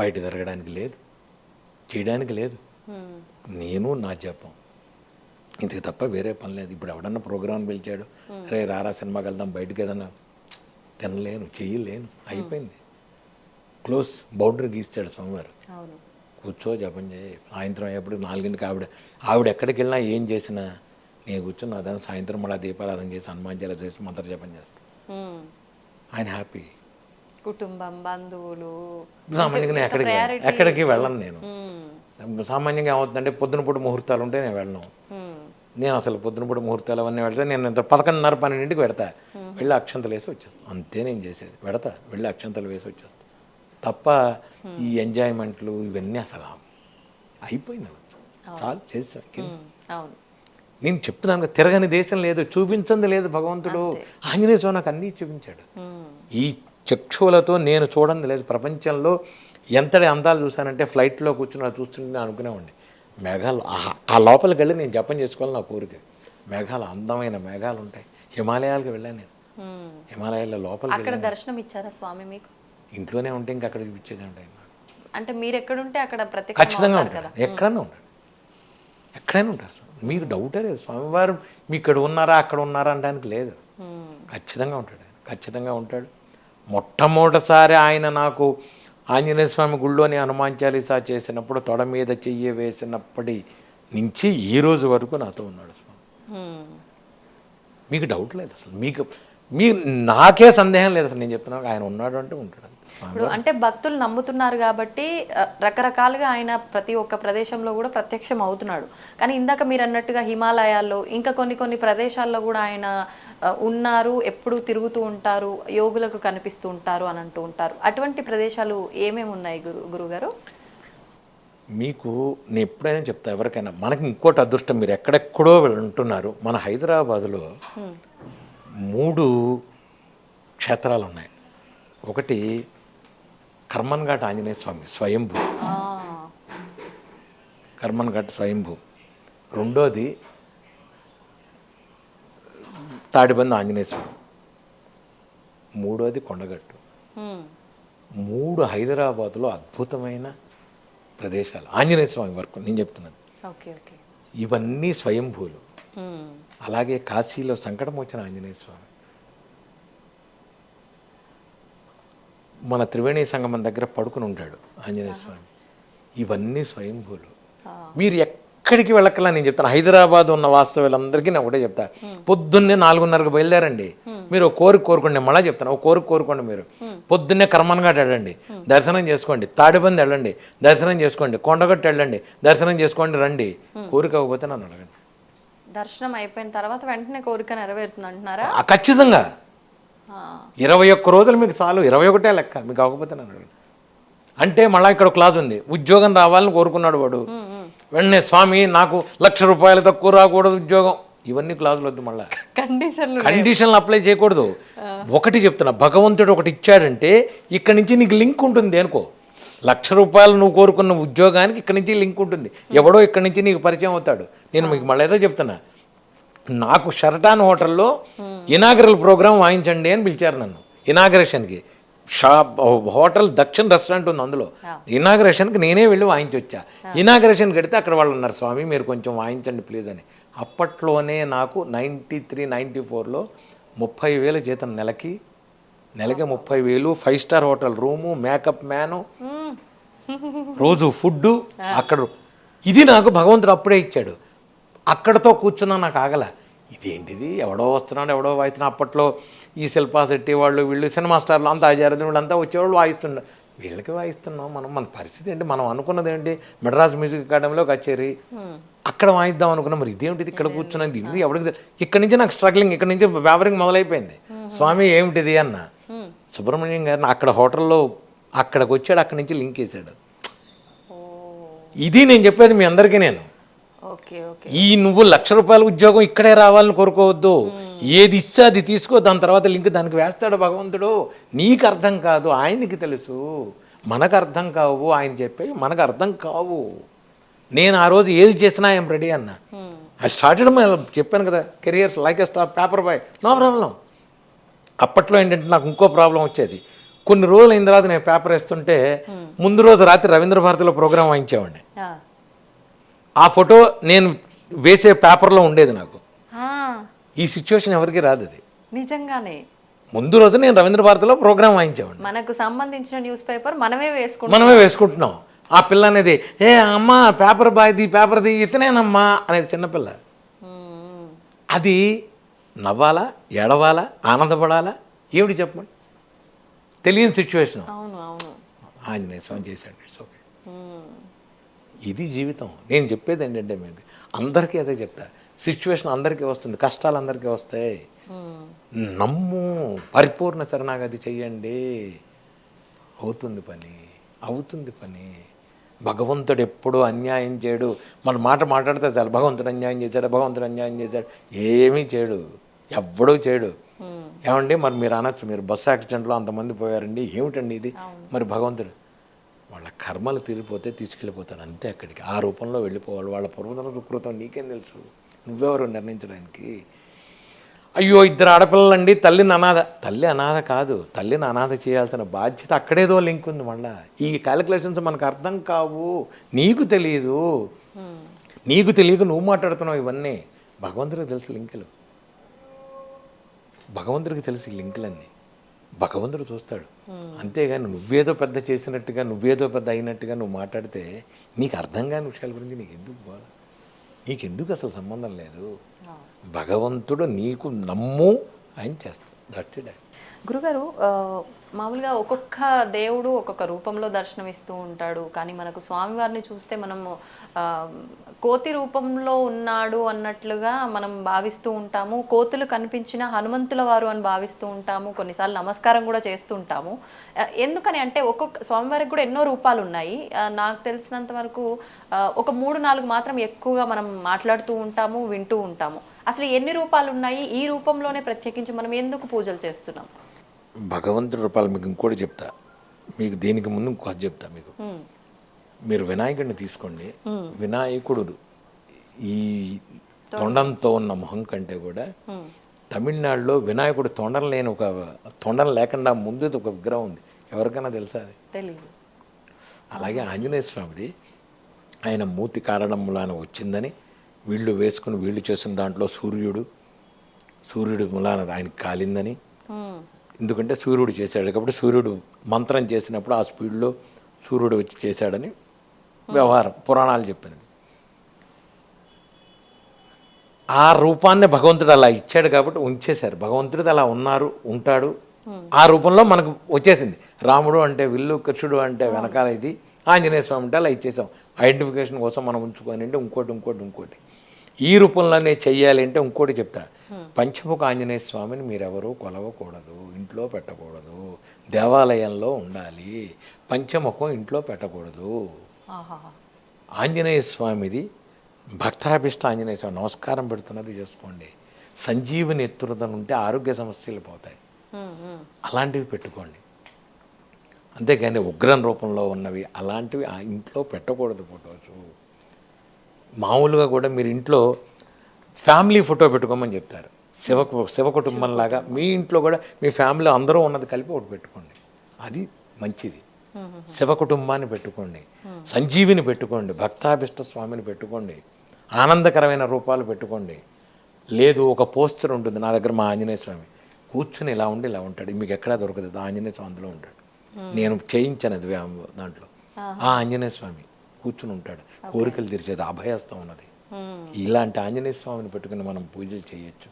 బయట తిరగడానికి లేదు, చేయడానికి లేదు. నేను నా జపం ఇంతకు తప్ప వేరే పని లేదు. ఇప్పుడు ఎవడన్నా ప్రోగ్రామ్ పిలిచాడు, రే రారా సినిమాకి వెళ్దాం, బయటకు ఏదన్నా తినలేను, చేయలేను, అయిపోయింది. క్లోజ్ బౌండరీ గీస్తాడు స్వామివారు. కూర్చో జపం చేయి. సాయంత్రం అయ్యేప్పుడు 4ంటికి ఆవిడ ఎక్కడికి వెళ్ళినా ఏం చేసినా నేను కూర్చొని అదే సాయంత్రం మళ్ళీ దీపారాధన చేసి హనుమాన్జల చేసి మంత్ర జపం చేస్తాను. ఆయన హ్యాపీ. కుటుంబం, బంధువులు, సామాన్యంగా ఎక్కడికి వెళ్ళను నేను. సామాన్యంగా ఏమవుతుందంటే పొద్దునపూట ముహూర్తాలు ఉంటే నేను వెళ్ళను. నేను అసలు పొద్దునపూట ముహూర్తాలు అవన్నీ వెళ్తే నేను 11:30, 12ంటికి పెడతా, వెళ్ళి అక్షంతలు వేసి వచ్చేస్తాను. అంతే నేను చేసేది, పెడతా, వెళ్ళి అక్షంతలు వేసి వచ్చేస్తాను. తప్ప ఈ ఎంజాయ్మెంట్లు ఇవన్నీ అసలు అయిపోయింది. చాలు చేసాను. నేను చెప్తున్నాను, తిరగని దేశం లేదు, చూపించింది లేదు భగవంతుడు. ఆంజనేయ స్వామి నాకు అన్నీ చూపించాడు. ఈ చక్షువులతో నేను చూడండి లేదు. ప్రపంచంలో ఎంతటి అందాలు చూశానంటే ఫ్లైట్లో కూర్చుని అది చూస్తుంటే అనుకునేవాడిని. మేఘాలు ఆ లోపలికి వెళ్ళి నేను జపం చేసుకోవాలి నా కోరిక. మేఘాలు, అందమైన మేఘాలు ఉంటాయి. హిమాలయాలకు వెళ్ళాను నేను. హిమాలయాల లోపలికి అక్కడ దర్శనం ఇచ్చారా స్వామి మీకు? ఇంట్లోనే ఉంటే ఇంకా అక్కడ చూపించేది ఉంటాయి. అంటే మీరు ఎక్కడుంటే అక్కడ ఖచ్చితంగా ఉంటాడు, ఎక్కడైనా ఉంటాడు, ఎక్కడైనా ఉంటారు. మీకు డౌటే లేదు, స్వామివారు మీ ఇక్కడ ఉన్నారా అక్కడ ఉన్నారా అనడానికి లేదు. ఖచ్చితంగా ఉంటాడు, ఖచ్చితంగా ఉంటాడు. మొట్టమొదటిసారి ఆయన నాకు ఆంజనేయ స్వామి గుళ్ళోని హనుమాన్ చాలీసా చేసినప్పుడు తొడ మీద చెయ్యి వేసినప్పటి నుంచి ఈ రోజు వరకు నాతో ఉన్నాడు స్వామి. మీకు డౌట్ లేదు అసలు, నాకే సందేహం లేదు అసలు. నేను చెప్తున్నాను ఆయన ఉన్నాడు అంటే ఉంటాడు. ఇప్పుడు అంటే భక్తులు నమ్ముతున్నారు కాబట్టి రకరకాలుగా ఆయన ప్రతి ఒక్క ప్రదేశంలో కూడా ప్రత్యక్షం అవుతున్నాడు. కానీ ఇందాక మీరు అన్నట్టుగా హిమాలయాల్లో ఇంకా కొన్ని ప్రదేశాల్లో కూడా ఆయన ఉన్నారు, ఎప్పుడు తిరుగుతూ ఉంటారు, యోగులకు కనిపిస్తూ ఉంటారు అని అంటూ ఉంటారు. అటువంటి ప్రదేశాలు ఏమేమి ఉన్నాయి గురుగారు? మీకు నేను ఎప్పుడైనా చెప్తా ఎవరికైనా, మనకి ఇంకోటి అదృష్టం, మీరు ఎక్కడెక్కడో ఉంటున్నారు. మన హైదరాబాదులో 3 క్షేత్రాలు ఉన్నాయి. ఒకటి కర్మన్ ఘాట్ ఆంజనేయ స్వామి స్వయంభూ, కర్మన్ ఘాట్ స్వయంభూ. రెండోది తాడిబంది ఆంజనేయ స్వామి. మూడోది కొండగట్టు. 3 హైదరాబాద్లో అద్భుతమైన ప్రదేశాలు ఆంజనేయ స్వామి వరకు నేను చెప్తున్నాను. ఇవన్నీ స్వయంభూలు. అలాగే కాశీలో సంకటమోచన ఆంజనేయ స్వామి, మన త్రివేణి సంగమం దగ్గర పడుకుని ఉంటాడు ఆంజనేయ స్వామి. ఇవన్నీ స్వయంభూలు. మీరు ఎక్కడికి వెళ్ళకలా నేను చెప్తాను. హైదరాబాద్ ఉన్న వాస్తవులందరికీ నేను ఒకటే చెప్తా, పొద్దున్నే 4:30కు బయలుదేరండి. మీరు కోరుకోండి, మళ్ళీ చెప్తాను, కోరుకోండి. మీరు పొద్దున్నే కర్మన్ ఘాట్ వెళ్ళండి, దర్శనం చేసుకోండి. తాడిబంది వెళ్ళండి, దర్శనం చేసుకోండి. కొండగట్టు వెళ్ళండి, దర్శనం చేసుకోండి, రండి. కోరిక అవ్వకపోతే నన్ను అడగండి. దర్శనం అయిపోయిన తర్వాత వెంటనే కోరిక నెరవేరుతుంది అంటున్నారా? ఖచ్చితంగా. 21 రోజులు మీకు చాలు, 21 లెక్క. మీకు అవ్వకపోతే నన్ను అడగండి. అంటే మళ్ళీ ఇక్కడ క్లాజ్ ఉంది, ఉద్యోగం రావాలని కోరుకున్నాడు వాడు. వెంటనే స్వామి నాకు ₹1,00,000 తక్కువ రాకూడదు ఉద్యోగం, ఇవన్నీ క్లాజులు వద్దు. మళ్ళీ కండిషన్లు అప్లై చేయకూడదు. ఒకటి చెప్తున్నా, భగవంతుడు ఒకటి ఇచ్చాడంటే ఇక్కడి నుంచి నీకు లింక్ ఉంటుంది. దేనికో ₹1,00,000 నువ్వు కోరుకున్న ఉద్యోగానికి ఇక్కడి నుంచి లింక్ ఉంటుంది. ఎవడో ఇక్కడి నుంచి నీకు పరిచయం అవుతాడు. నేను మీకు మళ్ళీ ఏదో చెప్తున్నా, నాకు షరటాన్ హోటల్లో ఇనాగరల్ ప్రోగ్రామ్ వాయించండి అని పిలిచారు నన్ను. ఇనాగరేషన్కి హోటల్ దక్షిణ రెస్టారెంట్ ఉంది, అందులో ఇనాగరేషన్కి నేనే వెళ్ళి వాయించి వచ్చా. ఇనాగరేషన్ కడితే అక్కడ వాళ్ళు అన్నారు, స్వామి మీరు కొంచెం వాయించండి ప్లీజ్ అని. అప్పట్లోనే నాకు 93, 94లో 30,000 జీతం, నెలకి 30,000, 5 star hotel room, makeup man, రోజు ఫుడ్డు అక్కడ. ఇది నాకు భగవంతుడు అప్పుడే ఇచ్చాడు. అక్కడతో కూర్చున్నా నాకు ఆగల. ఇదేంటిది, ఎవడో వస్తున్నాడు, ఎవడో వాయిస్తున్నా. అప్పట్లో ఈ శిల్పా శెట్టి వాళ్ళు వీళ్ళు సినిమా స్టార్లు అంతా ఆచార్యులు వీళ్ళంతా వచ్చేవాళ్ళు వాయిస్తున్నారు. వీళ్ళకి వాయిస్తున్నాం మనం. మన పరిస్థితి ఏంటి, మనం అనుకున్నది ఏంటి, మెడ్రాస్ మ్యూజిక్ అకాడమీలో కచేరీ, అక్కడ వాయిద్దాం అనుకున్నాం. మరి ఇదేమిటిది ఇక్కడ కూర్చున్నది, ఇది ఎవరికి. ఇక్కడి నుంచి నాకు స్ట్రగ్లింగ్, ఇక్కడి నుంచి వ్యాపారం మొదలైపోయింది. స్వామి ఏమిటిది అన్న. సుబ్రహ్మణ్యం గారిని అక్కడ హోటల్లో అక్కడికి వచ్చాడు, అక్కడి నుంచి లింక్ వేసాడు. ఇది నేను చెప్పేది మీ అందరికీ నేను. Okay okay. ఈ నువ్వు ₹1,00,000 ఉద్యోగం ఇక్కడే రావాలని కోరుకోవద్దు. ఏది ఇస్తే అది తీసుకో, దాని తర్వాత లింక్ దానికి వేస్తాడు భగవంతుడు. నీకు అర్థం కాదు, ఆయనకి తెలుసు. మనకు అర్థం కావు, ఆయన చెప్పేవి మనకు అర్థం కావు. నేను ఆ రోజు ఏది చేసినా ఐఎమ్ రెడీ అన్న. ఐ స్టార్టెడ్ చెప్పాను కదా, careers like a star paper boy, no problem. అప్పట్లో ఏంటంటే నాకు ఇంకో ప్రాబ్లం వచ్చేది. కొన్ని రోజులు అయిన తర్వాత నేను పేపర్ వేస్తుంటే ముందు రోజు రాత్రి రవీంద్ర భారతిలో ప్రోగ్రాం వాయించేవాడిని. ఆ ఫోటో నేను వేసే పేపర్లో ఉండేది నాకు. ఈ సిచ్యువేషన్ ఎవరికి రాదు. అది నిజంగానే ముందు రోజు నేను రవీంద్ర భారతిలో ప్రోగ్రాం వాయించేవాడిని. మనకు సంబంధించిన న్యూస్ పేపర్ మనమే వేసుకుంటున్నాం. ఆ పిల్ల అనేది ఏ అమ్మ పేపర్ బాయ్ది పేపర్ది ఇతనేనమ్మా అనేది చిన్నపిల్ల. అది నవ్వాలా, ఏడవాలా, ఆనందపడాలా, ఏమిటి చెప్పండి, తెలియని సిచ్యువేషన్. ఆంజనేయ స్వామి చేశాడు, ఇట్స్ ఓకే. ఇది జీవితం. నేను చెప్పేది ఏంటంటే మీకు అందరికీ అదే చెప్తా, సిచ్యువేషన్ అందరికీ వస్తుంది, కష్టాలు అందరికీ వస్తాయి. నమ్ము, పరిపూర్ణ శరణాగతి చెయ్యండి, అవుతుంది పని. భగవంతుడు ఎప్పుడూ అన్యాయం చేయడు. మన మాట మాట్లాడితే చాలు, భగవంతుడు అన్యాయం చేశాడు, ఏమీ చేయడు, ఎవ్వడూ చేయడు. ఏమండి మరి మీరు అనొచ్చు, మీరు బస్సు యాక్సిడెంట్లో అంతమంది పోయారండి, ఏమిటండి ఇది? మరి భగవంతుడు వాళ్ళ కర్మలు తీరిపోతే తీసుకెళ్ళిపోతాడు అంతే, అక్కడికి ఆ రూపంలో వెళ్ళిపోవాలి. వాళ్ళ పూర్వజన్మ సుకృతం నీకేం తెలుసు, నువ్వెవరు నిర్ణయించడానికి? అయ్యో 2 ఆడపిల్లలండి, తల్లి అనాథ కాదు, తల్లిని అనాథ చేయాల్సిన బాధ్యత అక్కడేదో లింక్ ఉంది. మళ్ళా ఈ క్యాలిక్యులేషన్స్ మనకు అర్థం కావు, నీకు తెలియదు, నీకు తెలియక నువ్వు మాట్లాడుతున్నావు ఇవన్నీ. భగవంతుడికి తెలుసు లింకులు, భగవంతుడికి తెలుసు ఈ లింకులన్నీ, భగవంతుడు చూస్తాడు. అంతేగాని నువ్వేదో పెద్ద చేసినట్టుగా, నువ్వేదో పెద్ద అయినట్టుగా నువ్వు మాట్లాడితే నీకు అర్థం కాని విషయాల గురించి నీకెందుకు అసలు సంబంధం లేదు. భగవంతుడు నీకు నమ్ము, ఆయన చేస్తాడు, దట్స్ ఇట్. గురుగారు, మామూలుగా ఒక్కొక్క దేవుడు ఒక్కొక్క రూపంలో దర్శనమిస్తూ ఉంటాడు. కానీ మనకు స్వామివారిని చూస్తే మనము కోతి రూపంలో ఉన్నాడు అన్నట్లుగా మనం భావిస్తూ ఉంటాము. కోతులు కనిపించిన హనుమంతుల వారు అని భావిస్తూ ఉంటాము. కొన్నిసార్లు నమస్కారం కూడా చేస్తూ ఉంటాము. ఎందుకని అంటే ఒక్కొక్క స్వామివారికి కూడా ఎన్నో రూపాలు ఉన్నాయి. నాకు తెలిసినంత వరకు ఒక 3-4 మాత్రం ఎక్కువగా మనం మాట్లాడుతూ ఉంటాము, వింటూ ఉంటాము. అసలు ఎన్ని రూపాలు ఉన్నాయి? ఈ రూపంలోనే ప్రత్యేకించి మనం ఎందుకు పూజలు చేస్తున్నాం? భగవంతుడి రూపాలు మీకు ఇంకోటి చెప్తా, మీకు దీనికి ముందు ఇంకోటి చెప్తా. మీకు మీరు వినాయకుడిని తీసుకోండి. వినాయకుడు ఈ తొండంతో ఉన్న మొహం కంటే కూడా తమిళనాడులో వినాయకుడు తొండం లేకుండా ముందు ఒక విగ్రహం ఉంది. ఎవరికైనా తెలుసా? అది తెలియదు. అలాగే ఆంజనేయ స్వామిది ఆయన మూతి కారణం మూలాన వచ్చిందని వీళ్ళు చేసిన దాంట్లో సూర్యుడు మూలాన ఆయనకి కాలిందని. ఎందుకంటే సూర్యుడు చేశాడు కాబట్టి, సూర్యుడు మంత్రం చేసినప్పుడు ఆ స్పీడ్లో సూర్యుడు వచ్చి చేశాడని వ్యవహారం, పురాణాలు చెప్పింది. ఆ రూపాన్ని భగవంతుడు అలా ఇచ్చాడు కాబట్టి ఉంచేశారు. భగవంతుడిది అలా ఉంటాడు, ఆ రూపంలో మనకు వచ్చేసింది. రాముడు అంటే విల్లు, కృష్ణుడు అంటే వెనకాల ఇది, ఆంజనేయ స్వామి అంటే అలా ఇచ్చేసాం. ఐడెంటిఫికేషన్ కోసం మనం ఉంచుకొని అంటే ఇంకోటి ఈ రూపంలోనే చెయ్యాలి అంటే ఇంకోటి చెప్తా. పంచముఖ ఆంజనేయ స్వామిని మీరెవరూ కొలవకూడదు, ఇంట్లో పెట్టకూడదు, దేవాలయంలో ఉండాలి. పంచముఖం ఇంట్లో పెట్టకూడదు. ఆంజనేయ స్వామిది భక్తాభిష్ట ఆంజనేయ స్వామి, నమస్కారం పెడుతున్నది చేసుకోండి. సంజీవని ఎత్తురుదని ఉంటే ఆరోగ్య సమస్యలు పోతాయి, అలాంటివి పెట్టుకోండి. అంతేగాని ఉగ్రం రూపంలో ఉన్నవి అలాంటివి ఆ ఇంట్లో పెట్టకూడదు. ఫొటోస్ మామూలుగా కూడా మీరు ఇంట్లో ఫ్యామిలీ ఫోటో పెట్టుకోమని చెప్తారు. శివ కుటుంబంలాగా మీ ఇంట్లో కూడా మీ ఫ్యామిలీ అందరూ ఉన్నది కలిపి ఒకటి పెట్టుకోండి, అది మంచిది. శివ కుటుంబాన్ని పెట్టుకోండి, సంజీవిని పెట్టుకోండి, భక్తాభిష్ట స్వామిని పెట్టుకోండి, ఆనందకరమైన రూపాలు పెట్టుకోండి. లేదు ఒక పోస్టర్ ఉంటుంది నా దగ్గర, మా ఆంజనేయ స్వామి కూర్చుని ఇలా ఉంటాడు, మీకు ఎక్కడా దొరకదు. ఆంజనేయ స్వామి అందులో ఉంటాడు, నేను చేయించాను అది దాంట్లో. ఆ ఆంజనేయ స్వామి కూర్చుని ఉంటాడు, కోరికలు తీర్చేది, అభయస్తం ఉన్నది. ఇలాంటి ఆంజనేయ స్వామిని పెట్టుకుని మనం పూజలు చేయొచ్చు.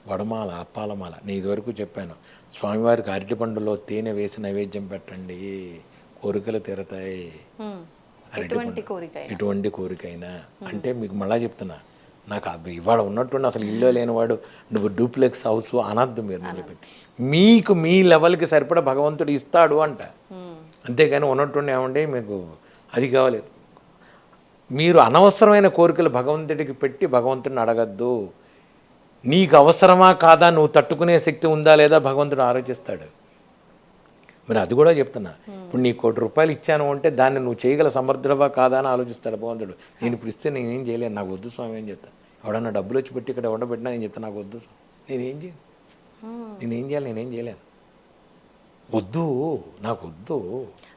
వడమాల, అప్పాలమాల, నేను ఇదివరకు చెప్పాను, స్వామివారికి అరటి పండులో తేనె వేసి నైవేద్యం పెట్టండి, కోరికలు తీరతాయి. ఎటువంటి కోరికైనా అంటే మీకు మళ్ళా చెప్తున్నా, నాకు ఇవాళ ఉన్నట్టుండి అసలు ఇల్లు లేనివాడు నువ్వు డూప్లెక్స్ హౌస్ అనద్దు మీరు. నేను చెప్పి మీకు మీ లెవెల్కి సరిపడా భగవంతుడు ఇస్తాడు అంట, అంతేగాని ఉన్నట్టుండి ఏమండి మీకు అది కావాలి. మీరు అనవసరమైన కోరికలు భగవంతుడికి పెట్టి భగవంతుడిని అడగద్దు. నీకు అవసరమా కాదా, నువ్వు తట్టుకునే శక్తి ఉందా లేదా భగవంతుడు ఆలోచిస్తాడు. మరి అది కూడా చెప్తున్నా. ఇప్పుడు నీ ₹1,00,00,000 ఇచ్చాను అంటే దాన్ని నువ్వు చేయగల సమర్థుడవా కాదా అని ఆలోచిస్తాడు భగవంతుడు. నేను ఇప్పుడు ఇస్తే నేనేం చేయలేను, నాకు వద్దు స్వామి అని చెప్తా. ఎవడన్నా డబ్బులు వచ్చి పెట్టి ఇక్కడ ఉండబెట్టినా నేను చెప్తాను నాకు వద్దు, నేనేం చేయాలి, నేనేం చేయలేను, వద్దు, నాకు వద్దు.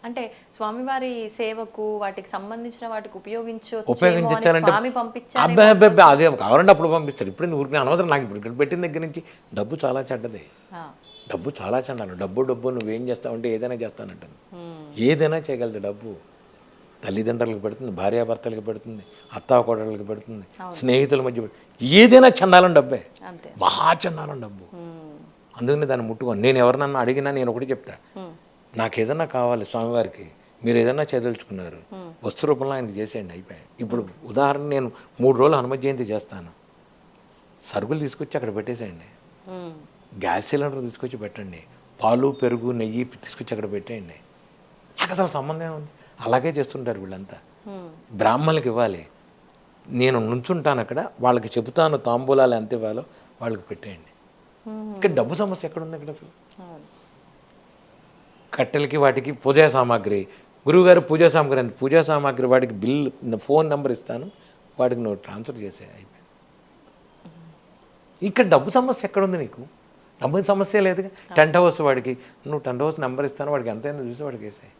అంటే స్వామివారి సేవకు వాటికి సంబంధించిన వాటికి ఉపయోగించాలంటే స్వామి పంపించారు. అబ్బాయి అబ్బాయి అదే కావాలంటే అప్పుడు పంపిస్తాడు. ఇప్పుడు ఊరికి అనవసరం. నాకు ఇప్పుడు ఇక్కడ పెట్టిన దగ్గర నుంచి డబ్బు చాలా చెడ్డది, డబ్బు చాలా చెడ్డాను. డబ్బు నువ్వేం చేస్తావంటే ఏదైనా చేస్తానంటాను. ఏదైనా చేయగలదు డబ్బు. తల్లిదండ్రులకు పెడుతుంది, భార్యాభర్తలకు పెడుతుంది, అత్తాకోడళ్ళకి పెడుతుంది, స్నేహితుల మధ్య ఏదైనా చండాలం డబ్బే, మహా చండాలం డబ్బు. అందుకని దాన్ని ముట్టుకోను. నేను ఎవరినన్నా అడిగినా నేను ఒకటి చెప్తా, నాకు ఏదన్నా కావాలి స్వామివారికి, మీరు ఏదన్నా చదలుచుకున్నారు వస్తు రూపంలో ఆయనకి చేసేయండి, అయిపోయాయి. ఇప్పుడు ఉదాహరణ నేను 3 రోజులు హనుమ జయంతి చేస్తాను, సరుకులు తీసుకొచ్చి అక్కడ పెట్టేసేయండి, గ్యాస్ సిలిండర్ తీసుకొచ్చి పెట్టండి, పాలు పెరుగు నెయ్యి తీసుకొచ్చి అక్కడ పెట్టేయండి. నాకు అసలు సంబంధం ఉంది. అలాగే చేస్తుంటారు వీళ్ళంతా. బ్రాహ్మణులకి ఇవ్వాలి, నేను నుంచుంటాను అక్కడ, వాళ్ళకి చెబుతాను తాంబూలాలు ఎంత ఇవ్వాలో వాళ్ళకి పెట్టేయండి. ఇక్కడ డబ్బు సమస్య ఎక్కడుంది అక్కడ అసలు? కట్టెలకి వాటికి పూజా సామాగ్రి, గురువుగారు పూజా సామాగ్రి అంత పూజా సామాగ్రి వాడికి బిల్ ఫోన్ నెంబర్ ఇస్తాను, వాడికి నువ్వు ట్రాన్స్ఫర్ చేసే, అయిపోయింది. ఇక్కడ డబ్బు సమస్య ఎక్కడుంది నీకు? డబ్బు సమస్య లేదుగా. టెంట్ హౌస్ వాడికి నువ్వు టెంట్ హౌస్ నెంబర్ ఇస్తాను, వాడికి ఎంతైనా చూసి వాడికి వేసాయి.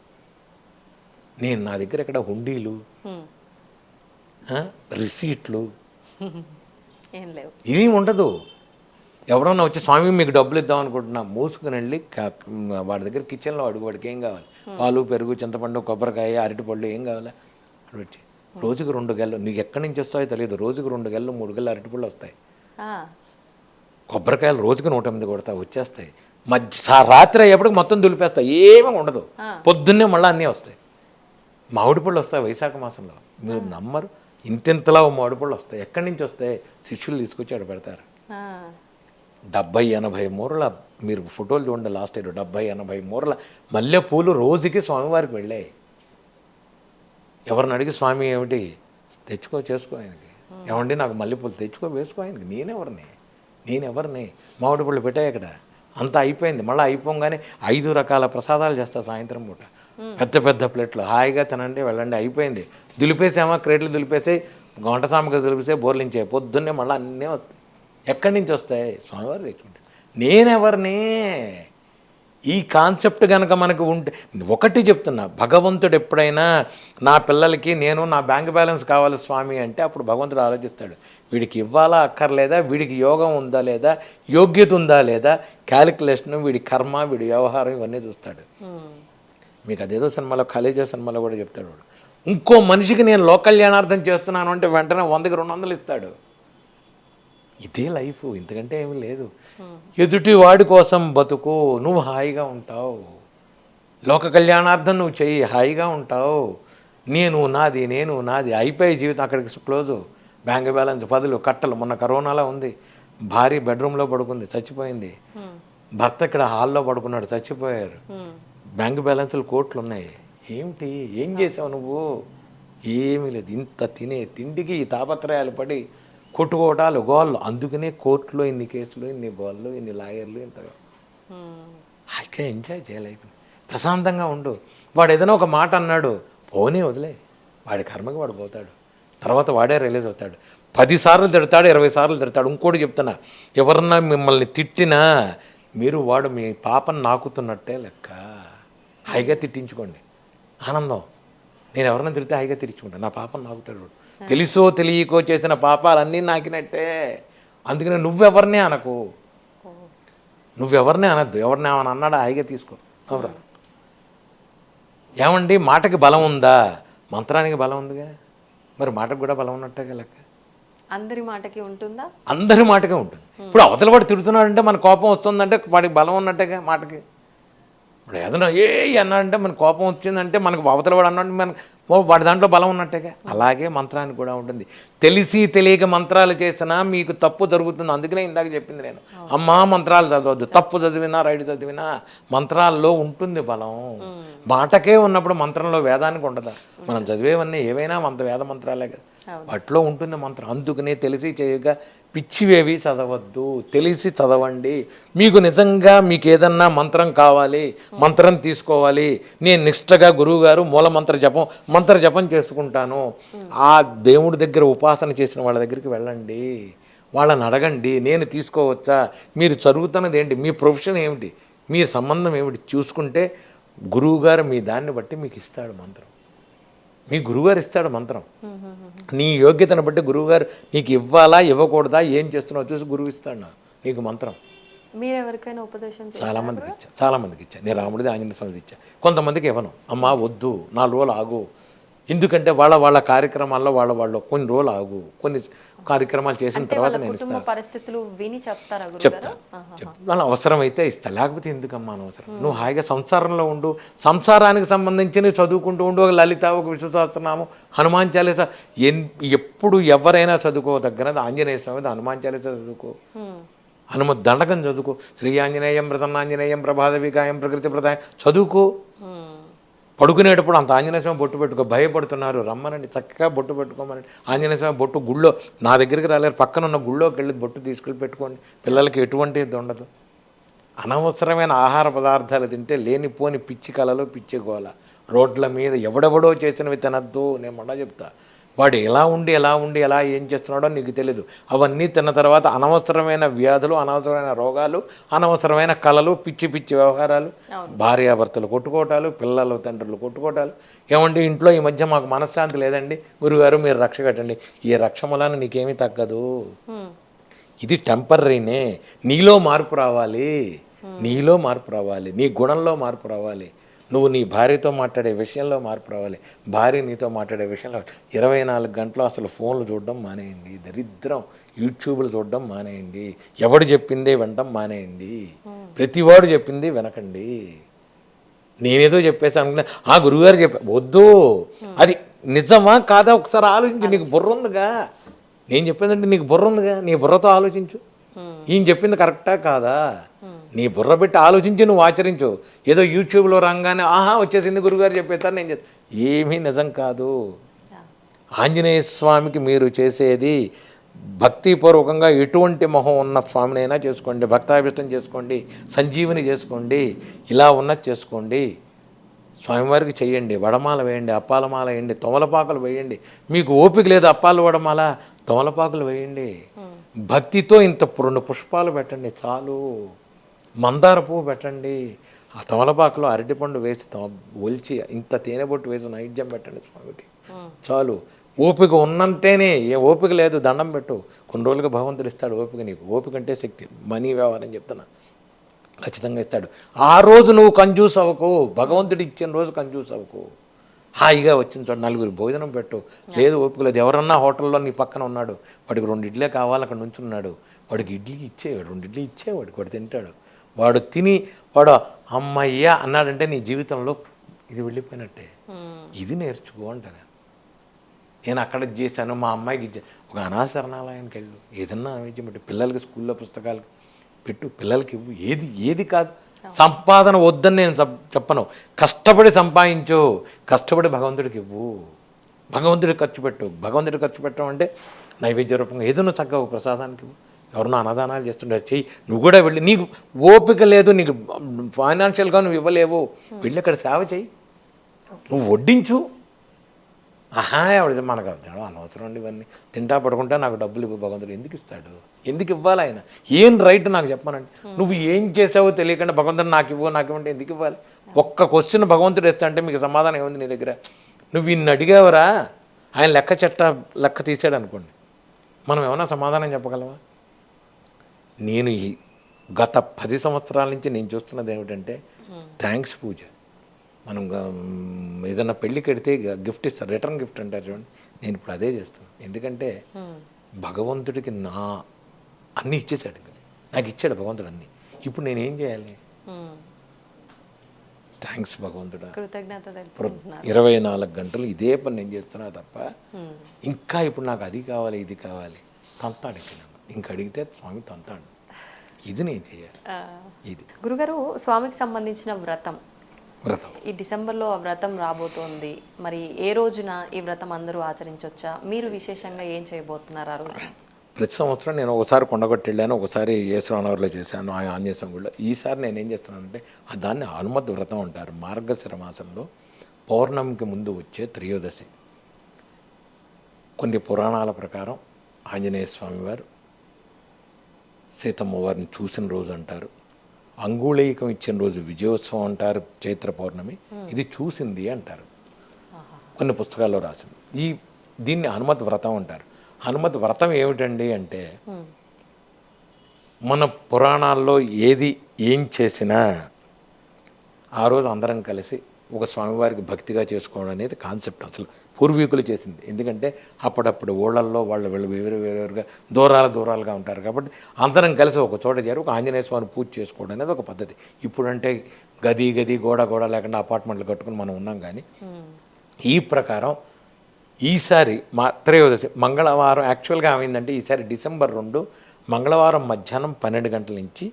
నేను నా దగ్గర ఇక్కడ హుండీలు, రిసీట్లు ఇవి ఉండదు. ఎవరన్నా వచ్చి స్వామి మీకు డబ్బులు ఇద్దాం అనుకుంటున్నా, మూసుకుని వెళ్ళి వాడి దగ్గర కిచెన్లో అడుగు, వాడికి ఏం కావాలి, పాలు పెరుగు చింతపండు కొబ్బరికాయ అరటిపళ్ళు ఏం కావాలి అక్కడ వచ్చి. రోజుకు 2 గెలలు, నీకు ఎక్కడి నుంచి వస్తాయో తెలియదు, రోజుకు 2 గెలలు 3 గెలలు అరటిపళ్ళు వస్తాయి. కొబ్బరికాయలు రోజుకు 108 కొడతా వచ్చేస్తాయి. రాత్రి అయ్యేప్పటికి మొత్తం దులిపేస్తాయి, ఏమీ ఉండదు. పొద్దున్నే మళ్ళీ అన్నీ వస్తాయి. మామిడి పళ్ళు వస్తాయి వైశాఖ మాసంలో, మీరు నమ్మరు, ఇంతలా మామిడి వస్తాయి. ఎక్కడి నుంచి వస్తాయి? శిష్యులు తీసుకొచ్చి అక్కడ పెడతారు. 70-80 మూరల, మీరు ఫోటోలు చూడండి, లాస్ట్ ఇయర్ 70-80 మూరల మల్లెపూలు రోజుకి స్వామివారికి వెళ్ళాయి. ఎవరిని అడిగి స్వామి ఏమిటి చేసుకో ఆయనకి, ఏమండి నాకు మల్లెపూలు తెచ్చుకో వేసుకో ఆయనకి, నేనెవరిని మామిడి పళ్ళు పెట్టాయి అక్కడ, అంతా అయిపోయింది. మళ్ళీ అయిపోగానే 5 రకాల ప్రసాదాలు చేస్తా సాయంత్రం పూట, పెద్ద ప్లేట్లు, హాయిగా తినండి వెళ్ళండి, అయిపోయింది. దులిపేసామా, క్రేట్లు దులిపేసాయి, గంట సామగ్రి దులిపేసాయి, బోర్లించాయి, పొద్దున్నే మళ్ళీ అన్నీ వస్తాయి. ఎక్కడి నుంచి వస్తాయి? స్వామివారు తెచ్చుకుంటే. నేనెవరిని? ఈ కాన్సెప్ట్ కనుక మనకు ఉంటే, ఒకటి చెప్తున్నా, భగవంతుడు ఎప్పుడైనా నా పిల్లలకి నేను నా బ్యాంక్ బ్యాలెన్స్ కావాలి స్వామి అంటే అప్పుడు భగవంతుడు ఆలోచిస్తాడు, వీడికి ఇవ్వాలా అక్కర్లేదా, వీడికి యోగం ఉందా లేదా, యోగ్యత ఉందా లేదా, క్యాలిక్యులేషన్, వీడి కర్మ, వీడి వ్యవహారం ఇవన్నీ చూస్తాడు. మీకు అదేదో సినిమాలో, కాలేజీ సినిమాలో కూడా చెప్తాడు, వాడు ఇంకో మనిషికి నేను లోక కళ్యాణార్థం చేస్తున్నాను అంటే వెంటనే 100కి 200 ఇస్తాడు. ఇదే లైఫ్, ఇంతకంటే ఏమీ లేదు. ఎదుటి వాడి కోసం బతుకు, నువ్వు హాయిగా ఉంటావు. లోక కళ్యాణార్థం నువ్వు చెయ్యి, హాయిగా ఉంటావు. నేను నాది అయిపోయి జీవితం అక్కడికి క్లోజు. బ్యాంక్ బ్యాలెన్స్ 10 కట్టలు. మొన్న కరోనాలో ఉంది, భార్య బెడ్రూమ్లో పడుకుంది, చచ్చిపోయింది. భర్త ఇక్కడ హాల్లో పడుకున్నాడు, చచ్చిపోయారు. బ్యాంక్ బ్యాలెన్స్లు కోట్లు ఉన్నాయి. ఏమిటి, ఏం చేసావు నువ్వు? ఏమీ లేదు. ఇంత తినే తిండికి ఈ తాపత్రయాలు పడి కొట్టుకోవటాలు, గోళ్ళు. అందుకనే కోర్టులో ఇన్ని కేసులు, ఇన్ని గోళ్ళు, ఇన్ని లాయర్లు, ఇంతగా హాయిగా ఎంజాయ్ చేయలేక ప్రశాంతంగా ఉండు. వాడు ఏదైనా ఒక మాట అన్నాడు, పోనీ వదిలే, వాడి కర్మకి వాడు పోతాడు, తర్వాత వాడే రిలీజ్ అవుతాడు. 10 సార్లు తిడతాడు, 20 సార్లు తిడతాడు. ఇంకోటి చెప్తున్నా, ఎవరన్నా మిమ్మల్ని తిట్టినా వాడు మీ పాపను నాకుతున్నట్టే లెక్క. హాయిగా తిట్టించుకోండి, ఆనందం. నేను ఎవరన్నా తిడితే హాయిగా తిట్టించుకుంటాను, నా పాపను నాకుతాడు. తెలుసో తెలియకో చేసిన పాపాలన్నీ నాకినట్టే. అందుకని నువ్వెవరినే అనకు, నువ్వెవరినే అనద్దు. ఎవరిని ఏమని అన్నాడా హాయిగా తీసుకో. ఎవరు ఏమండి, మాటకి బలం ఉందా? మంత్రానికి బలం ఉందిగా, మరి మాటకు కూడా బలం ఉన్నట్టేగా లెక్క. అందరి మాటకి ఉంటుందా? అందరి మాటకే ఉంటుంది. ఇప్పుడు అవతల వాడు తిడుతున్నాడంటే మన కోపం వస్తుందంటే వాడికి బలం ఉన్నట్టేగా మాటకి. ఇప్పుడు ఏదైనా అన్నాడంటే మన కోపం వచ్చిందంటే మనకు అవతల వాడు అన్నాడు మనకు వాడి దాంట్లో బలం ఉన్నట్టేగా. అలాగే మంత్రానికి కూడా ఉంటుంది. తెలిసి తెలియక మంత్రాలు చేసినా మీకు తప్పు జరుగుతుంది. అందుకనే ఇందాక చెప్పింది నేను, అమ్మా మంత్రాలు చదవద్దు. తప్పు చదివినా రైట్ చదివినా మంత్రాల్లో ఉంటుంది బలం. మాటకే ఉన్నప్పుడు మంత్రంలో వేదానికి ఉండదా? మనం చదివేవన్నీ ఏవైనా వేద మంత్రాలే కదా, వాటిలో ఉంటుంది మంత్రం. అందుకనే తెలిసి చేయక పిచ్చివేవి చదవద్దు, తెలిసి చదవండి. మీకు నిజంగా మీకు ఏదన్నా మంత్రం కావాలి, మంత్రం తీసుకోవాలి, నేను నిష్ఠగా గురువుగారు మంత్ర జపం చేసుకుంటాను, ఆ దేవుడి దగ్గర ఉపాసన చేసిన వాళ్ళ దగ్గరికి వెళ్ళండి, వాళ్ళని అడగండి, నేను తీసుకోవచ్చా, మీరు చదువుతున్నది ఏంటి, మీ ప్రొఫెషన్ ఏమిటి, మీ సంబంధం ఏమిటి చూసుకుంటే గురువుగారు మీ దాన్ని బట్టి మీకు ఇస్తాడు మంత్రం. మీ గురువుగారు ఇస్తాడు మంత్రం. నీ యోగ్యతను బట్టి గురువుగారు నీకు ఇవ్వాలా ఇవ్వకూడదా ఏం చేస్తున్నావు చూసి గురువు ఇస్తాడు నీకు మంత్రం. మీరు ఎవరికైనా ఉపదేశం చాలా మందికి ఇచ్చా. నేను రాముడిది ఆంజనేయ స్వామిది ఇచ్చా. కొంతమందికి ఇవ్వను, అమ్మా వద్దు 4 రోజులు ఆగు, ఎందుకంటే వాళ్ళ కార్యక్రమాల్లో వాళ్ళు కొన్ని రోజులు ఆగు, కొన్ని కార్యక్రమాలు చేసిన తర్వాత నేను ఇస్తాను. పరిస్థితులు విని చెప్తాను. చెప్తాను, అవసరమైతే ఇస్తా, లేకపోతే ఎందుకమ్మా అనవసరం. నువ్వు హాయిగా సంసారంలో ఉండు, సంసారానికి సంబంధించి చదువుకుంటూ ఉండు. ఒక లలిత, ఒక విష్ణు సహస్రనామం, హనుమాన్ చాలీసా, ఎప్పుడు ఎవరైనా చదువుకోదగ్గరది ఆంజనేయ స్వామి, హనుమాన్ చాలీసా చదువుకో, హనుమ దండకం చదువుకో, శ్రీ ఆంజనేయం ప్రసన్నాంజనేయం ప్రభాత వికాయం ప్రకృతి ప్రదాయం చదువుకో. పడుకునేటప్పుడు అంత ఆంజనేయ స్వామి బొట్టు పెట్టుకో. భయపడుతున్నారు, రమ్మనండి, చక్కగా బొట్టు పెట్టుకోమనండి. ఆంజనేయ స్వామి బొట్టు గుళ్ళో, నా దగ్గరికి రాలేరు, పక్కన ఉన్న గుళ్ళోకి వెళ్ళి బొట్టు తీసుకెళ్ళి పెట్టుకోండి. పిల్లలకి ఎటువంటి ఇది ఉండదు. అనవసరమైన ఆహార పదార్థాలు తింటే లేనిపోని పిచ్చి కళలు, పిచ్చి గోల. రోడ్ల మీద ఎవడెవడో చేసినవి తినద్దు. నేను మొన్న చెప్తా, వాడు ఎలా ఏం చేస్తున్నాడో నీకు తెలీదు. అవన్నీ తిన్న తర్వాత అనవసరమైన వ్యాధులు, అనవసరమైన రోగాలు, అనవసరమైన కళలు, పిచ్చి వ్యవహారాలు, భార్యాభర్తలు కొట్టుకోవటాలు, పిల్లలు తండ్రులు కొట్టుకోవటాలు. ఏమంటే ఇంట్లో ఈ మధ్య మాకు మనశ్శాంతి లేదండి, గురుగారు మీరు రక్ష కట్టండి. ఈ రక్ష మూలాన నీకేమీ తగ్గదు. ఇది టెంపర్రీనే. నీలో మార్పు రావాలి, నీ గుణంలో మార్పు రావాలి. నువ్వు నీ భార్యతో మాట్లాడే విషయంలో మార్పు రావాలి, భార్య నీతో మాట్లాడే విషయంలో. 24 గంటలు అసలు ఫోన్లు చూడడం మానేయండి, దరిద్రం. యూట్యూబ్లు చూడడం మానేయండి, ఎవడు చెప్పిందే వినడం మానేయండి, ప్రతివాడు చెప్పింది వినకండి. నేనేదో చెప్పేసాను అనుకున్నా, ఆ గురువుగారు వద్దు, అది నిజమా కాదా ఒకసారి ఆలోచించు. నీకు బుర్ర ఉందిగా, నేను చెప్పేదంటే నీకు బుర్ర ఉందిగా, నీ బుర్రతో ఆలోచించు. ఈయన చెప్పింది కరెక్టా కాదా, నీ బుర్ర పెట్టి ఆలోచించి నువ్వు ఆచరించు. ఏదో యూట్యూబ్లో రాగానే వచ్చేసింది గురుగారు చెప్పేస్తాను నేను ఏమీ నిజం కాదు. ఆంజనేయ స్వామికి మీరు చేసేది భక్తిపూర్వకంగా ఎటువంటి మొహం ఉన్న స్వామినైనా చేసుకోండి, భక్తాభిష్టం చేసుకోండి, సంజీవిని చేసుకోండి, ఇలా ఉన్నది చేసుకోండి. స్వామివారికి చెయ్యండి, వడమాల వేయండి, అప్పాలమాల వేయండి, తమలపాకులు వేయండి. మీకు ఓపిక లేదు అప్పాలు వడమాల, తమలపాకులు వేయండి. భక్తితో ఇంత 2 పుష్పాలు పెట్టండి చాలు, మందార పువ్వు పెట్టండి, ఆ తమలపాకులో అరటిపండు వేసి ఒలిచి ఇంత తేనె బొట్టు వేసి నైవేద్యం పెట్టండి స్వామికి చాలు. ఓపిక ఉన్నంటేనే, ఏ ఓపిక లేదు దండం పెట్టు, కొన్ని రోజులుగా భగవంతుడు ఇస్తాడు ఓపిక. నీకు ఓపిక అంటే శక్తి, మనీ వ్యవహారం చెప్తున్నా, ఖచ్చితంగా ఇస్తాడు. ఆ రోజు నువ్వు కంజూస్ అవ్వకు, భగవంతుడు ఇచ్చిన రోజు కంజూస్ అవ్వకు. హాయిగా వచ్చిన చోట 4 భోజనం పెట్టు. లేదు ఓపిక లేదు, ఎవరన్నా హోటల్లో నీ పక్కన ఉన్నాడు, వాడికి 2 ఇడ్లీ కావాలి, అక్కడ నుంచున్నాడు, వాడికి ఇడ్లీ ఇచ్చేవాడు, 2 ఇడ్లీ ఇచ్చేవాడికి, వాడు తింటాడు. వాడు తిని వాడు అమ్మయ్యా అన్నాడంటే నీ జీవితంలో ఇది వెళ్ళిపోయినట్టే. ఇది నేర్చుకో అంటాను నేను. అక్కడ చేశాను, మా అమ్మాయికి ఇచ్చాను. ఒక అనాశరణాలయానికి వెళ్ళు, ఏదన్నా నైవేద్యం పెట్టు, పిల్లలకి స్కూల్లో పుస్తకాలు పెట్టు, పిల్లలకి ఇవ్వు. ఏది కాదు, సంపాదన వద్దని నేను చెప్పను. కష్టపడి సంపాదించు, కష్టపడి భగవంతుడికి ఇవ్వు, భగవంతుడికి ఖర్చు పెట్టు. భగవంతుడికి ఖర్చు పెట్టడం అంటే నైవేద్య రూపంగా ఏదన్నా చక్కగా ప్రసాదానికి ఇవ్వు. ఎవరన్నా అన్నదానాలు చేస్తుంటారు, చెయ్యి. నువ్వు కూడా వెళ్ళి, నీకు ఓపిక లేదు, నీకు ఫైనాన్షియల్గా నువ్వు ఇవ్వలేవు, వెళ్ళి అక్కడ సేవ చెయ్యి, నువ్వు వడ్డించు. ఎవడ మనకు అనవసరం అండి ఇవన్నీ, తింటా పడుకుంటా నాకు డబ్బులు ఇవ్వు, భగవంతుడు ఎందుకు ఇస్తాడు, ఎందుకు ఇవ్వాలి ఆయన, ఏం రైట్ నాకు చెప్పానండి. నువ్వు ఏం చేసావో తెలియకుండా భగవంతుడు నాకు ఇవ్వంటే ఎందుకు ఇవ్వాలి. ఒక్క క్వశ్చన్ భగవంతుడు ఇస్తా అంటే మీకు సమాధానం ఏముంది నీ దగ్గర. నువ్వు ఇన్ని అడిగావరా, ఆయన లెక్క తీసాడు అనుకోండి, మనం ఏమైనా సమాధానం చెప్పగలవా. నేను ఈ గత 10 సంవత్సరాల నుంచి నేను చూస్తున్నది ఏమిటంటే థ్యాంక్స్ పూజ. మనం ఏదన్నా పెళ్ళికి వెడితే గిఫ్ట్ ఇస్తారు, రిటర్న్ గిఫ్ట్ అంటారు చూడండి, నేను ఇప్పుడు అదే చేస్తాను. ఎందుకంటే భగవంతుడికి అన్నీ ఇచ్చేసాడు, నాకు ఇచ్చాడు భగవంతుడు అన్నీ. ఇప్పుడు నేనేం చేయాలి, థ్యాంక్స్ భగవంతుడా. కృతజ్ఞత తెలుపుకుంటున్నారు. 24 గంటలు ఇదే పని నేను చేస్తున్నా తప్ప ఇంకా ఇప్పుడు నాకు అది కావాలి ఇది కావాలి తంతాడు. ఇంక అడిగితే స్వామి తంతాడు. ఇది నేను చేయాలి. ఇది గురుగారు, స్వామికి సంబంధించిన వ్రతం వ్రతం ఈ డిసెంబర్లో ఆ వ్రతం రాబోతోంది. మరి ఏ రోజున ఈ వ్రతం అందరూ ఆచరించవచ్చా? మీరు విశేషంగా ఏం చేయబోతున్నారు ఆ రోజు? ప్రతి సంవత్సరం నేను ఒకసారి కొండగొట్టి వెళ్ళాను, ఒకసారి యేసురానవర్లో చేశాను, ఆంజనేయ స్వామి గుడిలో. ఈసారి నేను ఏం చేస్తున్నానంటే దాన్ని హనుమత్ వ్రతం అంటారు. మార్గశిర మాసంలో పౌర్ణమికి ముందు వచ్చే త్రయోదశి. కొన్ని పురాణాల ప్రకారం ఆంజనేయ స్వామి వారు సీతమ్మ వారిని చూసిన రోజు అంటారు. అంగుళీకం ఇచ్చిన రోజు విజయోత్సవం అంటారు, చైత్ర పౌర్ణమి. ఇది చూసింది అంటారు, కొన్ని పుస్తకాల్లో రాసింది. దీన్ని హనుమత్ వ్రతం అంటారు. హనుమత్ వ్రతం ఏమిటండి అంటే మన పురాణాల్లో ఏం చేసినా ఆ రోజు అందరం కలిసి ఒక స్వామివారికి భక్తిగా చేసుకోవడం అనేది కాన్సెప్ట్ అసలు పూర్వీకులు చేసింది. ఎందుకంటే అప్పుడప్పుడు ఊళ్ళల్లో వాళ్ళు వేరుగా దూరాలుగా ఉంటారు కాబట్టి అందరం కలిసి ఒక చోట చేరి ఒక ఆంజనేయ స్వామిని పూజ చేసుకోవడం అనేది ఒక పద్ధతి. ఇప్పుడంటే గది గోడ లేకుండా అపార్ట్మెంట్లు కట్టుకుని మనం ఉన్నాం. కానీ ఈ ప్రకారం ఈసారి మా త్రయోదశి మంగళవారం యాక్చువల్గా ఏమైందంటే ఈసారి డిసెంబర్ 2 మంగళవారం మధ్యాహ్నం 12 గంటల నుంచి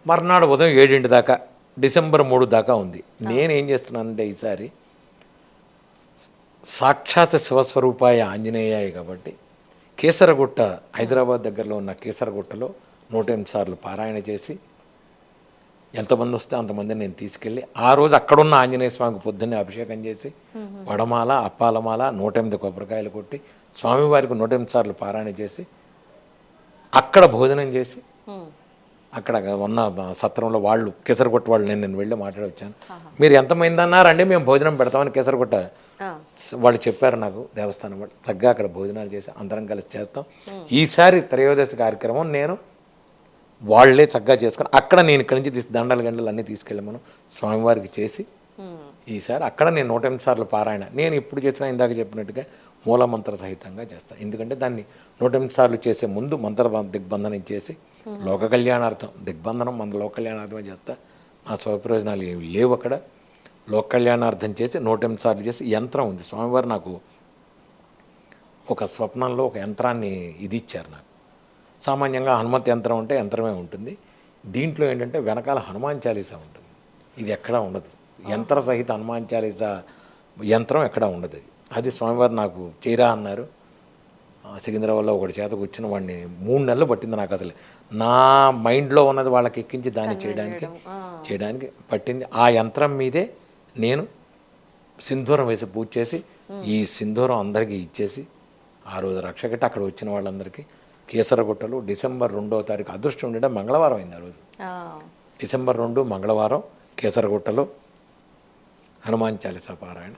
మర్నాడు ఉదయం 7 దాకా డిసెంబర్ 3 దాకా ఉంది. నేనేం చేస్తున్నానంటే ఈసారి సాక్షాత్ శివస్వరూపాయ ఆంజనేయాయ కాబట్టి కేసరగుట్ట, హైదరాబాద్ దగ్గరలో ఉన్న కేసరగుట్టలో 108 సార్లు పారాయణ చేసి ఎంతమంది వస్తే అంతమందిని నేను తీసుకెళ్ళి ఆ రోజు అక్కడున్న ఆంజనేయ స్వామికి పొద్దున్నే అభిషేకం చేసి వడమాల అప్పాలమాల 108 కొబ్బరికాయలు కొట్టి స్వామివారికి 108 సార్లు పారాయణ చేసి అక్కడ భోజనం చేసి అక్కడ ఉన్న సత్రంలో వాళ్ళు కేసరగుట్ట వాళ్ళు నేను వెళ్ళి మాట్లాడి వచ్చాను. మీరు ఎంతమంది అన్నారండి మేము భోజనం పెడతామని కేసరగుట్ట వాళ్ళు చెప్పారు నాకు, దేవస్థానం వాళ్ళు. చక్కగా అక్కడ భోజనాలు చేసి అందరం కలిసి చేస్తాం. ఈసారి త్రయోదశి కార్యక్రమం నేను వాళ్ళే చక్కగా చేసుకొని అక్కడ నేను ఇక్కడి నుంచి దండలు అన్నీ తీసుకెళ్ళి మనం స్వామివారికి చేసి ఈసారి అక్కడ నేను 108 సార్లు పారాయణ నేను ఇప్పుడు చేసిన ఇందాక చెప్పినట్టుగా మూలమంత్ర సహితంగా చేస్తాను. ఎందుకంటే దాన్ని 108 సార్లు చేసే ముందు మంత్ర దిగ్బంధనం చేసి లోక కళ్యాణార్థం దిగ్బంధనం మన లోక కళ్యాణార్థమే చేస్తా. నా స్వప్రయోజనాలు ఏమి లేవు అక్కడ. లోక కళ్యాణార్థం చేసి 108 సార్లు చేసి యంత్రం ఉంది. స్వామివారు నాకు ఒక స్వప్నంలో ఒక యంత్రాన్ని ఇది ఇచ్చారు నాకు. సామాన్యంగా హనుమత్ యంత్రం అంటే యంత్రమే ఉంటుంది. దీంట్లో ఏంటంటే వెనకాల హనుమాన్ చాలీసా ఉంటుంది. ఇది ఎక్కడా ఉండదు. యంత్ర సహిత హనుమాన్ చాలీసా యంత్రం ఎక్కడా ఉండదు. అది స్వామివారు నాకు చేయరా అన్నారు. సికింద్రాబాద్లో ఒకటి చేత కూర్చుని వాడిని 3 నెలలు పట్టింది నాకు. అసలు నా మైండ్లో ఉన్నది వాళ్ళకి ఎక్కించి దాన్ని చేయడానికి పట్టింది. ఆ యంత్రం మీదే నేను సింధూరం వేసి పూజ చేసి ఈ సింధూరం అందరికీ ఇచ్చేసి ఆ రోజు రక్షకట్టి అక్కడ వచ్చిన వాళ్ళందరికీ కేసరగుట్టలు డిసెంబర్ 2వ తారీఖు అదృష్టం ఉండడం మంగళవారం అయింది. ఆ రోజు డిసెంబర్ 2 మంగళవారం కేసరగుట్టలో హనుమాన్ చాలీసా పారాయణ.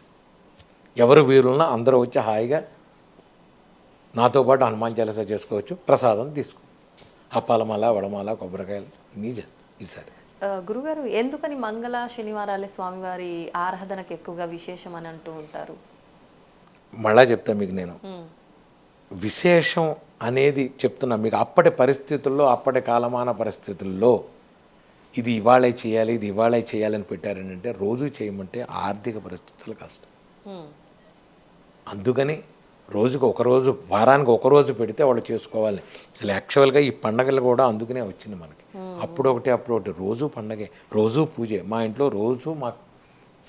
ఎవరు వీరున్నా అందరూ వచ్చి హాయిగా నాతో పాటు హనుమాన్ చాలీసా చేసుకోవచ్చు. ప్రసాదం తీసుకో, అప్పాలమాల వడమాల కొబ్బరికాయలు నీ చేస్తాం. ఈసారి గురుగారు, ఎందుకని మంగళ శనివారాలే స్వామివారి ఆరాధనకు ఎక్కువగా విశేషం అని అంటూ ఉంటారు? మళ్ళా చెప్తా మీకు నేను విశేషం అనేది చెప్తున్నా మీకు. అప్పటి పరిస్థితుల్లో అప్పటి కాలమాన పరిస్థితుల్లో ఇది ఇవాళే చేయాలి ఇది ఇవాళే చేయాలని పెట్టారంటే రోజు చేయమంటే ఆర్థిక పరిస్థితులు కష్టం. అందుకని రోజుకు ఒకరోజు వారానికి ఒకరోజు పెడితే వాళ్ళు చేసుకోవాలి. అసలు యాక్చువల్గా ఈ పండగలు కూడా అందుకనే వచ్చింది మనకి. అప్పుడు ఒకటి రోజు పండగే, రోజు పూజే. మా ఇంట్లో రోజు మాకు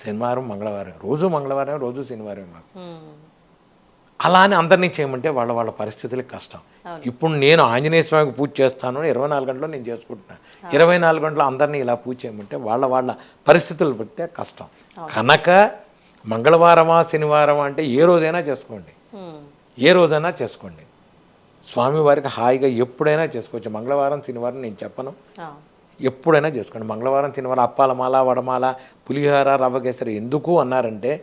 శనివారం మంగళవారం, రోజు మంగళవారం రోజు శనివారం మాకు. అలా అని అందరినీ చేయమంటే వాళ్ళ పరిస్థితులకు కష్టం. ఇప్పుడు నేను ఆంజనేయ స్వామికి పూజ చేస్తాను 24 గంటలు నేను చేసుకుంటున్నాను. 24 గంటలు అందరినీ ఇలా పూజ చేయమంటే వాళ్ళ పరిస్థితులు బట్టే కష్టం. కనుక మంగళవారమా శనివారమా అంటే ఏ రోజైనా చేసుకోండి, ఏ రోజైనా చేసుకోండి. స్వామివారికి హాయిగా ఎప్పుడైనా చేసుకోవచ్చు. మంగళవారం శనివారం నేను చెప్పను, ఎప్పుడైనా చేసుకోండి. మంగళవారం శనివారం అప్పాలమాల వడమాల పులిహోర రవ్వ కేసరి ఎందుకు అన్నారంటే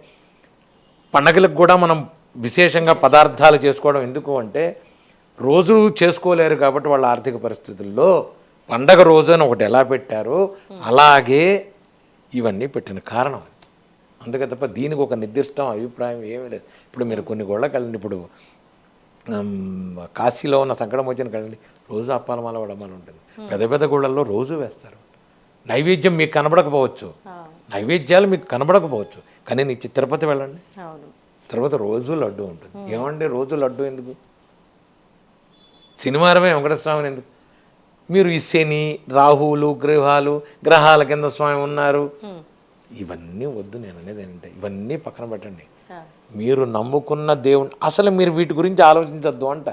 పండగలకు కూడా మనం విశేషంగా పదార్థాలు చేసుకోవడం ఎందుకు అంటే రోజు చేసుకోలేరు కాబట్టి వాళ్ళ ఆర్థిక పరిస్థితుల్లో పండగ రోజు అని ఒకటి ఎలా పెట్టారో అలాగే ఇవన్నీ పెట్టిన కారణం. అందుకే తప్ప దీనికి ఒక నిర్దిష్ట అభిప్రాయం ఏమీ లేదు. ఇప్పుడు మీరు కొన్ని గోళ్ళకి వెళ్ళండి, ఇప్పుడు కాశీలో ఉన్న సంకటం వచ్చిన కదండి రోజు అప్పాలమాల వడమాల ఉంటుంది. పెద్ద పెద్ద గుళ్ళల్లో రోజు వేస్తారు. నైవేద్యం మీకు కనబడకపోవచ్చు, నైవేద్యాలు మీకు కనబడకపోవచ్చు, కానీ నీ తిరుపతి వెళ్ళండి, అవును. తిరుపతి రోజు లడ్డు ఉంటుంది. ఏమండి రోజు లడ్డు ఎందుకు? శనివారమే వెంకటస్వామిని ఎందుకు? మీరు ఈ శని రాహువులు గ్రహాల కింద స్వామి ఉన్నారు, ఇవన్నీ వద్దు. నేను అనేది ఏంటంటే ఇవన్నీ పక్కన పెట్టండి. మీరు నమ్ముకున్న దేవుని అసలు మీరు వీటి గురించి ఆలోచించద్దు అంట.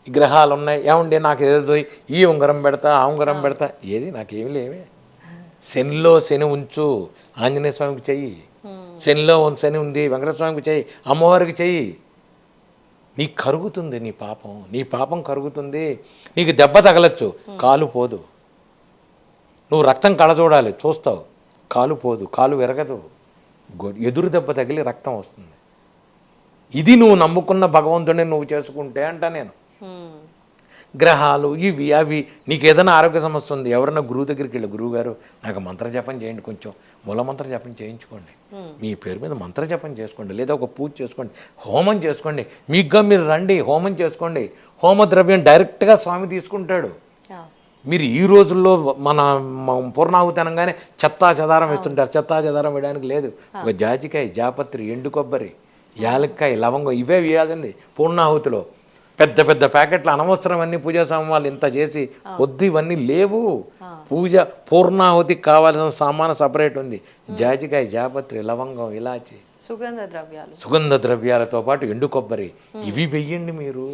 ఈ గ్రహాలు ఉన్నాయి, ఏమండి నాకు ఏదో ఈ ఉంగరం పెడతా ఆ ఉంగరం పెడతా, ఏది నాకేమి లేవే. శనిలో శని ఉంచు, ఆంజనేయ స్వామికి చెయ్యి. శనిలో శని ఉంది, వెంకటస్వామికి చెయ్యి, అమ్మవారికి చెయ్యి. నీకు కరుగుతుంది నీ పాపం కరుగుతుంది. నీకు దెబ్బ తగలచ్చు, కాలు పోదు. నువ్వు రక్తం కళ చూడాలి, చూస్తావు, కాలు పోదు, కాలు విరగదు. ఎదురు దెబ్బ తగిలి రక్తం వస్తుంది. ఇది నువ్వు నమ్ముకున్న భగవంతుడిని నువ్వు చేసుకుంటే అంట. నేను గ్రహాలు ఇవి అవి నీకు ఏదైనా ఆరోగ్య సమస్య ఉంది, ఎవరైనా గురువు దగ్గరికి వెళ్ళి, గురువు గారు నాకు మంత్ర జపం చేయండి, కొంచెం మూలమంత్ర జపం చేయించుకోండి, మీ పేరు మీద మంత్ర జపం చేసుకోండి, లేదా ఒక పూజ చేసుకోండి, హోమం చేసుకోండి, మీకుగా మీరు రండి, హోమం చేసుకోండి. హోమద్రవ్యం డైరెక్ట్గా స్వామి తీసుకుంటాడు. మీరు ఈ రోజుల్లో మన పూర్ణాహుతి అనగానే చెత్తా చెదారం వేస్తుంటారు. చెత్తా చెదారం వేయడానికి లేదు. ఒక జాజికాయ, జాపత్రి, ఎండు కొబ్బరి, యాలక్కాయ, లవంగం ఇవే వేయాల్సింది పూర్ణాహుతిలో. పెద్ద పెద్ద ప్యాకెట్లు అనవసరం అన్ని పూజా సామాన్లు ఇంత చేసి వద్దు, ఇవన్నీ లేవు. పూజ పూర్ణాహుతికి కావాల్సిన సామాను సపరేట్ ఉంది. జాజికాయ, జాపత్రి, లవంగం, ఇలాచి, సుగంధ ద్రవ్యాలతో పాటు ఎండు కొబ్బరి ఇవి వెయ్యండి మీరు.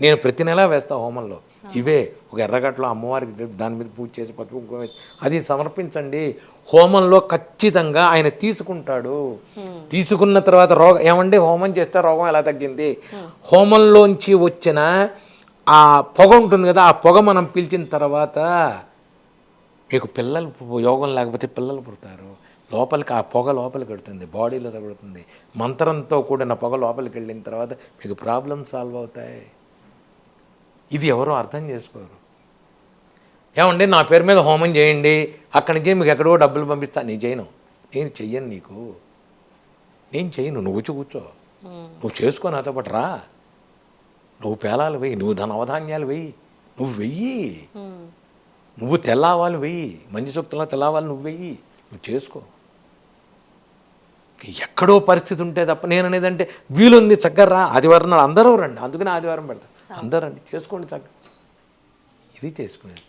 నేను ప్రతి నెలా వేస్తా హోమంలో. ఇవే ఒక ఎర్రగట్లో అమ్మవారికి దాని మీద పూజ చేసి పసుపు కుంకుమ వేసి అది సమర్పించండి. హోమంలో ఖచ్చితంగా ఆయన తీసుకుంటాడు. తీసుకున్న తర్వాత ఏమండి హోమం చేస్తే రోగం ఎలా తగ్గింది? హోమంలోంచి వచ్చిన ఆ పొగ ఉంటుంది కదా, ఆ పొగ మనం పీల్చిన తర్వాత మీకు పిల్లలు, యోగం లేకపోతే పిల్లలు పుడతారు. లోపలికి ఆ పొగ లోపలికి వెళుతుంది, బాడీలో తగులుతుంది. మంత్రంతో కూడిన పొగ లోపలికి వెళ్ళిన తర్వాత మీకు ప్రాబ్లమ్స్ సాల్వ్ అవుతాయి. ఇది ఎవరో అర్థం చేసుకోరు. ఏమండి నా పేరు మీద హోమం చేయండి, అక్కడి నుంచి మీకు ఎక్కడో డబ్బులు పంపిస్తా. నేను చేయను, నేను చెయ్యను, నేను చెయ్యను. నువ్వు కూర్చో, నువ్వు చేసుకో, నాతో పాటు రా. నువ్వు పేలాలు వెయ్యి, నువ్వు ధనవధాన్యాలు వెయ్యి, నువ్వు వెయ్యి. నువ్వు తెల్లవాళ్ళు వెయ్యి, మంచి సూక్తంలో తెల్లవాళ్ళు నువ్వు వెయ్యి, నువ్వు చేసుకో. ఎక్కడో పరిస్థితి ఉంటే తప్ప నేను అనేదంటే వీలుంది చక్కగా రా, ఆదివారం నాడు అందరూ రండి, అందుకని ఆదివారం పెడతా, అందరూ రండి, చేసుకోండి చక్కగా. ఇది చేసుకునేది,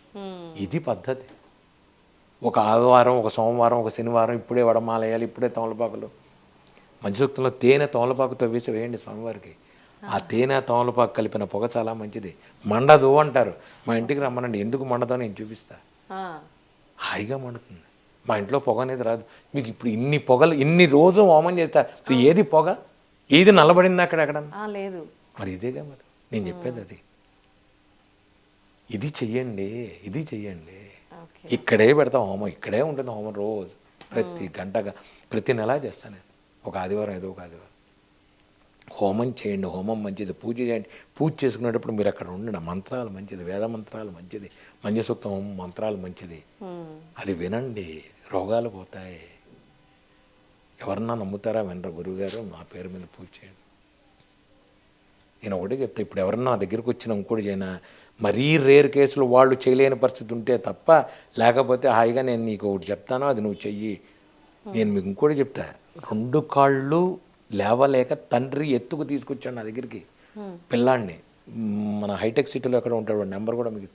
ఇది పద్ధతి. ఒక ఆదివారం, ఒక సోమవారం, ఒక శనివారం ఇప్పుడే వడమాలయాలు, ఇప్పుడే తమలపాకులు. మంచి సూక్తంలో తేనె తమలపాకుతో వేయండి స్వామివారికి. ఆ తేనె తమలపాకు కలిపిన పొగ చాలా మంచిది. మండదు అంటారు. మా ఇంటికి రమ్మనండి, ఎందుకు మండదో నేను చూపిస్తా. హాయిగా మండుతుంది. మా ఇంట్లో పొగ అనేది రాదు. మీకు ఇప్పుడు ఇన్ని పొగలు, ఇన్ని రోజు హోమం చేస్తా, ఏది పొగ, ఏది నల్లబడింది అక్కడ లేదు. మరి ఇదేగా మరి నేను చెప్పేది అది. ఇది చెయ్యండి, ఇది చెయ్యండి. ఇక్కడే పెడతాం హోమం, ఇక్కడే ఉంటుంది హోమం రోజు, ప్రతి గంటగా, ప్రతి నెలా చేస్తాను నేను. ఒక ఆదివారం ఏదో ఒక ఆదివారం హోమం చేయండి. హోమం మంచిది, పూజ చేయండి. పూజ చేసుకునేటప్పుడు మీరు అక్కడ ఉండండి. మంత్రాలు మంచిది, వేద మంత్రాలు మంచిది, మంజసూక్తం మంత్రాలు మంచిది. అది వినండి, రోగాలు పోతాయి. ఎవరన్నా నమ్ముతారా? వినరు. గురువుగారు నా పేరు మీద పూజ చేయండి. నేను ఒకటే చెప్తా, ఇప్పుడు ఎవరన్నా నా దగ్గరికి వచ్చిన ఇంకోటి చేయనా, మరీ రేర్ కేసులు వాళ్ళు చేయలేని పరిస్థితి ఉంటే తప్ప, లేకపోతే హాయిగా నేను నీకు ఒకటి చెప్తాను, అది నువ్వు చెయ్యి. నేను మీకు ఇంకోటి చెప్తా, 2 కాళ్ళు లేవలేక తండ్రి ఎత్తుకు తీసుకొచ్చాడు నా దగ్గరికి పిల్లాడిని. మన హైటెక్ సిటీలో ఎక్కడ ఉంటాడు, వాడు నెంబర్ కూడా మీకు.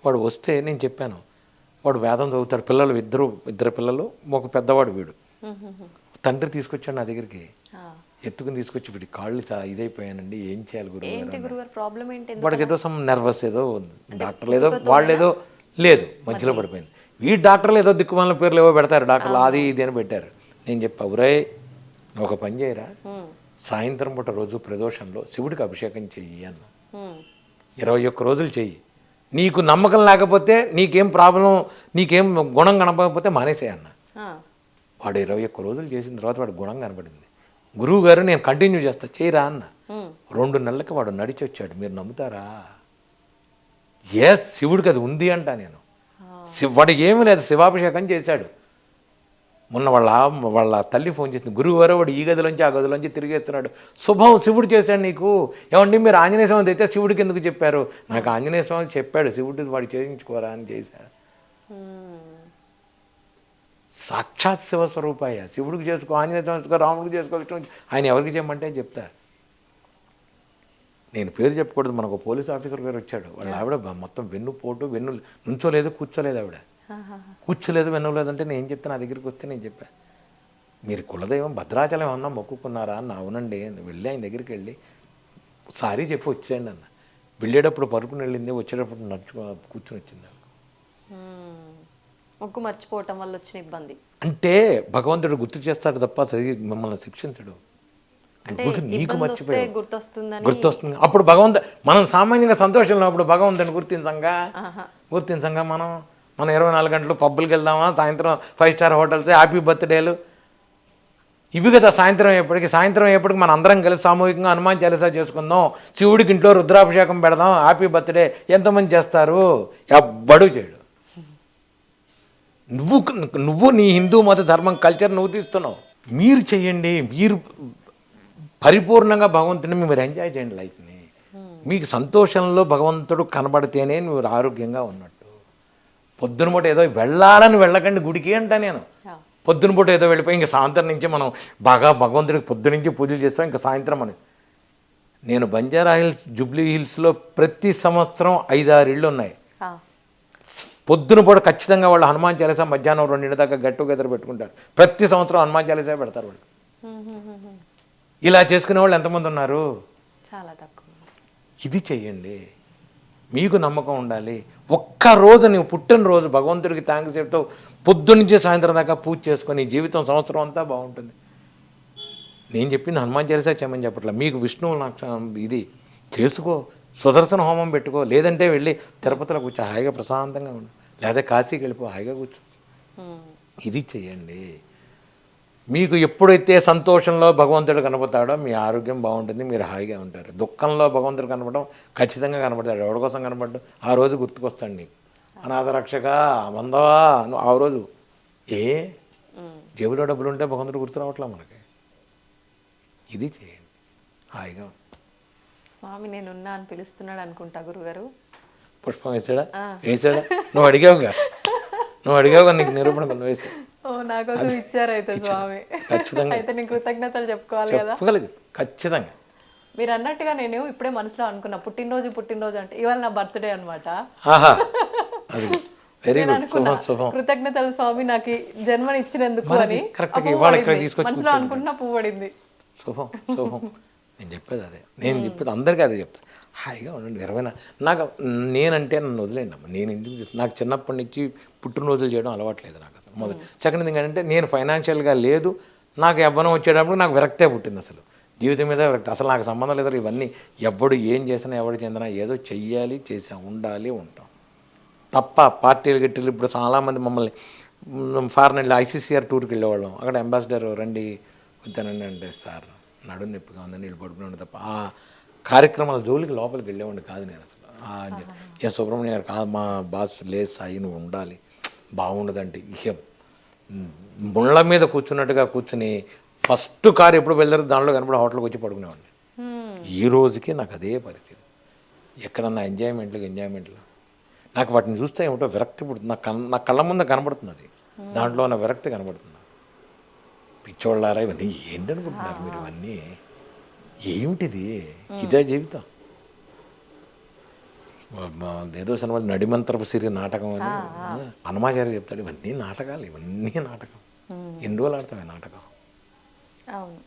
వాడు వస్తే నేను చెప్పాను, వాడు వేదం చదువుతాడు. పిల్లలు ఇద్దరు పిల్లలు, ఒక పెద్దవాడు వీడు. తండ్రి తీసుకొచ్చాడు నా దగ్గరికి, ఎత్తుకుని తీసుకొచ్చి వీడి కాళ్ళు ఇదైపోయానండి, ఏం చేయాలి గురువు? వాడికి ఏదో సమ్ నర్వస్ ఏదో డాక్టర్లు ఏదో వాళ్ళు ఏదో లేదు, మధ్యలో పడిపోయింది. ఈ డాక్టర్లు ఏదో దిక్కుమాల పేర్లు ఏవో పెడతారు, డాక్టర్లు అది ఇది అని పెట్టారు. నేను చెప్పా, ఒరే నువ్వు ఒక పని చేయరా, సాయంత్రం పూట రోజు ప్రదోషంలో శివుడికి అభిషేకం చెయ్యి అన్న. 21 రోజులు చెయ్యి. నీకు నమ్మకం లేకపోతే, నీకేం ప్రాబ్లం, నీకేం గుణం కనపడకపోతే మానేసే అన్న. వాడు 21 రోజులు చేసిన తర్వాత వాడు గుణం కనపడింది. గురువు గారు నేను కంటిన్యూ చేస్తా, చేయరా అన్న. 2 నెలలకి వాడు నడిచి వచ్చాడు. మీరు నమ్ముతారా? శివుడికి అది ఉంది అంట నేను. వాడికి ఏమీ లేదు, శివాభిషేకం చేశాడు. మొన్న వాళ్ళ తల్లి ఫోన్ చేసింది, గురువు గారు వాడు ఈ గదిలోంచి ఆ గదిలోంచి తిరిగేస్తున్నాడు. శుభం, శివుడు చేశాడు నీకు. ఏమండి మీరు ఆంజనేయ స్వామి అయితే శివుడికి ఎందుకు చెప్పారు? నాకు ఆంజనేయ స్వామి చెప్పాడు, శివుడు వాడు చేయించుకోరా అని చేశాడు. సాక్షాత్ శివస్వరూపాయ. శివుడికి చేసుకో, ఆంజనేయ స్వామి చేసుకో, రాముడికి చేసుకో, విష్ణువు ఆయన ఎవరికి చేయమంటే చెప్తా. నేను పేరు చెప్పకూడదు, మనకు పోలీస్ ఆఫీసర్ గారు వచ్చాడు, వాళ్ళ ఆవిడ మొత్తం వెన్నుపోటు, నుంచోలేదు, కూర్చోలేదు, ఆవిడ కూర్చోలేదు, వెన్నులేదు అంటే నేను చెప్తే, నా దగ్గరికి వస్తే నేను చెప్పా, మీరు కులదైవం భద్రాచలం ఏమన్నా మొక్కుకున్నారా అన్న. అవునండి. వెళ్ళి ఆయన దగ్గరికి వెళ్ళి సారీ చెప్పి వచ్చేయండి అన్న. వెళ్ళేటప్పుడు పరుకుని వెళ్ళింది, వచ్చేటప్పుడు కూర్చుని వచ్చింది. మొక్కు మర్చిపోవటం వల్ల వచ్చిన ఇబ్బంది అంటే భగవంతుడు గుర్తు చేస్తాడు తప్ప మిమ్మల్ని శిక్షించడు. నీకు మర్చిపోయి గుర్తొస్తుంది. అప్పుడు మనం సామాన్యంగా సంతోషంలో అప్పుడు భగవంతుని గుర్తించంగా మనం 24 గంటలు పబ్బులకి వెళ్దామా, సాయంత్రం 5 స్టార్ హోటల్స్, హ్యాపీ బర్త్డేలు ఇవి కదా. సాయంత్రం అయ్యేప్పటికి మన అందరం కలిసి సామూహికంగా హనుమాన్ చాలీసా చేసుకుందాం, శివుడికి ఇంట్లో రుద్రాభిషేకం పెడదాం, హ్యాపీ బర్త్డే ఎంతమంది చేస్తారు? ఎవ్వడూ చేయడు. నువ్వు నీ హిందూ మత ధర్మం కల్చర్ నువ్వు తీస్తున్నావు. మీరు చెయ్యండి, మీరు పరిపూర్ణంగా భగవంతుని మీరు ఎంజాయ్ చేయండి లైఫ్ని. మీకు సంతోషంలో భగవంతుడు కనబడితేనే నువ్వు ఆరోగ్యంగా ఉన్నట్టు. పొద్దున పూట ఏదో వెళ్ళాలని వెళ్ళకండి గుడికి అంట నేను. పొద్దున పూట ఏదో వెళ్ళిపోయి ఇంకా సాయంత్రం నుంచి మనం బాగా భగవంతుడికి పొద్దునుంచి పూజలు చేస్తాం, ఇంకా సాయంత్రం అని. నేను బంజారా హిల్స్, జూబ్లీ హిల్స్లో ప్రతి సంవత్సరం 5-6 ఇళ్ళు ఉన్నాయి. పొద్దున పూట ఖచ్చితంగా వాళ్ళు హనుమాన్ చాలీసా మధ్యాహ్నం 2 దాకా గెట్ టుగెదర్ పెట్టుకుంటారు. ప్రతి సంవత్సరం హనుమాన్ చాలీసా పెడతారు వాళ్ళు. ఇలా చేసుకునే వాళ్ళు ఎంతమంది ఉన్నారు? చాలా తక్కువ. ఇది చెయ్యండి, మీకు నమ్మకం ఉండాలి. ఒక్కరోజు నువ్వు పుట్టినరోజు భగవంతుడికి థ్యాంక్స్ చెప్తూ పొద్దున్నుంచి సాయంత్రం దాకా పూజ చేసుకొని జీవితం సంవత్సరం అంతా బాగుంటుంది. నేను చెప్పింది హనుమాన్ చాలీసా చేయమని చెప్పట్లా. మీకు విష్ణువు ఇది చేసుకో, సుదర్శన హోమం పెట్టుకో, లేదంటే వెళ్ళి తిరుపతిలో కూర్చో హాయిగా ప్రశాంతంగా ఉండు, లేదా కాశీకి వెళ్ళిపో హాయిగా కూర్చో. ఇది చెయ్యండి. మీకు ఎప్పుడైతే సంతోషంలో భగవంతుడు కనబడతాడో మీ ఆరోగ్యం బాగుంటుంది, మీరు హాయిగా ఉంటారు. దుఃఖంలో భగవంతుడు కనపడడం ఖచ్చితంగా కనపడతాడు. ఎవరి కోసం కనపడ్డు ఆ రోజు గుర్తుకొస్తాడు నీకు. అనాథ రక్షక వందవా ఆ రోజు జేబులో డబ్బులు ఉంటే భగవంతుడు గుర్తు రావట్లా మనకి. ఇది చేయండి, హాయిగా. స్వామి నేనున్నా అని పిలుస్తున్నాడు అనుకుంటా గురుగారు. పుష్పం వేసాడా? నువ్వు అడిగావుగా నీకు నిరూపణ కొంత వేసి నాకోసం ఇచ్చారు అయితే స్వామి. ఖచ్చితంగా అయితే నేను కృతజ్ఞతలు చెప్పుకోవాలి కదా. ఖచ్చితంగా. మీరు అన్నట్టుగా నేను ఇప్పుడే మనసులో అనుకున్నా, పుట్టినరోజు అంటే ఇవాళ నా బర్త్డే అనమాట. కృతజ్ఞతలు స్వామి నాకు జన్మని ఇచ్చినందుకు అని మనసులో అనుకుంటున్నా పువ్వు పడింది. శుభం. నేను చెప్పేది అదే, అందరికీ అదే చెప్తా. హాయిగా ఉండండి. నేనంటే నన్ను వదిలేండి అమ్మ. నేను ఎందుకు నాకు చిన్నప్పటి నుంచి పుట్టినరోజులు చేయడం అలవాట్లేదు నాకు అసలు. మొదలు సెకండ్ థింగ్ ఏంటంటే నేను ఫైనాన్షియల్గా లేదు, నాకు యవ్వనం వచ్చేటప్పుడు నాకు విరక్తే పుట్టింది. అసలు జీవితం మీద విరక్తి, అసలు నాకు సంబంధం లేదు. ఇవన్నీ ఎవడు ఏం చేసినా ఎవడు చెందినా ఏదో చెయ్యాలి, ఉండాలి, ఉంటాం తప్ప పార్టీలు గిట్టీలు. ఇప్పుడు చాలామంది మమ్మల్ని ఫారెన్ వెళ్ళి ఐసీసీఆర్ టూర్కి వెళ్ళేవాళ్ళం. అక్కడ అంబాసిడర్ రండి వచ్చానండి అంటే సార్ నడుము నొప్పిగా ఉందని వీళ్ళు పడుకునే తప్ప ఆ కార్యక్రమాల జోలికి లోపలికి వెళ్ళేవాడిని కాదు నేను అసలు. సుబ్రహ్మణ్య గారు కాదు మా బాస్, లేదు సాయి నువ్వు ఉండాలి, బాగుండదంటే ఇక ముళ్ళ మీద కూర్చున్నట్టుగా కూర్చుని ఫస్ట్ కారు ఎప్పుడు వెళ్తారు దానిలో కనపడి హోటల్కి వచ్చి పడుకునేవాడిని. ఈ రోజుకి నాకు అదే పరిస్థితి. ఎక్కడన్నా ఎంజాయ్మెంట్లు నాకు వాటిని చూస్తే ఏమిటో విరక్తి పుడుతుంది. నా కళ్ళ ముందు కనబడుతుంది అది, దాంట్లో ఉన్న విరక్తి కనబడుతుంది. పిచ్చోళ్ళారా ఇవన్నీ ఏంటనుకుంటున్నారు మీరు? ఇవన్నీ ఏమిటిది? ఇదే జీవితం. ఏదో సినిమా నడిమంత్రపు సిరి నాటకం అని హనుమాచార్య చెప్తాడు. ఇవన్నీ నాటకాలు, నాటకం. ఎన్ని రోజులు ఆడతాం నాటకం? అవును.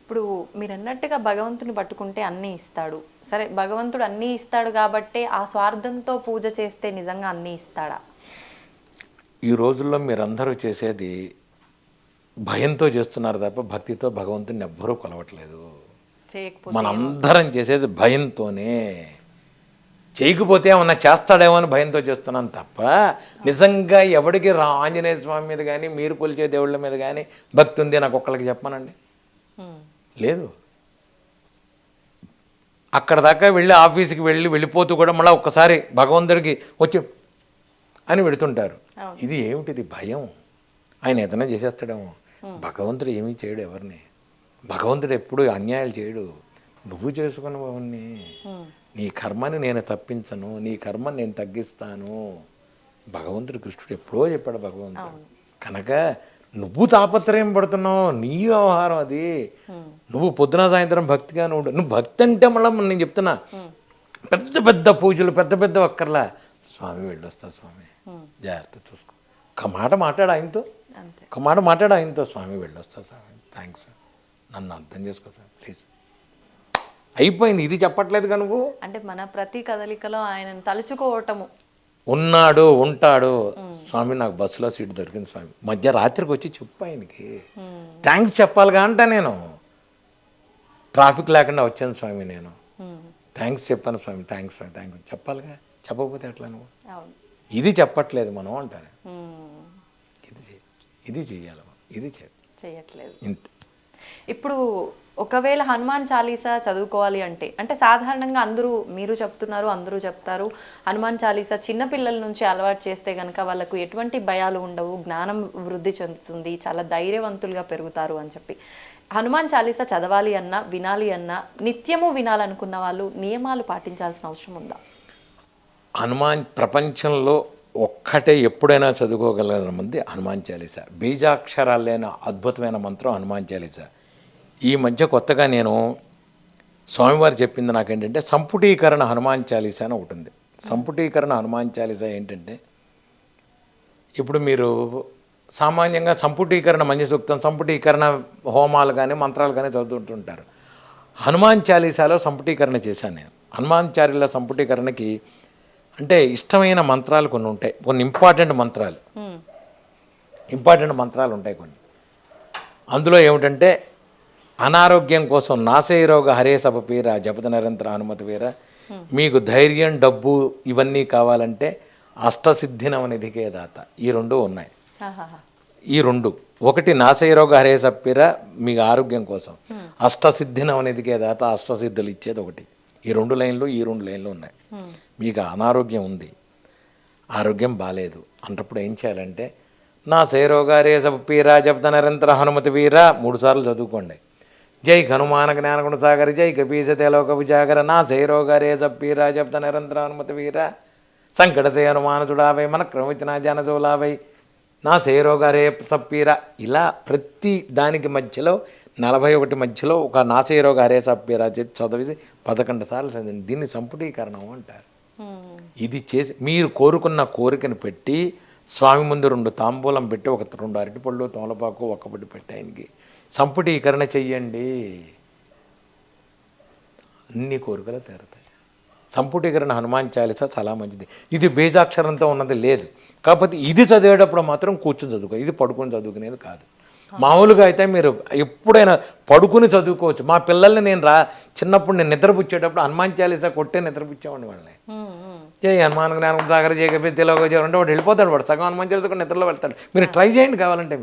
ఇప్పుడు మీరు అన్నట్టుగా భగవంతుని పట్టుకుంటే అన్నీ ఇస్తాడు. సరే, భగవంతుడు అన్నీ ఇస్తాడు కాబట్టి ఆ స్వార్థంతో పూజ చేస్తే నిజంగా అన్నీ ఇస్తాడా? ఈ రోజుల్లో మీరందరూ చేసేది భయంతో చేస్తున్నారు తప్ప భక్తితో భగవంతుని ఎవ్వరూ కొలవట్లేదు. మనందరం చేసేది భయంతోనే. చేయకపోతే ఏమన్నా చేస్తాడేమో అని భయంతో చేస్తున్నాను తప్ప నిజంగా ఎవరికి ఆంజనేయ స్వామి మీద కానీ మీరు కొలిచే దేవుళ్ళ మీద కానీ భక్తి ఉంది నాకు ఒక్కళ్ళకి చెప్పానండి? లేదు. అక్కడ దాకా వెళ్ళి ఆఫీస్కి వెళ్ళిపోతూ కూడా మళ్ళీ ఒక్కసారి భగవంతుడికి వచ్చి అని పెడుతుంటారు. ఇది ఏమిటిది? భయం. ఆయన ఏదైనా చేసేస్తాడేమో. భగవంతుడు ఏమీ చేయడు ఎవరిని. భగవంతుడు ఎప్పుడు అన్యాయాలు చేయడు. నువ్వు చేసుకున్నావు అవన్నీ. నీ కర్మని నేను తప్పించను, నీ కర్మని నేను తగ్గిస్తాను. భగవంతుడు కృష్ణుడు ఎప్పుడో చెప్పాడు భగవంతుడు. కనుక నువ్వు తాపత్రయం పడుతున్నావు, నీ వ్యవహారం అది. నువ్వు పొద్దున సాయంత్రం భక్తిగా నువ్వు భక్తి అంటే మళ్ళీ నేను చెప్తున్నా, పెద్ద పెద్ద పూజలు పెద్ద పెద్ద ఒక్కర్లా స్వామి వెళ్ళొస్తా స్వామి జాగ్రత్త చూసుకో, ఒక మాట మాట్లాడు ఆయనతో, ఒక మాట మాట్లాడు ఆయనతో, స్వామి వెళ్ళొస్తా స్వామి, థ్యాంక్స్, నన్ను అర్థం చేసుకో స్వామి ప్లీజ్, అయిపోయింది. ఇది చెప్పట్లేదుగా నువ్వు. అంటే మన ప్రతి కదలికలో ఆయనను తలుచుకోవటము. ఉన్నాడు ఉంటాడు స్వామి, నాకు బస్సులో సీట్ దొరికింది స్వామి, మధ్య రాత్రికి వచ్చి చెప్పు ఆయనకి థ్యాంక్స్ చెప్పాలిగా అంట. నేను ట్రాఫిక్ లేకుండా వచ్చాను స్వామి, నేను థ్యాంక్స్ చెప్పాను స్వామి, థ్యాంక్స్ స్వామి, థ్యాంక్ యూ చెప్పాలిగా. చెప్పకపోతే ఎట్లా నువ్వు? ఇది చెప్పట్లేదు మనం అంటారు. ఇది చెయ్యాలి, ఇది చేయట్లేదు. ఇంత ఇప్పుడు ఒకవేళ హనుమాన్ చాలీసా చదువుకోవాలి అంటే, అంటే సాధారణంగా అందరూ, మీరు చెప్తున్నారు, అందరూ చెప్తారు, హనుమాన్ చాలీసా చిన్నపిల్లల నుంచి అలవాటు చేస్తే కనుక వాళ్ళకు ఎటువంటి భయాలు ఉండవు, జ్ఞానం వృద్ధి చెందుతుంది, చాలా ధైర్యవంతులుగా పెరుగుతారు అని చెప్పి. హనుమాన్ చాలీసా చదవాలి అన్నా వినాలి అన్నా నిత్యము వినాలనుకున్న వాళ్ళు నియమాలు పాటించాల్సిన అవసరం ఉందా? హనుమాన్ ప్రపంచంలో ఒక్కటే ఎప్పుడైనా చదువుకోగలిగిన మంది హనుమాన్ చాలీసా. బీజాక్షరాలైన అద్భుతమైన మంత్రం హనుమాన్ చాలీసా. ఈ మధ్య కొత్తగా నేను స్వామివారు చెప్పింది నాకేంటంటే సంపుటీకరణ హనుమాన్ చాలీసా అని ఒకటి ఉంది. సంపుటీకరణ హనుమాన్ చాలీసా ఏంటంటే, ఇప్పుడు మీరు సామాన్యంగా సంపుటీకరణ మంచి సూక్తం, సంపుటీకరణ హోమాలు కానీ మంత్రాలు కానీ చదువుతుంటారు. హనుమాన్ చాలీసాలో సంపుటీకరణ చేశాను నేను. హనుమాన్ చాలీసా సంపుటీకరణకి అంటే ఇష్టమైన మంత్రాలు కొన్ని ఉంటాయి, కొన్ని ఇంపార్టెంట్ మంత్రాలు ఉంటాయి కొన్ని. అందులో ఏమిటంటే అనారోగ్యం కోసం నాశయరోగ హరే సపపీర జపత నిరంతర హనుమతి వీర, మీకు ధైర్యం డబ్బు ఇవన్నీ కావాలంటే అష్టసిద్ధినవనిధికే దాత, ఈ రెండు ఉన్నాయి. ఈ రెండు, ఒకటి నాశయరోగ హరే సపీర మీకు ఆరోగ్యం కోసం, అష్టసిద్ధినవనిధికే దాత అష్టసిద్ధులు ఇచ్చేది ఒకటి. ఈ రెండు లైన్లు ఉన్నాయి. మీకు అనారోగ్యం ఉంది, ఆరోగ్యం బాగాలేదు అన్నప్పుడు ఏం చేయాలంటే నా శైరోగారే సపీరా జపత నిరంతర హనుమతి వీర 3 సార్లు చదువుకోండి. జై హనుమాన జ్ఞానగుణ సాగర జై కపీసతే లోక విజాగర నా శైరోగారే సపీరా జపత నిరంతర హనుమతి వీర సంకటతే హనుమాన చుడావై మన క్రమవిచన జనజోలావై నా శైరోగారే సప్పీరా. ఇలా ప్రతి దానికి మధ్యలో 41 మధ్యలో ఒక నాశయరోగ హరే సప్పీరా చెప్పి చదివేసి 11 సార్లు చదివింది. దీన్ని సంపుటీకరణం అంటారు. ఇది చేసి మీరు కోరుకున్న కోరికను పెట్టి స్వామి ముందు 2 తాంబూలం పెట్టి 2 అరటిపళ్ళు తోలపాకు ఒక్కబడి పెట్టి ఆయనకి సంపుటీకరణ చెయ్యండి, అన్ని కోరికలు తీరుతాయి. సంపుటీకరణ హనుమాన్ చాలీసా చాలా మంచిది. ఇది బీజాక్షరంతో ఉన్నది లేదు, కాకపోతే ఇది చదివేటప్పుడు మాత్రం కూర్చొని చదువుకో, ఇది పడుకొని చదువుకునేది కాదు. మామూలుగా అయితే మీరు ఎప్పుడైనా పడుకుని చదువుకోవచ్చు. మా పిల్లల్ని నేను చిన్నప్పుడు నేను నిద్రపుచ్చేటప్పుడు హనుమాన్ చాలీసా కొట్టే నిద్రపుచ్చేవాడిని వాళ్ళని. జై హనుమాన్ జ్ఞానం సాగర జై కపీసతే లోక విజాగర అంటే వాడు వెళ్ళిపోతాడు, వాడు సగం హనుమాన్ చాలీసా నిద్రలో వెళ్తాడు. మీరు ట్రై చేయండి, కావాలంటే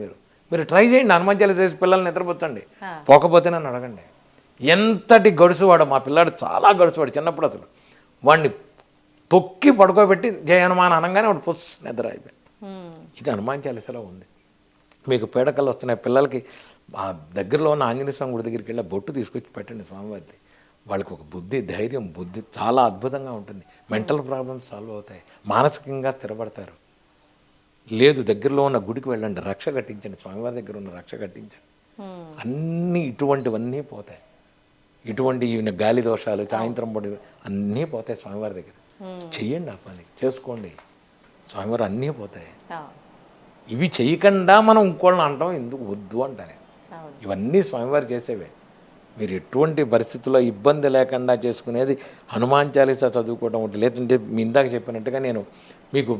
మీరు ట్రై చేయండి, హనుమాన్ చాలీసా చేసి పిల్లల్ని నిద్రపుచ్చండి. పోకపోతే నన్ను అడగండి. ఎంతటి గడుసువాడు మా పిల్లాడు, చాలా గడుసువాడు. చిన్నప్పుడు అసలు వాడిని తొక్కి పడుకోబెట్టి జై హనుమాన్ అనగానే వాడు పుస్ నిద్ర అయిపోయాడు. ఇది హనుమాన్ చాలీసాలో ఉంది. మీకు పీడకలు వస్తున్నాయి పిల్లలకి, దగ్గరలో ఉన్న ఆంజనేయ స్వామి గుడి దగ్గరికి వెళ్ళి బొట్టు తీసుకొచ్చి పెట్టండి స్వామివారిది. వాళ్ళకి ఒక బుద్ధి, ధైర్యం, బుద్ధి చాలా అద్భుతంగా ఉంటుంది. మెంటల్ ప్రాబ్లమ్స్ సాల్వ్ అవుతాయి, మానసికంగా స్థిరపడతారు. లేదు దగ్గరలో ఉన్న గుడికి వెళ్ళండి, రక్ష కట్టించండి, స్వామివారి దగ్గర ఉన్న రక్ష కట్టించండి. అన్నీ ఇటువంటివన్నీ పోతాయి. ఇటువంటి గాలి దోషాలు సాయంత్రం పడి అన్నీ పోతాయి స్వామివారి దగ్గర. చెయ్యండి, ఆ పని చేసుకోండి, స్వామివారు అన్నీ పోతాయి. ఇవి చేయకుండా మనం ఇంకోళ్ళని అంటాం ఎందుకు, వద్దు అంటానే. ఇవన్నీ స్వామివారు చేసేవే. మీరు ఎటువంటి పరిస్థితుల్లో ఇబ్బంది లేకుండా చేసుకునేది హనుమాన్ చాలీసా చదువుకోవడం ఒకటి. లేదంటే మీ ఇందాక చెప్పినట్టుగా నేను మీకు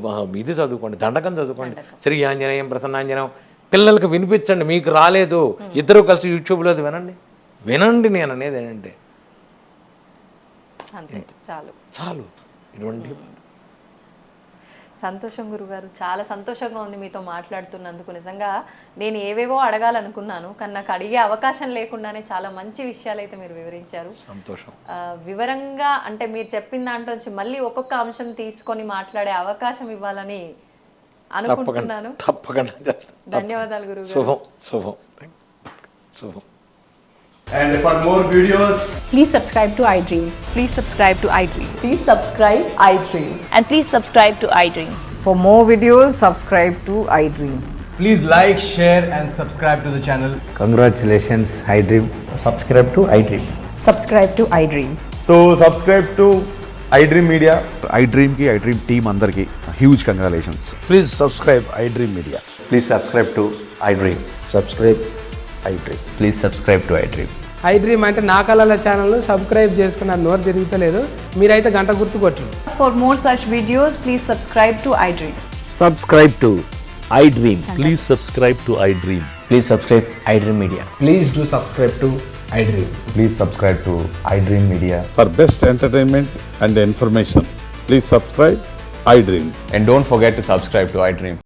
ఇది చదువుకోండి, దండకం చదువుకోండి, శ్రీ ఆంజనేయం ప్రసన్నాంజనేయం పిల్లలకు వినిపించండి. మీకు రాలేదు, ఇద్దరు కలిసి యూట్యూబ్లో వినండి. నేను అనేది ఏంటంటే చాలు. ఇటువంటి సంతోషం గురుగారు, చాలా సంతోషంగా ఉంది మీతో మాట్లాడుతున్నందుకు. నిజంగా నేను ఏవేవో అడగాలనుకున్నాను, కానీ నాకు అడిగే అవకాశం లేకుండానే చాలా మంచి విషయాలు అయితే మీరు వివరించారు. సంతోషం. వివరంగా అంటే మీరు చెప్పిన దాంట్లో నుంచి మళ్ళీ ఒక్కొక్క అంశం తీసుకొని మాట్లాడే అవకాశం ఇవ్వాలని అనుకుంటున్నాను. తప్పకుండా. ధన్యవాదాలు గురుగారు. శుభం. And for more videos, please subscribe to iDream. Please subscribe to iDream. Please subscribe iDream. And please subscribe to iDream. For more videos, subscribe to iDream. Please like, share, and subscribe to the channel. Congratulations I dream subscribe to iDream. Subscribe to iDream. So subscribe to iDream Media. iDream की iDream team अंदर की huge congratulations. Please subscribe I dream media Please subscribe to iDream. Subscribe I dream Please subscribe to iDream. I dream అంటే నా కళల channel subscribe చేసుకున్న నోరు తిరుగుతలేదు మీరైతే గంట గుర్తు కొట్టండి. For more such videos, please subscribe to iDream. Subscribe to iDream. Please subscribe to iDream. Please subscribe iDream Media. Please do subscribe to iDream. Please subscribe to iDream Media. For best entertainment and information, please subscribe iDream. And don't forget to subscribe to iDream.